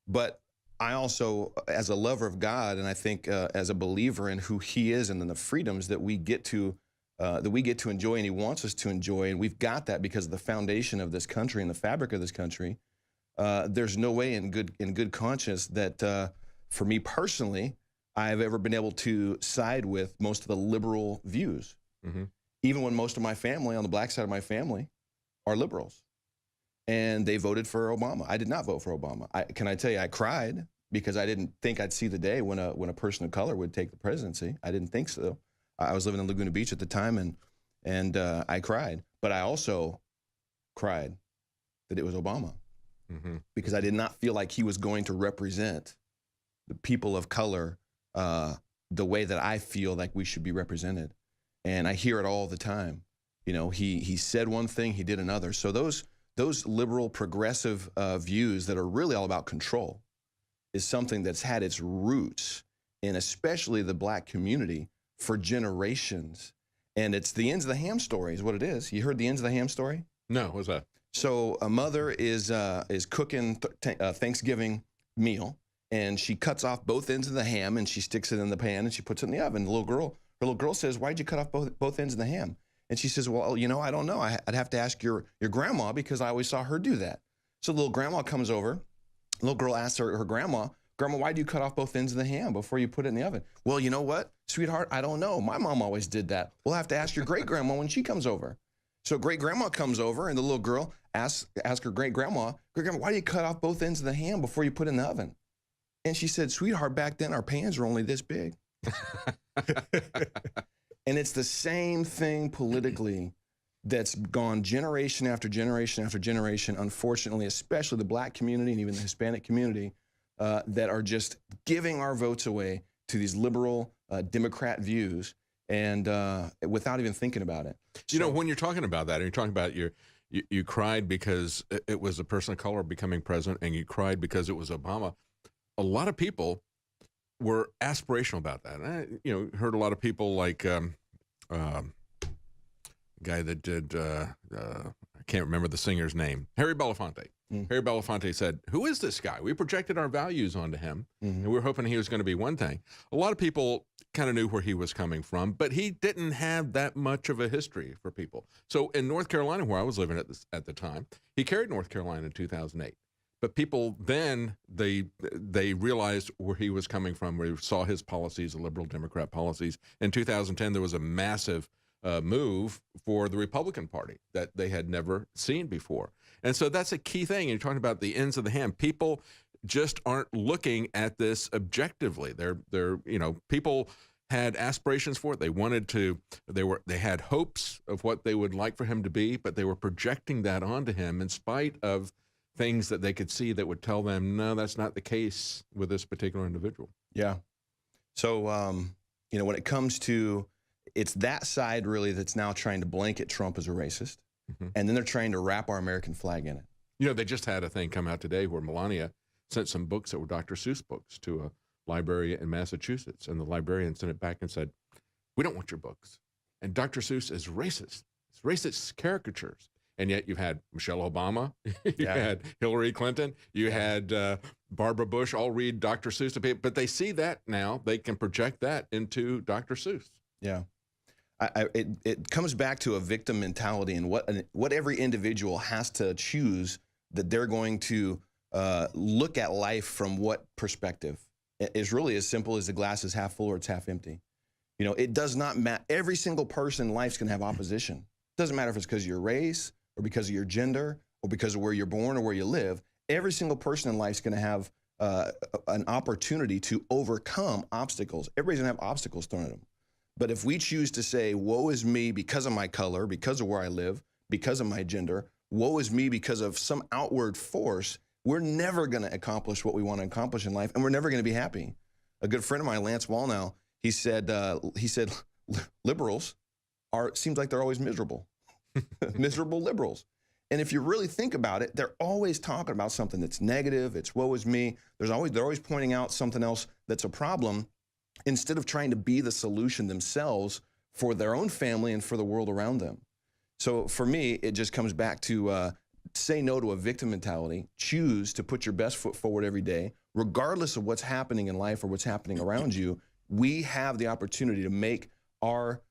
Speaker 9: but I also, as a lover of God, and I think as a believer in who He is and in the freedoms that we get to enjoy, and He wants us to enjoy, and we've got that because of the foundation of this country and the fabric of this country. There's no way in good conscience that, for me personally, I've ever been able to side with most of the liberal views, even when most of my family on the black side of my family are liberals. And they voted for Obama. I did not vote for Obama. Can I tell you, I cried because I didn't think I'd see the day when a person of color would take the presidency. I didn't think so. I was living in Laguna Beach at the time, and I cried. But I also cried that it was Obama because I did not feel like he was going to represent the people of color the way that I feel like we should be represented. And I hear it all the time. He said one thing, he did another. So those liberal progressive views that are really all about control is something that's had its roots in especially the black community for generations. And it's the ends of the ham story is what it is. You heard the ends of the ham story?
Speaker 1: No, what's that?
Speaker 9: So a mother is cooking Thanksgiving meal, and she cuts off both ends of the ham and she sticks it in the pan and she puts it in the oven. Her little girl says, "Why'd you cut off both ends of the ham?" And she says, "Well, I don't know. I'd have to ask your grandma because I always saw her do that." So the little grandma comes over. The little girl asks her grandma, "Grandma, why do you cut off both ends of the ham before you put it in the oven?" "Well, you know what, sweetheart, I don't know. My mom always did that." "We'll have to ask your great-grandma when she comes over." So great-grandma comes over, and the little girl asks her great-grandma, "Great-grandma, why do you cut off both ends of the ham before you put it in the oven?" And she said, "Sweetheart, back then our pans were only this big." And it's the same thing politically that's gone generation after generation after generation, unfortunately, especially the black community and even the Hispanic community, that are just giving our votes away to these liberal Democrat views and without even thinking about it.
Speaker 1: When you're talking about that, and you're talking about you cried because it was a person of color becoming president, and you cried because it was Obama. A lot of people were aspirational about that. And I, heard a lot of people like guy that did I can't remember the singer's name, Harry Belafonte. Harry Belafonte said, "Who is this guy? We projected our values onto him, and we were hoping he was going to be one thing." A lot of people kind of knew where he was coming from, but he didn't have that much of a history for people. So in North Carolina, where I was living at the time, he carried North Carolina in 2008. But people then, they realized where he was coming from, where he saw his policies, the liberal Democrat policies. In 2010, there was a massive move for the Republican Party that they had never seen before. And so that's a key thing. You're talking about the ends of the ham. People just aren't looking at this objectively. People had aspirations for it. They wanted to, they had hopes of what they would like for him to be, but they were projecting that onto him in spite of things that they could see that would tell them, no, that's not the case with this particular individual.
Speaker 9: Yeah. So, when it comes to, it's that side really that's now trying to blanket Trump as a racist, and then they're trying to wrap our American flag in it.
Speaker 1: They just had a thing come out today where Melania sent some books that were Dr. Seuss books to a library in Massachusetts, and the librarian sent it back and said, "We don't want your books. And Dr. Seuss is racist. It's racist caricatures." And yet you've had Michelle Obama, you had Hillary Clinton, you had Barbara Bush all read Dr. Seuss, but they see that now. They can project that into Dr. Seuss.
Speaker 9: Yeah. It comes back to a victim mentality and what every individual has to choose that they're going to look at life from what perspective. It's really as simple as the glass is half full or it's half empty. It does not matter. Every single person in life is going to have opposition. It doesn't matter if it's because of your race, or because of your gender or because of where you're born or where you live, every single person in life is going to have an opportunity to overcome obstacles. Everybody's going to have obstacles thrown at them. But if we choose to say, woe is me because of my color, because of where I live, because of my gender, woe is me because of some outward force, we're never going to accomplish what we want to accomplish in life, and we're never going to be happy. A good friend of mine, Lance Wallnow, he said liberals seems like they're always miserable, miserable liberals. And if you really think about it, they're always talking about something that's negative. It's woe is me. They're always pointing out something else that's a problem, instead of trying to be the solution themselves for their own family and for the world around them. So for me, it just comes back to say no to a victim mentality, choose to put your best foot forward every day, regardless of what's happening in life or what's happening around you. We have the opportunity to make our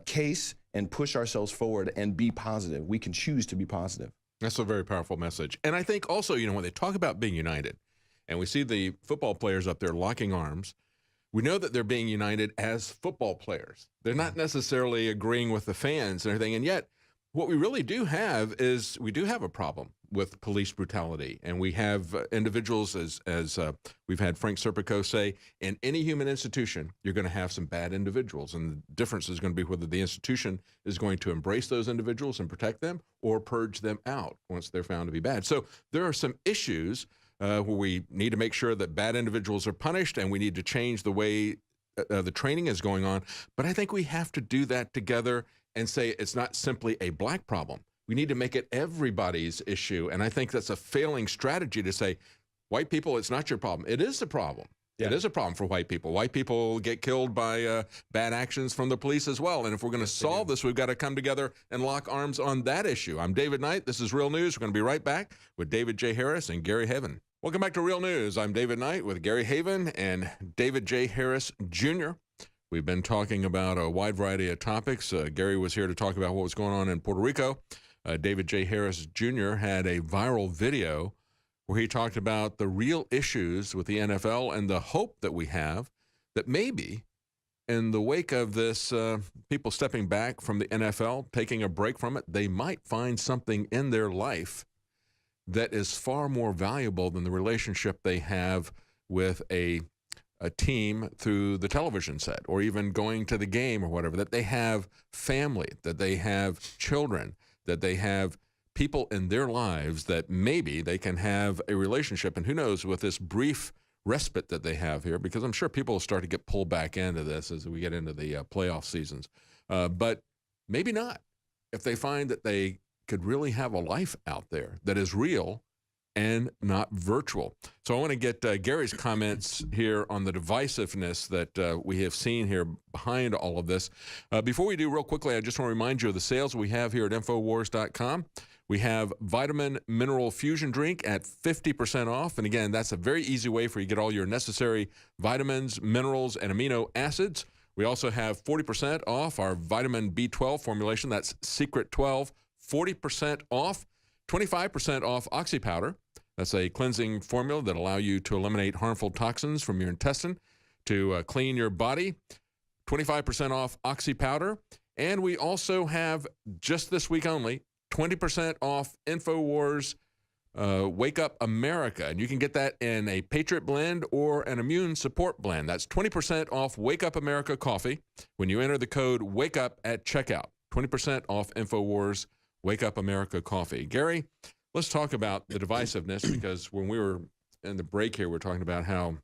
Speaker 9: case and push ourselves forward and be positive. We can choose to be positive.
Speaker 1: That's a very powerful message. And I think also, when they talk about being united, and we see the football players up there locking arms, we know that they're being united as football players. They're not necessarily agreeing with the fans and everything. And yet, what we really do have is we do have a problem with police brutality. And we have individuals, as we've had Frank Serpico say, in any human institution, you're going to have some bad individuals. And the difference is going to be whether the institution is going to embrace those individuals and protect them or purge them out once they're found to be bad. So there are some issues where we need to make sure that bad individuals are punished, and we need to change the way the training is going on. But I think we have to do that together and say it's not simply a black problem. We need to make it everybody's issue. And I think that's a failing strategy to say, white people, it's not your problem. It is a problem. Yeah. It is a problem for white people. White people get killed by bad actions from the police as well. And if we're going to solve this, we've got to come together and lock arms on that issue. I'm David Knight. This is Real News. We're going to be right back with David J. Harris and Gary Haven. Welcome back to Real News. I'm David Knight with Gary Haven and David J. Harris, Jr. We've been talking about a wide variety of topics. Gary was here to talk about what was going on in Puerto Rico. David J. Harris, Jr. had a viral video where he talked about the real issues with the NFL and the hope that we have that maybe in the wake of this, people stepping back from the NFL, taking a break from it, they might find something in their life that is far more valuable than the relationship they have with a team through the television set or even going to the game or whatever, that they have family, that they have children, that they have people in their lives that maybe they can have a relationship. And who knows, with this brief respite that they have here, because I'm sure people will start to get pulled back into this as we get into the playoff seasons. But maybe not. If they find that they could really have a life out there that is real and not virtual. So I want to get Gary's comments here on the divisiveness that we have seen here behind all of this. Before we do, real quickly, I just want to remind you of the sales we have here at Infowars.com. We have Vitamin Mineral Fusion Drink at 50% off. And again, that's a very easy way for you to get all your necessary vitamins, minerals, and amino acids. We also have 40% off our vitamin B12 formulation. That's Secret 12, 40% off. 25% off Oxy Powder. That's a cleansing formula that allows you to eliminate harmful toxins from your intestine to clean your body. 25% off Oxy Powder. And we also have, just this week only, 20% off InfoWars Wake Up America. And you can get that in a Patriot blend or an Immune Support blend. That's 20% off Wake Up America coffee when you enter the code WAKEUP at checkout. 20% off InfoWars Wake Up America coffee. Gary, let's talk about the divisiveness, because when we were in the break here, we're talking about how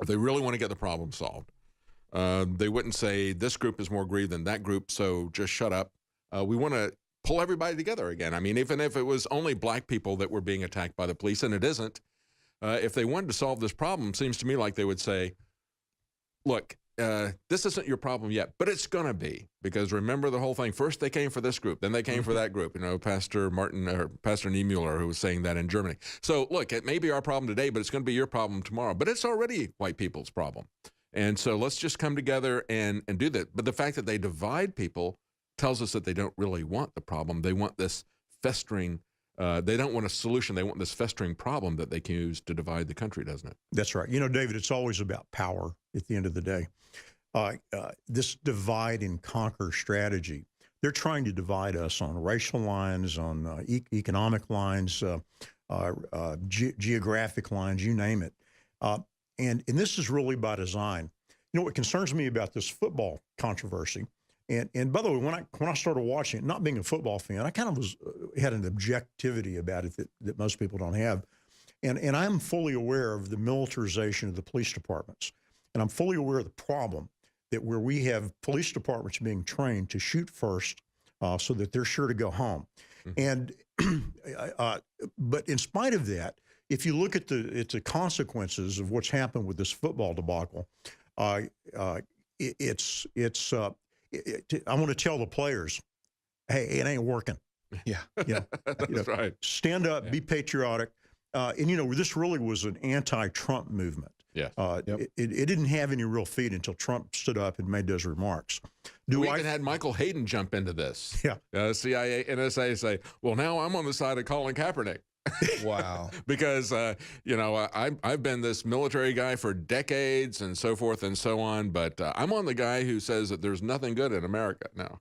Speaker 1: if they really want to get the problem solved, they wouldn't say this group is more aggrieved than that group, so just shut up. We want to pull everybody together again. I mean, even if it was only black people that were being attacked by the police, and it isn't, if they wanted to solve this problem, it seems to me like they would say, look, this isn't your problem yet, but it's going to be, because remember the whole thing. First they came for this group, then they came for that group. Pastor Niemöller, who was saying that in Germany. So look, it may be our problem today, but it's going to be your problem tomorrow. But it's already white people's problem. And so let's just come together and do that. But the fact that they divide people tells us that they don't really want the problem. They want this festering, they don't want a solution. They want this festering problem that they can use to divide the country, doesn't it?
Speaker 8: That's right. David, it's always about power at the end of the day. This divide and conquer strategy, they're trying to divide us on racial lines, on economic lines, geographic lines, you name it. And this is really by design. You know what concerns me about this football controversy, and by the way, when I started watching it, not being a football fan, I kind of had an objectivity about it that most people don't have. And I'm fully aware of the militarization of the police departments. And I'm fully aware of the problem that where we have police departments being trained to shoot first so that they're sure to go home. And but in spite of that, if you look at the consequences of what's happened with this football debacle, I want to tell the players, hey, it ain't working.
Speaker 9: Yeah.
Speaker 1: That's right.
Speaker 8: Stand up, be patriotic. And, you know, this really was an anti-Trump movement.
Speaker 1: Yeah.
Speaker 8: It didn't have any real feet until Trump stood up and made those remarks.
Speaker 1: We even had Michael Hayden jump into this.
Speaker 8: Yeah.
Speaker 1: CIA, NSA say, well, now I'm on the side of Colin Kaepernick.
Speaker 9: Wow.
Speaker 1: Because, you know, I've been this military guy for decades and so forth and so on, but I'm on the guy who says that there's nothing good in America now.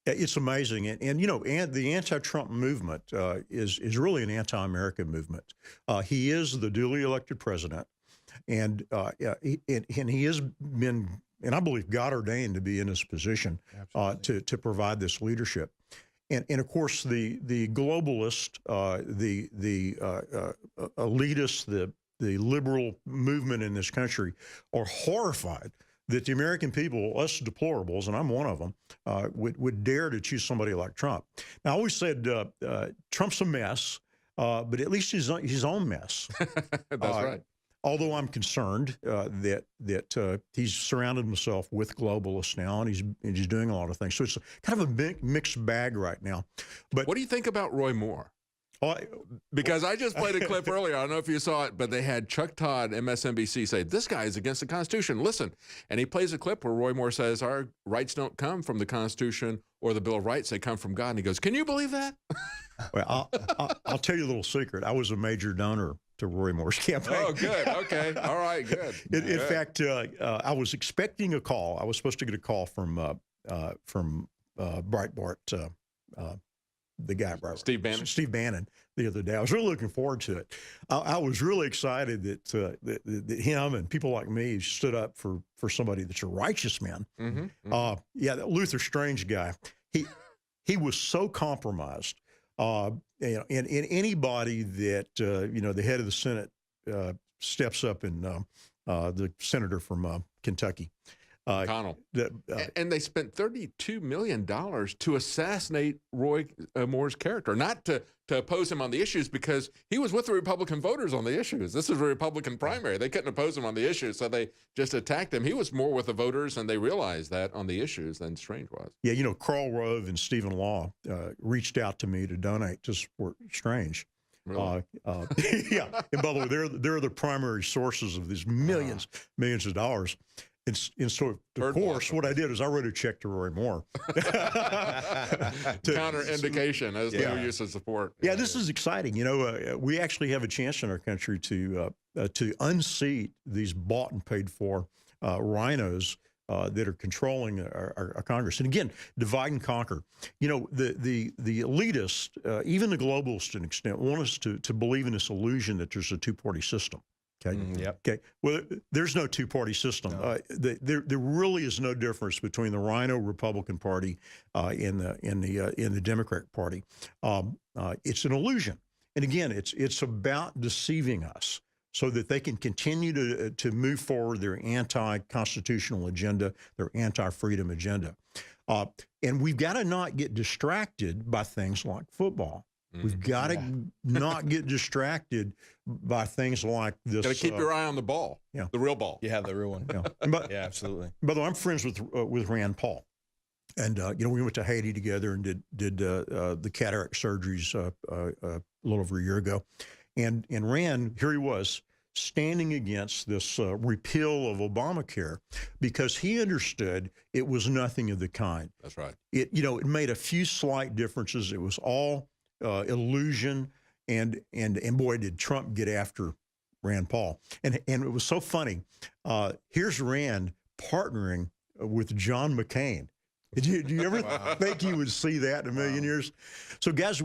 Speaker 8: It's amazing. And you know, and the anti-Trump movement is really an anti-American movement. He is the duly elected president, and he has been, and I believe, God ordained to be in this position to provide this leadership. And of course, the globalist, the elitist, the liberal movement in this country are horrified that the American people, us deplorables, and I'm one of them, would dare to choose somebody like Trump. Now, I always said Trump's a mess, but at least he's his own mess.
Speaker 1: That's right.
Speaker 8: Although I'm concerned that he's surrounded himself with globalists now, and he's doing a lot of things. So it's kind of a mixed bag right now. But
Speaker 1: what do you think about Roy Moore? Because I just played a clip earlier. I don't know if you saw it, but they had Chuck Todd, MSNBC, say, this guy is against the Constitution. Listen. And he plays a clip where Roy Moore says, our rights don't come from the Constitution or the Bill of Rights. They come from God. And he goes, can you believe that?
Speaker 8: Well, I'll tell you a little secret. I was a major donor to Roy Moore's campaign.
Speaker 1: Oh, good. Okay. All right. Good.
Speaker 8: In fact, I was expecting a call. I was supposed to get a call from Breitbart, the guy,
Speaker 1: Steve Bannon,
Speaker 8: the other day. I was really looking forward to it. I was really excited that him and people like me stood up for somebody that's a righteous man. That Luther Strange guy, he was so compromised. And anybody that the head of the Senate steps up, and the senator from Kentucky,
Speaker 1: Connell. And they spent $32 million to assassinate Roy Moore's character, not to oppose him on the issues, because he was with the Republican voters on the issues. This is a Republican primary. They couldn't oppose him on the issues, so they just attacked him. He was more with the voters, and they realized that on the issues than Strange was.
Speaker 8: Yeah, you know, Karl Rove and Stephen Law reached out to me to donate to support Strange.
Speaker 1: Really?
Speaker 8: Yeah, and by the way, they're the primary sources of these millions of dollars. And so, of course, what I did is I wrote a check to Roy Moore.
Speaker 1: Counterindication as no use of support.
Speaker 8: Yeah, this is exciting. You know, we actually have a chance in our country to unseat these bought and paid for rhinos that are controlling our Congress. And again, divide and conquer. You know, the elitists, even the globalists to an extent, want us to believe in this illusion that there's a two-party system. Okay. Okay. Well, there's no two-party system. No. There really is no difference between the Rhino Republican Party and the Democratic Party. It's an illusion, and again, it's about deceiving us so that they can continue to move forward their anti-constitutional agenda, their anti-freedom agenda, and we've got to not get distracted by things like football. We've got to not get distracted by things like this.
Speaker 1: Got to keep your eye on the ball, the real ball.
Speaker 9: Yeah, the real one.
Speaker 8: Yeah,
Speaker 9: absolutely.
Speaker 8: By the way, I'm friends with Rand Paul, and you know, we went to Haiti together and did the cataract surgeries a little over a year ago, and Rand, here he was standing against this repeal of Obamacare because he understood it was nothing of the kind.
Speaker 1: That's right.
Speaker 8: It made a few slight differences. It was all illusion, and boy, did Trump get after Rand Paul. And it was so funny. Here's Rand partnering with John McCain Do you ever think you would see that in a million years? So, guys,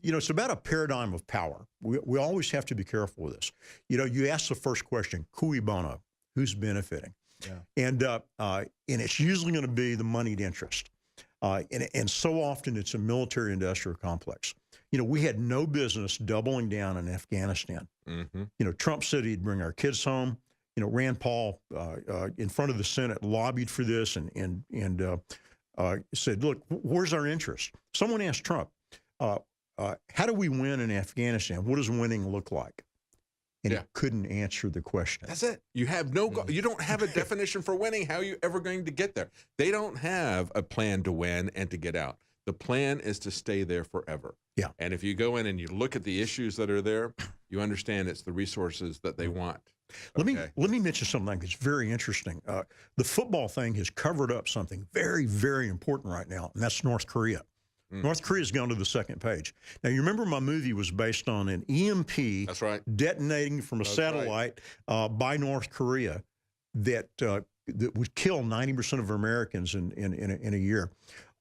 Speaker 8: it's about a paradigm of power. We always have to be careful with this. You ask the first question, cui bono, who's benefiting? Yeah. And it's usually going to be the moneyed interest. And so often it's a military-industrial complex. We had no business doubling down in Afghanistan. Mm-hmm. Trump said he'd bring our kids home. Rand Paul in front of the Senate lobbied for this and said, look, where's our interest? Someone asked Trump, how do we win in Afghanistan? What does winning look like? And he couldn't answer the question.
Speaker 1: That's it. You have no goal. You don't have a definition for winning. How are you ever going to get there? They don't have a plan to win and to get out. The plan is to stay there forever.
Speaker 8: Yeah.
Speaker 1: And if you go in and you look at the issues that are there, you understand it's the resources that they want.
Speaker 8: Let me mention something that's very interesting. The football thing has covered up something very, very important right now, and that's North Korea. North Korea's gone to the second page. Now, you remember my movie was based on an EMP detonating from a satellite by North Korea that would kill 90% of Americans in a year.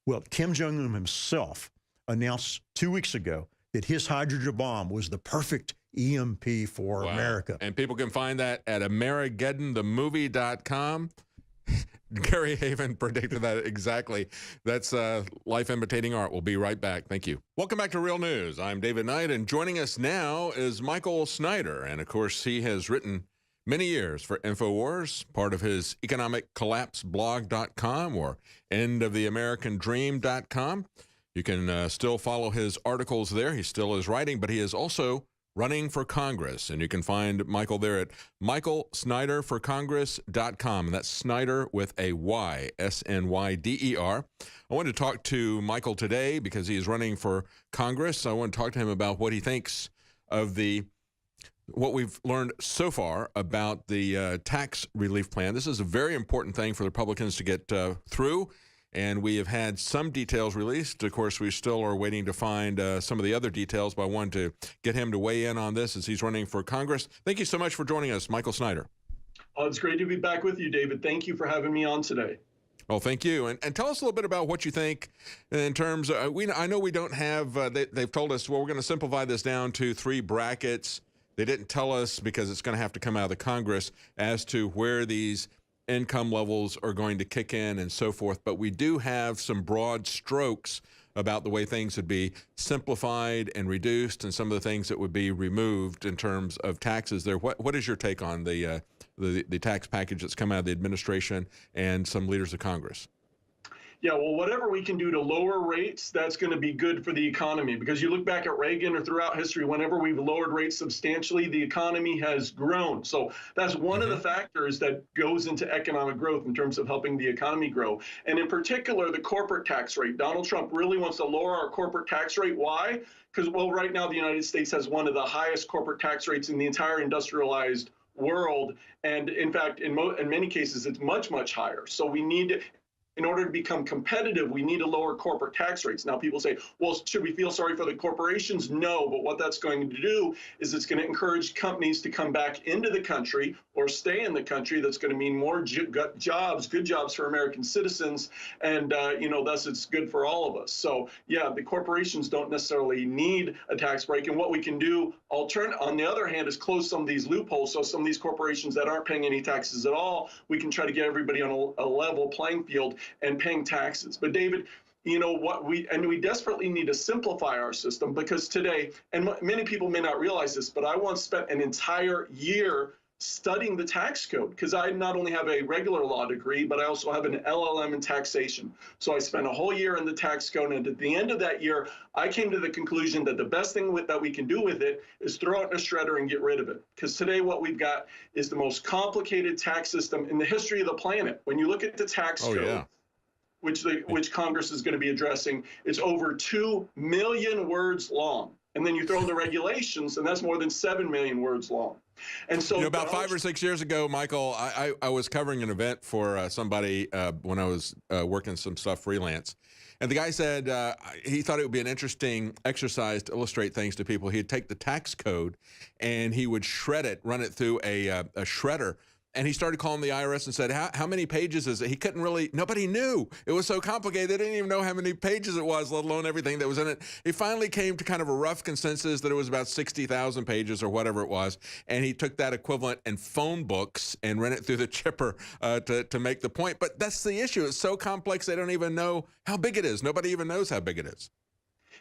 Speaker 8: Well, Kim Jong-un himself announced 2 weeks ago that his hydrogen bomb was the perfect EMP for America.
Speaker 1: And people can find that at AmerigeddonTheMovie.com. Gary Haven predicted that exactly. That's Life Imitating Art. We'll be right back. Thank you. Welcome back to Real News. I'm David Knight, and joining us now is Michael Snyder. And, of course, he has written many years for InfoWars, part of his economiccollapseblog.com or endoftheamericandream.com. You can still follow his articles there. He still is writing, but he is also running for Congress. And you can find Michael there at michaelsnyderforcongress.com. And that's Snyder with a Y, S-N-Y-D-E-R. I wanted to talk to Michael today because he is running for Congress. I want to talk to him about what he thinks of what we've learned so far about the tax relief plan. This is a very important thing for the Republicans to get through. And we have had some details released. Of course, we still are waiting to find some of the other details, but I wanted to get him to weigh in on this as he's running for Congress. Thank you so much for joining us, Michael Snyder.
Speaker 11: Oh, it's great to be back with you, David. Thank you for having me on today.
Speaker 1: Oh, thank you. And tell us a little bit about what you think in terms of, I know we don't have, they've told us, well, we're going to simplify this down to 3 brackets. They didn't tell us, because it's going to have to come out of the Congress, as to where these income levels are going to kick in and so forth. But we do have some broad strokes about the way things would be simplified and reduced and some of the things that would be removed in terms of taxes there. What is your take on the tax package that's come out of the administration and some leaders of Congress?
Speaker 11: Yeah, well, whatever we can do to lower rates, that's going to be good for the economy. Because you look back at Reagan or throughout history, whenever we've lowered rates substantially, the economy has grown. So that's one of the factors that goes into economic growth in terms of helping the economy grow. And in particular, the corporate tax rate. Donald Trump really wants to lower our corporate tax rate. Why? Because, well, right now the United States has one of the highest corporate tax rates in the entire industrialized world. And in fact, in many cases, it's much, much higher. So we need in order to become competitive, we need to lower corporate tax rates. Now, people say, well, should we feel sorry for the corporations? No, but what that's going to do is it's going to encourage companies to come back into the country or stay in the country. That's going to mean more jobs, good jobs for American citizens. And, thus it's good for all of us. So, yeah, the corporations don't necessarily need a tax break. And what we can do on the other hand is close some of these loopholes. So some of these corporations that aren't paying any taxes at all, we can try to get everybody on a level playing field and paying taxes. But David, we desperately need to simplify our system, because today, and many people may not realize this, but I once spent an entire year studying the tax code, because I not only have a regular law degree, but I also have an LLM in taxation. So I spent a whole year in the tax code, and at the end of that year, I came to the conclusion that the best thing that we can do with it is throw it in a shredder and get rid of it. Because today what we've got is the most complicated tax system in the history of the planet. When you look at the tax code, which Congress is going to be addressing, it's over 2 million words long. And then you throw in the regulations, and that's more than 7 million words long. And so
Speaker 1: about 5 or 6 years ago, Michael, I was covering an event for somebody when I was working some stuff freelance. And the guy said he thought it would be an interesting exercise to illustrate things to people. He'd take the tax code and he would shred it, run it through a shredder, And he started calling the IRS and said, how many pages is it? He couldn't really, nobody knew. It was so complicated. They didn't even know how many pages it was, let alone everything that was in it. He finally came to kind of a rough consensus that it was about 60,000 pages or whatever it was. And he took that equivalent in phone books and ran it through the chipper to make the point. But that's the issue. It's so complex, they don't even know how big it is. Nobody even knows how big it is.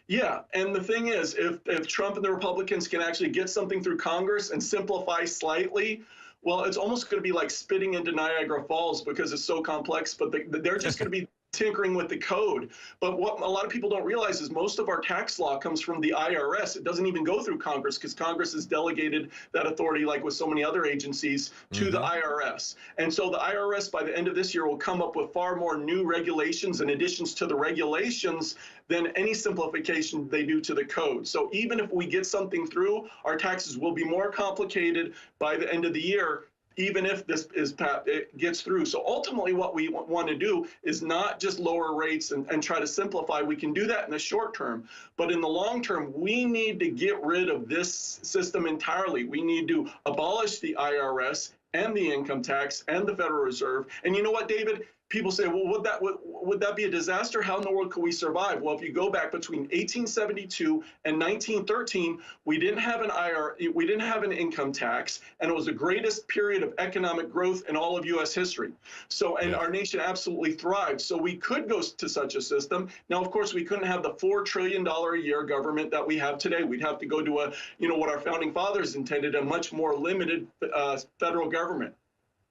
Speaker 11: Yeah, and the thing is, if Trump and the Republicans can actually get something through Congress and simplify slightly, well, it's almost going to be like spitting into Niagara Falls because it's so complex, but they're just going to be tinkering with the code. But what a lot of people don't realize is most of our tax law comes from the IRS. It doesn't even go through Congress because Congress has delegated that authority, like with so many other agencies, to the IRS. And so the IRS, by the end of this year, will come up with far more new regulations and additions to the regulations than any simplification they do to the code. So even if we get something through, our taxes will be more complicated by the end of the year, even if this it gets through. So ultimately what we want to do is not just lower rates and try to simplify. We can do that in the short term, but in the long term, we need to get rid of this system entirely. We need to abolish the IRS and the income tax and the Federal Reserve. And you know what, David? People say, well, would that be a disaster? How in the world could we survive? Well, if you go back between 1872 and 1913, we didn't have an income tax, and it was the greatest period of economic growth in all of U.S. history. So, and our nation absolutely thrived. So we could go to such a system. Now, of course, we couldn't have the $4 trillion a year government that we have today. We'd have to go to what our founding fathers intended, a much more limited federal government.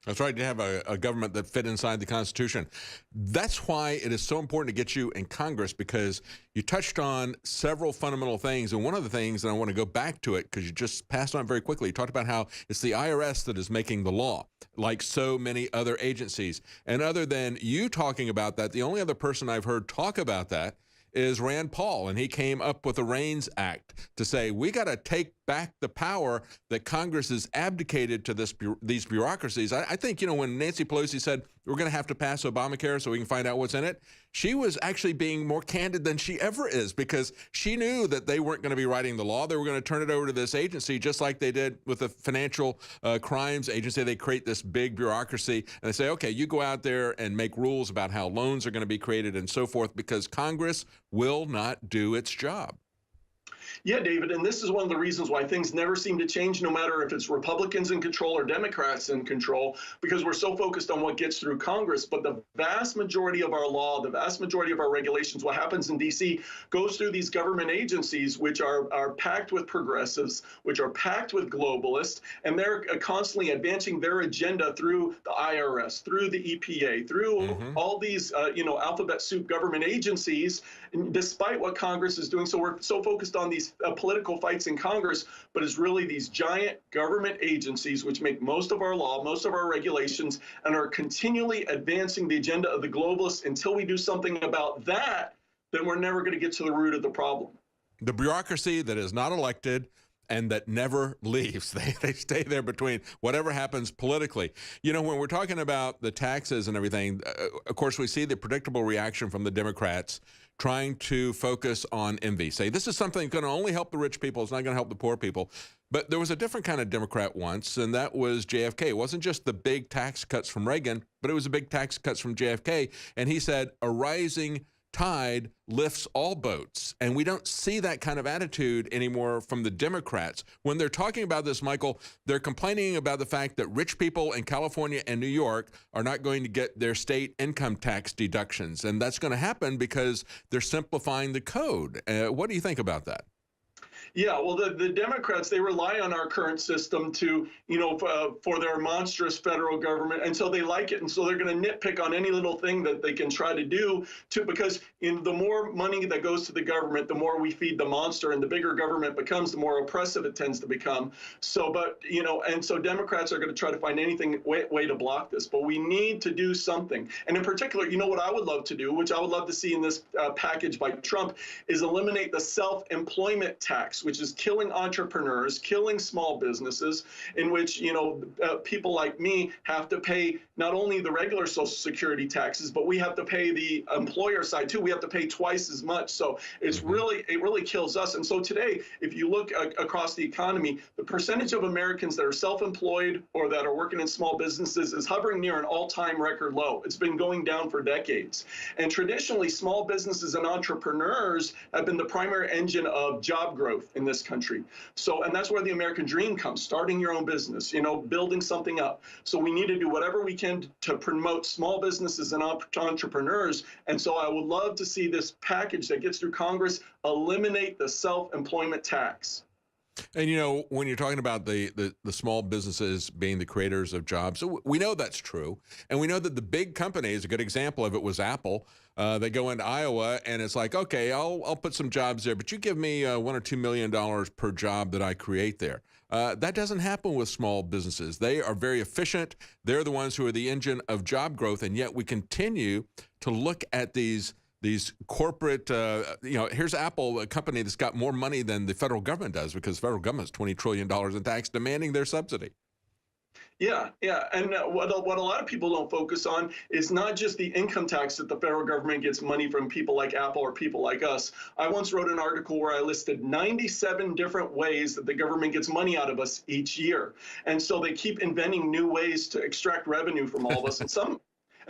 Speaker 1: That's right, to have a government that fit inside the Constitution. That's why it is so important to get you in Congress, because you touched on several fundamental things. And one of the things, and I want to go back to it because you just passed on it very quickly, you talked about how it's the IRS that is making the law, like so many other agencies. And other than you talking about that, the only other person I've heard talk about that is Rand Paul, and he came up with the REINS Act to say we got to take back the power that Congress has abdicated to these bureaucracies. I think, when Nancy Pelosi said we're going to have to pass Obamacare so we can find out what's in it, she was actually being more candid than she ever is, because she knew that they weren't going to be writing the law. They were going to turn it over to this agency, just like they did with the Financial Crimes Agency. They create this big bureaucracy, and they say, okay, you go out there and make rules about how loans are going to be created and so forth, because Congress will not do its job.
Speaker 11: Yeah, David, and this is one of the reasons why things never seem to change, no matter if it's Republicans in control or Democrats in control, because we're so focused on what gets through Congress. But the vast majority of our law, the vast majority of our regulations, what happens in D.C. goes through these government agencies, which are packed with progressives, which are packed with globalists, and they're constantly advancing their agenda through the IRS, through the EPA, through all these, alphabet soup government agencies, despite what Congress is doing. So we're so focused on these political fights in Congress, but it's really these giant government agencies which make most of our law, most of our regulations, and are continually advancing the agenda of the globalists. Until we do something about that, then we're never going to get to the root of the problem.
Speaker 1: The bureaucracy that is not elected and that never leaves. They stay there between whatever happens politically. When we're talking about the taxes and everything, of course, we see the predictable reaction from the Democrats trying to focus on envy. Say, this is something that's going to only help the rich people. It's not going to help the poor people. But there was a different kind of Democrat once, and that was JFK. It wasn't just the big tax cuts from Reagan, but it was the big tax cuts from JFK. And he said, a rising tide lifts all boats. And we don't see that kind of attitude anymore from the Democrats. When they're talking about this, Michael, they're complaining about the fact that rich people in California and New York are not going to get their state income tax deductions. And that's going to happen because they're simplifying the code. What do you think about that?
Speaker 11: Yeah, well, the Democrats, they rely on our current system to, for their monstrous federal government, and so they like it, and so they're going to nitpick on any little thing that they can try to do because the more money that goes to the government, the more we feed the monster, and the bigger government becomes, the more oppressive it tends to become. So, and so Democrats are going to try to find anything way to block this, but we need to do something. And in particular, what I would love to do, which I would love to see in this package by Trump, is eliminate the self-employment tax, which is killing entrepreneurs, killing small businesses, in which, you know, people like me have to pay not only the regular Social Security taxes, but we have to pay the employer side too. We have to pay twice as much. So it's it really kills us. And so today, if you look across the economy, the percentage of Americans that are self-employed or that are working in small businesses is hovering near an all-time record low. It's been going down for decades. And traditionally, small businesses and entrepreneurs have been the primary engine of job growth in this country. So, and that's where the American dream comes, starting your own business, you know, building something up. So we need to do whatever we can to promote small businesses and entrepreneurs. And so I would love to see this package that gets through Congress eliminate the self-employment tax.
Speaker 1: And, you know, when you're talking about the small businesses being the creators of jobs, so we know that's true. And we know that the big companies, a good example of it was Apple. They go into Iowa and it's like, okay, I'll put some jobs there, but you give me $1 or $2 million per job that I create there. That doesn't happen with small businesses. They are very efficient. They're the ones who are the engine of job growth. And yet we continue to look at these corporate, you know, here's Apple, a company that's got more money than the federal government does because the federal government is $20 trillion in tax demanding their subsidy.
Speaker 11: Yeah. And what a lot of people don't focus on is not just the income tax that the federal government gets money from people like Apple or people like us. I once wrote an article where I listed 97 different ways that the government gets money out of us each year. And so they keep inventing new ways to extract revenue from all of us. And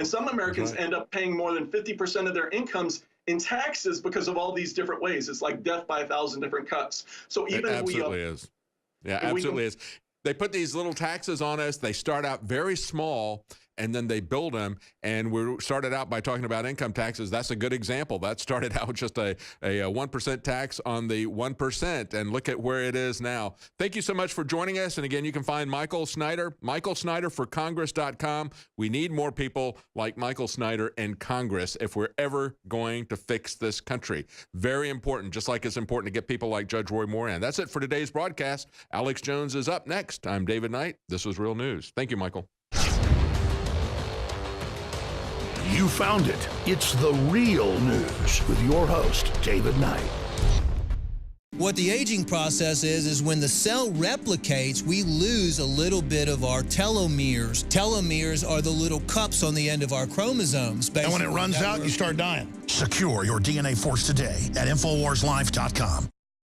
Speaker 11: some Americans end up paying more than 50% of their incomes in taxes because of all these different ways. It's like death by 1,000 different cuts. So even
Speaker 1: it absolutely is. Yeah, absolutely is. They put these little taxes on us. They start out very small, and then they build them. And we started out by talking about income taxes. That's a good example. That started out with just a 1% tax on the 1%, and look at where it is now. Thank you so much for joining us. And again, you can find Michael Snyder for Congress.com. We need more people like Michael Snyder in Congress if we're ever going to fix this country. Very important, just like it's important to get people like Judge Roy Moran. That's it for today's broadcast. Alex Jones is up next. I'm David Knight. This was Real News. Thank you, Michael.
Speaker 12: You found it. It's the Real News with your host, David Knight.
Speaker 13: What the aging process is when the cell replicates, we lose a little bit of our telomeres. Telomeres are the little cups on the end of our chromosomes.
Speaker 12: And when it runs out, you start dying. Secure your DNA force today at InfoWarsLife.com.